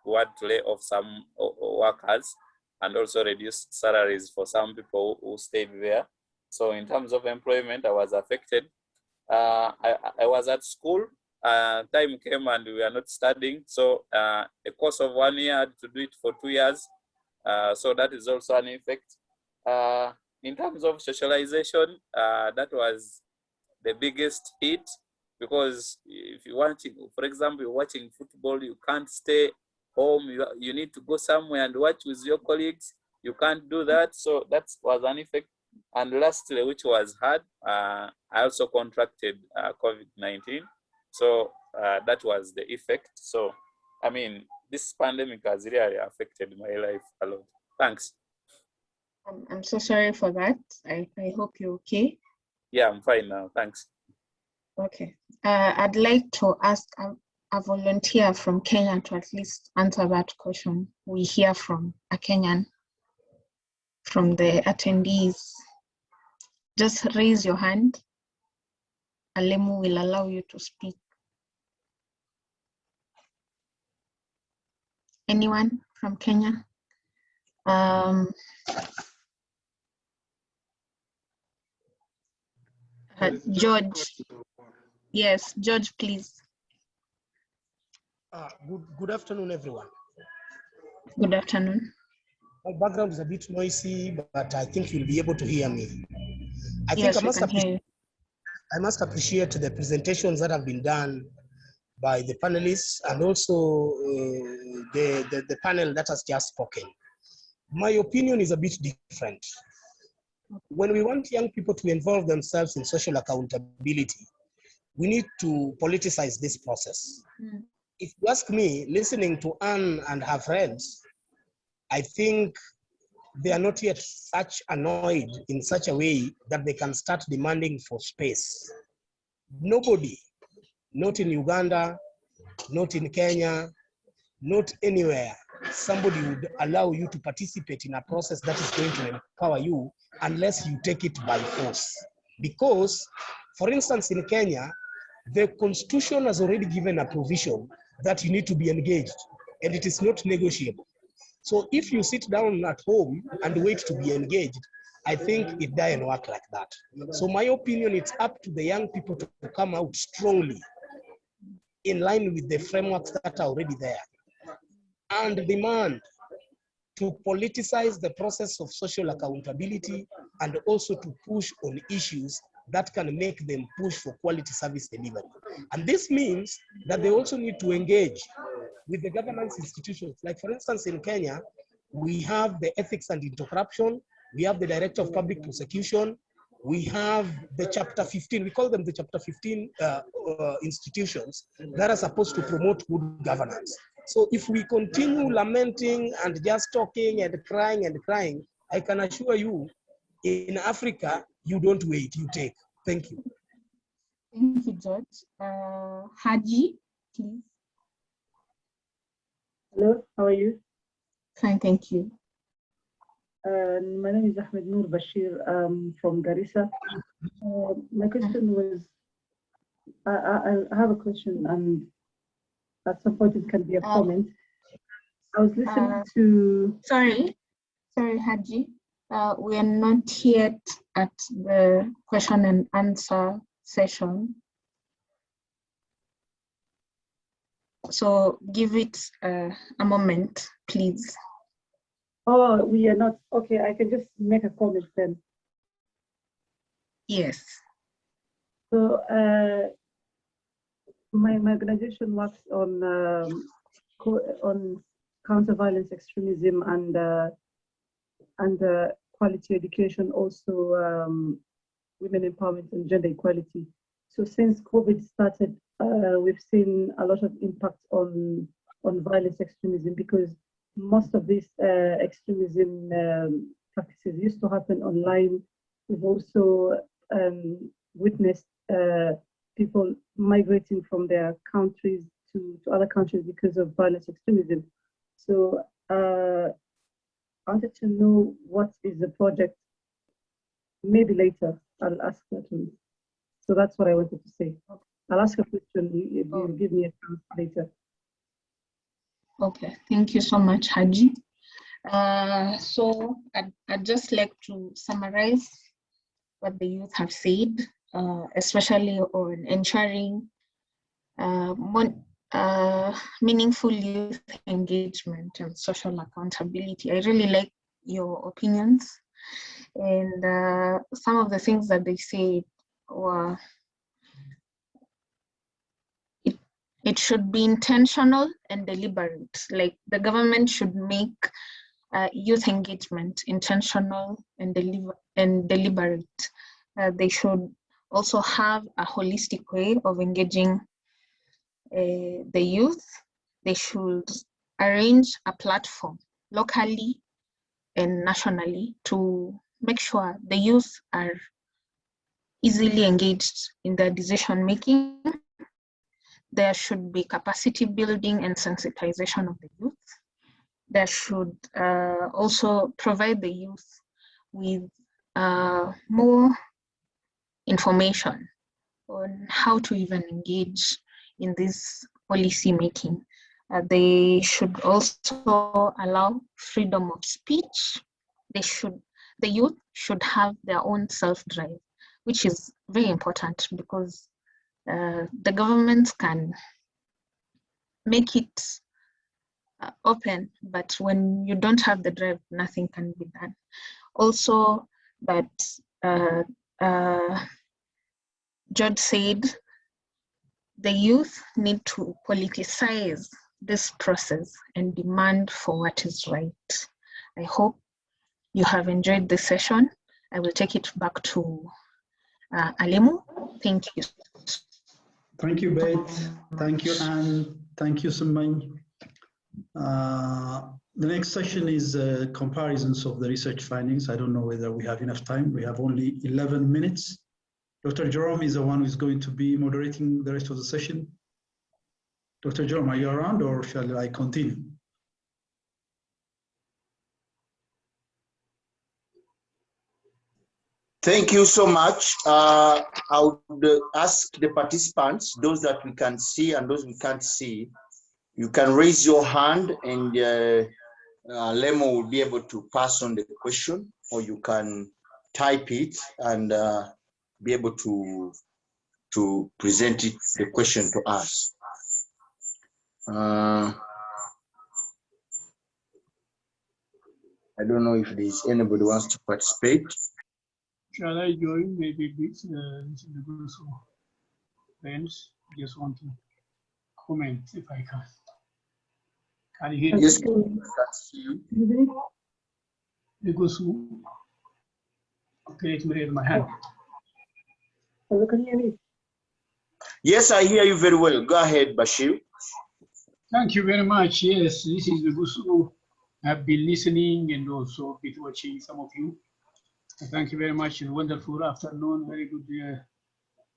we had to lay off some workers and also reduce salaries for some people who stayed there. So in terms of employment, I was affected. I was at school. Time came and we were not studying. So a course of 1 year, I had to do it for 2 years. So that is also an effect. In terms of socialization, that was the biggest hit, because if you want, for example, you're watching football, you can't stay home, you need to go somewhere and watch with your colleagues. You can't do that. So that was an effect. And lastly, which was hard, I also contracted COVID-19. So that was the effect. So, I mean, this pandemic has really affected my life a lot. Thanks. I'm so sorry for that. I hope you're okay. Yeah, I'm fine now. Thanks. Okay. I'd like to ask a volunteer from Kenya to at least answer that question. We hear from a Kenyan, from the attendees. Just raise your hand. Alemu will allow you to speak. Anyone from Kenya? George. Yes, George, please. Good afternoon, everyone. Good afternoon. My background is a bit noisy, but I think you'll be able to hear me. I must appreciate the presentations that have been done by the panelists and also the panel that has just spoken. My opinion is a bit different. When we want young people to involve themselves in social accountability, we need to politicize this process. If you ask me, listening to Anne and her friends, I think they are not yet such annoyed in such a way that they can start demanding for space. Nobody, not in Uganda, not in Kenya, not anywhere, somebody would allow you to participate in a process that is going to empower you unless you take it by force. Because, for instance, in Kenya, the constitution has already given a provision that you need to be engaged, and it is not negotiable. So if you sit down at home and wait to be engaged, I think it doesn't work like that. So my opinion, it's up to the young people to come out strongly in line with the frameworks that are already there and demand to politicize the process of social accountability and also to push on issues that can make them push for quality service delivery. And this means that they also need to engage with the governance institutions. Like for instance, in Kenya, we have the ethics and anti-corruption, we have the director of public prosecution, we have the chapter 15, we call them the chapter 15 institutions that are supposed to promote good governance. So if we continue lamenting and just talking and crying, I can assure you, in Africa, you don't wait, you take. Thank you. Thank you, George. Haji, please. Hello, how are you? Fine, thank you. My name is Ahmed Noor Bashir from Garissa. My question was, I have a question, and at some point it can be a comment. I was listening to... Sorry, Haji. We are not yet at the question and answer session. So give it a moment, please. Oh, we are not. Okay, I can just make a comment then. Yes. So my organization works on counter-violence extremism and quality education, also women empowerment and gender equality. So since COVID started, we've seen a lot of impact on violence extremism, because most of these extremism practices used to happen online. We've also witnessed people migrating from their countries to other countries because of violence extremism. So I wanted to know what is the project. Maybe later I'll ask that one. So that's what I wanted to say. I'll ask a question if you give me a chance later. Okay, thank you so much, Haji. So I'd just like to summarize what the youth have said, especially on ensuring meaningful youth engagement and social accountability. I really like your opinions, and some of the things that they said were it should be intentional and deliberate. Like the government should make youth engagement intentional and deliberate. They should also have a holistic way of engaging the youth. They should arrange a platform locally and nationally to make sure the youth are easily engaged in their decision making. There should be capacity building and sensitization of the youth. There should also provide the youth with more information on how to even engage in this policy making. They should also allow freedom of speech. The youth should have their own self-drive, which is very important because the government can make it open, but when you don't have the drive, nothing can be done. Also, that George said, the youth need to politicize this process and demand for what is right. I hope you have enjoyed this session. I will take it back to Alemu. Thank you. Thank you, Beth. Thank you, Anne. Thank you, Sumay. The next session is comparisons of the research findings. I don't know whether we have enough time. We have only 11 minutes. Dr. Jerome is the one who is going to be moderating the rest of the session. Dr. Jerome, are you around or shall I continue? Thank you so much. I would ask the participants, those that we can see and those we can't see, you can raise your hand and Lemo will be able to pass on the question, or you can type it and be able to present it, the question to us. I don't know if there's anybody wants to participate. Shall I join? Maybe this is the group of friends. Just want to comment if I can. Can you hear me? Yes, I can see you. Because okay, to raise my hand. Hello, can you hear me? Yes, I hear you very well. Go ahead, Bashir. Thank you very much. Yes, this is the Gusu. I've been listening and also been watching some of you. Thank you very much. A wonderful afternoon. Very good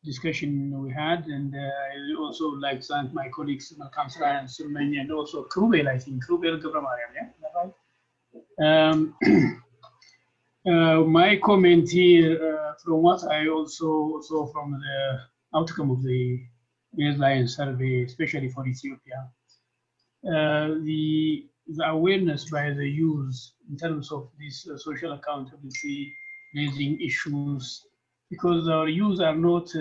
discussion we had. And I also like to thank my colleagues, Malcolm and Sulmani, and also Krubel, I think. Krubel Gabramariam, yeah? Is that right? My comment here, from what I also saw from the outcome of the baseline survey, especially for Ethiopia, the awareness by the youth in terms of this social accountability, raising issues, because our youth are not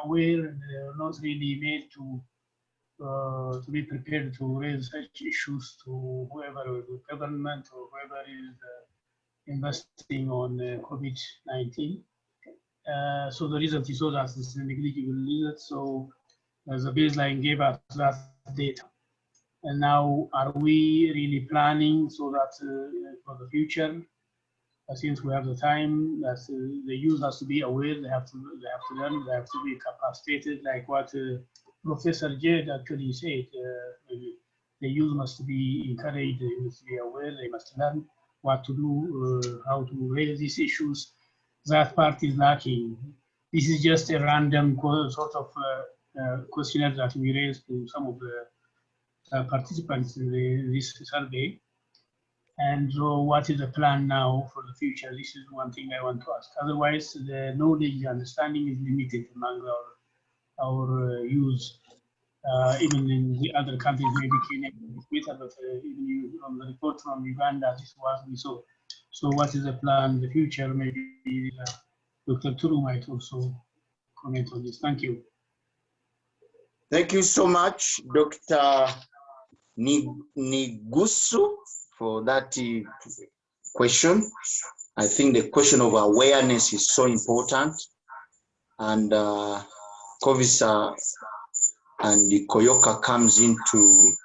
aware and they are not really made to be prepared to raise such issues to whoever, the government or whoever is investing on COVID-19. So the result is so that it's a negligible result. So the baseline gave us that data. And now, are we really planning so that for the future, since we have the time, that the youth has to be aware, they have to learn, they have to be capacitated, like what Professor Jed actually said. The youth must be encouraged, they must be aware, they must learn what to do, how to raise these issues. That part is lacking. This is just a random sort of questionnaire that we raised to some of the participants in this survey. And so what is the plan now for the future? This is one thing I want to ask. Otherwise, the knowledge, understanding is limited among our youth. Even in the other countries, maybe Kenya is better, but even from the report from Uganda, this was we saw. So what is the plan in the future? Maybe Dr. Turu might also comment on this. Thank you. Thank you so much, Dr. Nigusu, for that question. I think the question of awareness is so important, and COVID and the COYOQA comes in to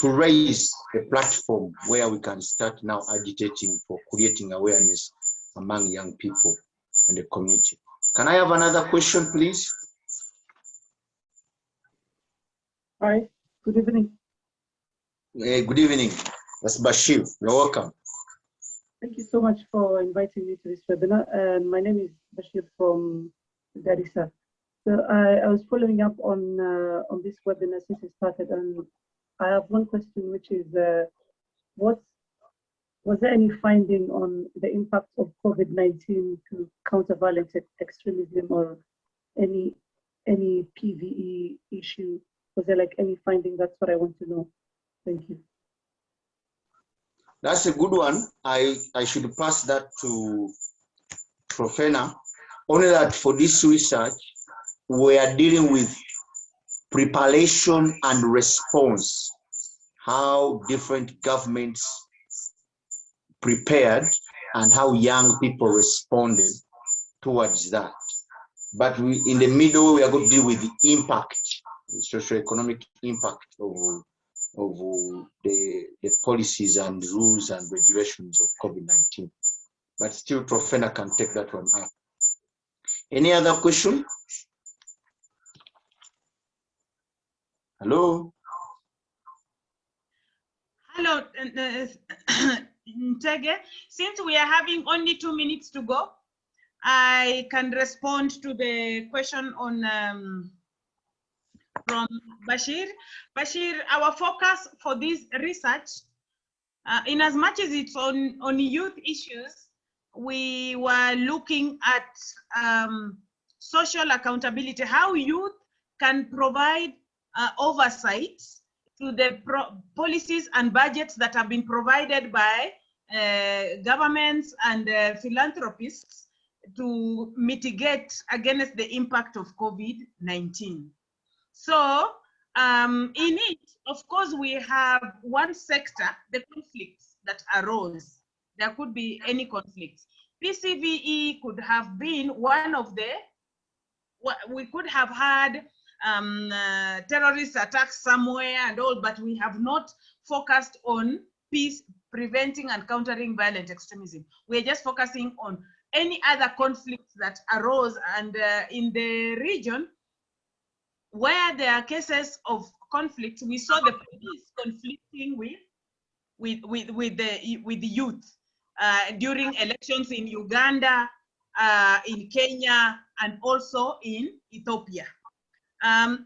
raise a platform where we can start now agitating for creating awareness among young people and the community. Can I have another question, please? Hi, good evening. Good evening. That's Bashir. You're welcome. Thank you so much for inviting me to this webinar. And my name is Bashir from Garissa. So I was following up on this webinar since it started, and I have one question, which is, was there any finding on the impact of COVID-19 to counter violent extremism or any PVE issue? Was there like any finding? That's what I want to know. Thank you. That's a good one. I should pass that to Profena. Only that for this research, we are dealing with preparation and response, how different governments prepared and how young people responded towards that. But in the middle, we are going to deal with the impact, the socioeconomic impact of the policies and rules and regulations of COVID-19. But still, Profena can take that one up. Any other question? Hello? Hello, Ntege. Since we are having only 2 minutes to go, I can respond to the question on from Bashir. Bashir, our focus for this research, in as much as it's on youth issues, we were looking at social accountability, how youth can provide oversight to the policies and budgets that have been provided by governments and philanthropists to mitigate against the impact of COVID-19. So in it, of course, we have one sector, the conflicts that arose. There could be any conflicts. PCVE could have been one of the, we could have had terrorist attacks somewhere and all, but we have not focused on peace, preventing and countering violent extremism. We're just focusing on any other conflicts that arose, and in the region where there are cases of conflict, we saw the police conflicting with the youth during elections in Uganda, in Kenya, and also in Ethiopia.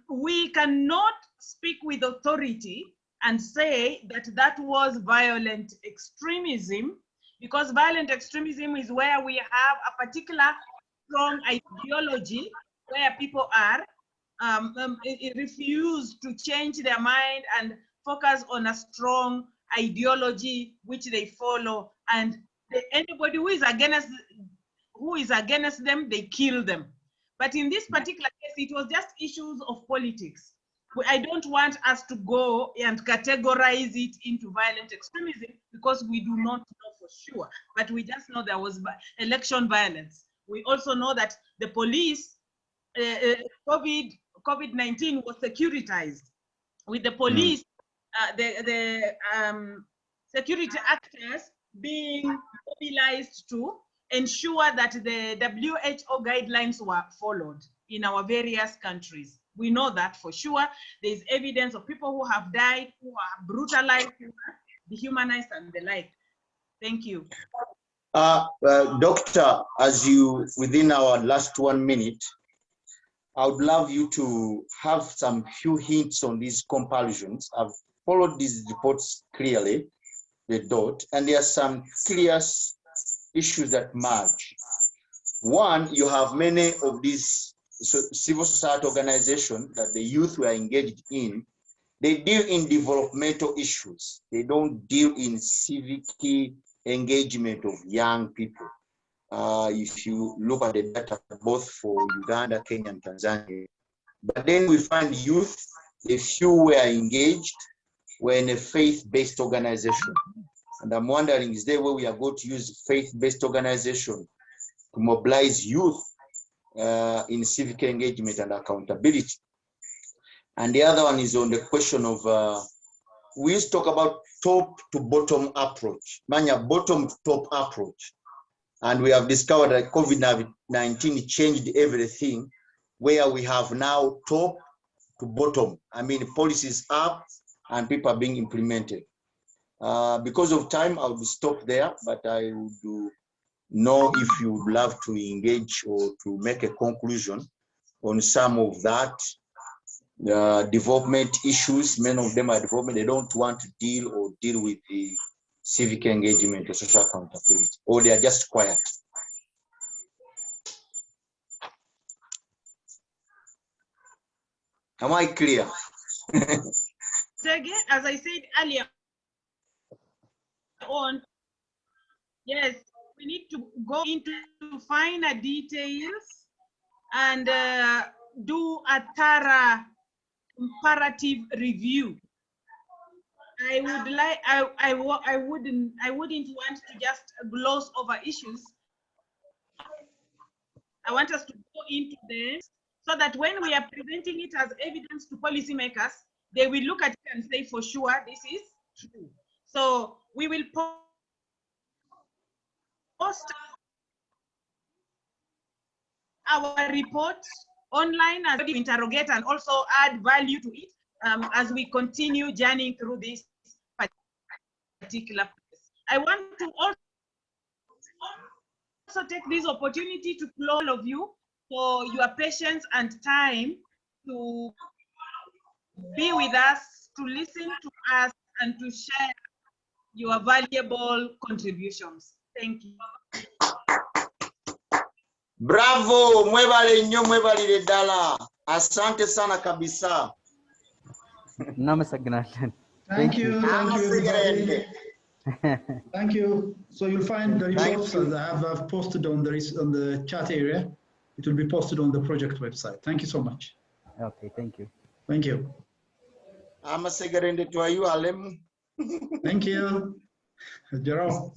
We cannot speak with authority and say that that was violent extremism, because violent extremism is where we have a particular strong ideology where people are refuse to change their mind and focus on a strong ideology which they follow, and anybody who is against them, they kill them. But in this particular case, it was just issues of politics. I don't want us to go and categorize it into violent extremism, because we do not know for sure, but we just know there was election violence. We also know that the police, COVID-19 was securitized, with the police, the security actors being mobilized to ensure that the WHO guidelines were followed in our various countries. We know that for sure. There's evidence of people who have died, who are brutalized, who are dehumanized, and the like. Thank you. Doctor, as you, within our last 1 minute, I would love you to have some few hints on these comparisons. I've followed these reports clearly, the dot, and there are some clear issues that merge. One, you have many of these civil society organizations that the youth were engaged in. They deal in developmental issues. They don't deal in civic engagement of young people. If you look at the data both for Uganda, Kenya, and Tanzania. But then we find youth, the few were engaged, were in a faith-based organization. And I'm wondering, is there a way we are going to use faith-based organization to mobilize youth in civic engagement and accountability? And the other one is on the question of, we used to talk about top to bottom approach, bottom to top approach. And we have discovered that COVID-19 changed everything, where we have now top to bottom. I mean, policies up and people are being implemented. Because of time, I'll stop there, but I would know if you would love to engage or to make a conclusion on some of that. Development issues, many of them are development. They don't want to deal with the civic engagement or social accountability, or they are just quiet. Am I clear? So again, as I said earlier on, yes, we need to go into finer details and do a thorough comparative review. I would like, I wouldn't want to just gloss over issues. I want us to go into them so that when we are presenting it as evidence to policymakers, they will look at it and say, for sure, this is true. So we will post our report online as we interrogate and also add value to it as we continue journeying through this particular process. I want to also take this opportunity to applaud all of you for your patience and time to be with us, to listen to us, and to share your valuable contributions. Thank you. Bravo, mwebale nnyo, mwebalire ddala. Asante sana kabisa. Namaste. Thank you. Thank you. So you'll find the reports that I've posted on the chat area. It will be posted on the project website. Thank you so much. Okay, thank you. Thank you. Amasegerende twayu alem. Thank you. Jerome.